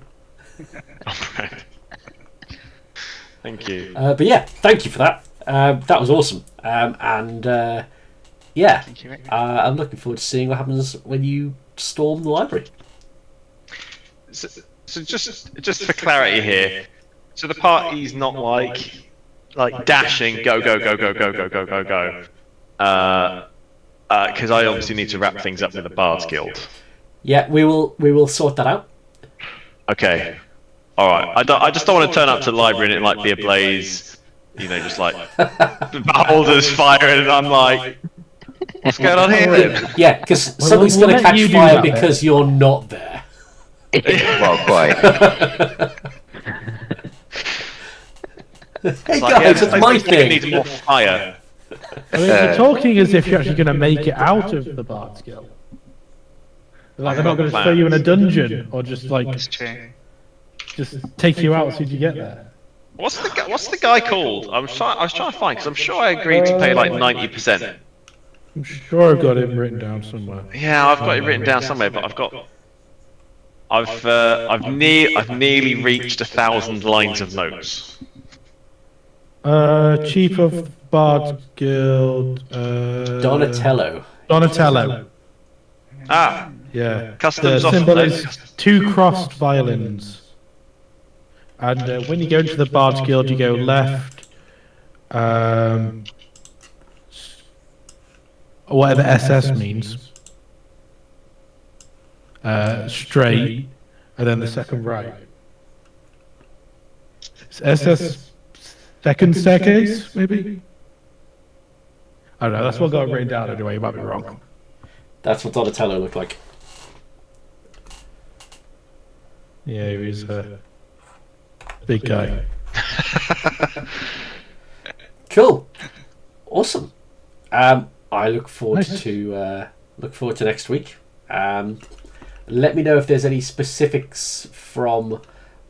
Thank you. But yeah, thank you for that. That was awesome. Yeah, Thank you, mate. I'm looking forward to seeing what happens when you storm the library. So just for clarity here, so the party's not like dashing, go, because I obviously need to wrap things up with the Bards Guild. Yeah, we will sort that out. Okay. All right. I just don't want to turn up to the library and it like be a blaze, you know, just like beholders firing, and I'm like, what's going on here then? Yeah, because Well, something's we'll going to let catch you do fire that because bit. you're not there. Well, quite. Hey It's like, guys, yeah, it's my it thing. needs more fire. I mean, you're talking as if you're actually going to make it out of the Bard's Guild. Like they're not going to throw you in a dungeon or just like It's true. just take you out as soon as you get there. What's the guy called? I was trying to find, because I'm sure I agreed to pay like 90%. I'm sure I've got him written down somewhere. Yeah, I've got it written down somewhere, but I've nearly reached 1,000 lines of notes. Chief of Bard's Guild. Donatello. Donatello. Ah, Yeah. Customs The symbol officer. is 2 crossed violins. And when you go into the Bard's Guild, you go left. Whatever SS means. Straight, and then the second right. It's SS second staircase, maybe? I don't know, that's what I got written down anyway, you might be wrong. That's what Donatello looked like. Yeah, he was a big guy. Cool. Awesome. I look forward Nice. to next week. Let me know if there's any specifics from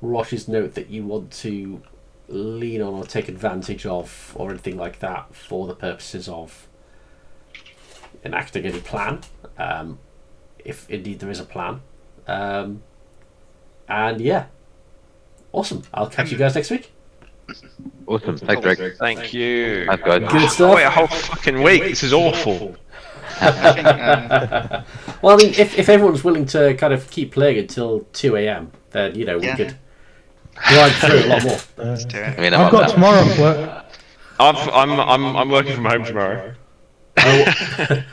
Rosh's note that you want to lean on or take advantage of, or anything like that, for the purposes of enacting any plan, if indeed there is a plan. And yeah, awesome. I'll catch you guys next week. Awesome. Thanks, Greg. Thank you. Thanks, guys. Good stuff. Wait a whole fucking week. This is awful. I think, Well, I mean, if everyone's willing to kind of keep playing until 2 a.m, then we Yeah. could grind through a lot more. let's do it. I mean, I've got tomorrow at work. I'm working from home tomorrow. I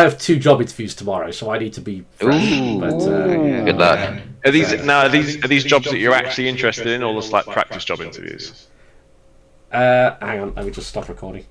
have 2 job interviews tomorrow, so I need to be fresh. Ooh. But Good luck. Are these jobs that you're actually interested in, or just like practice job interviews? hang on, let me just stop recording.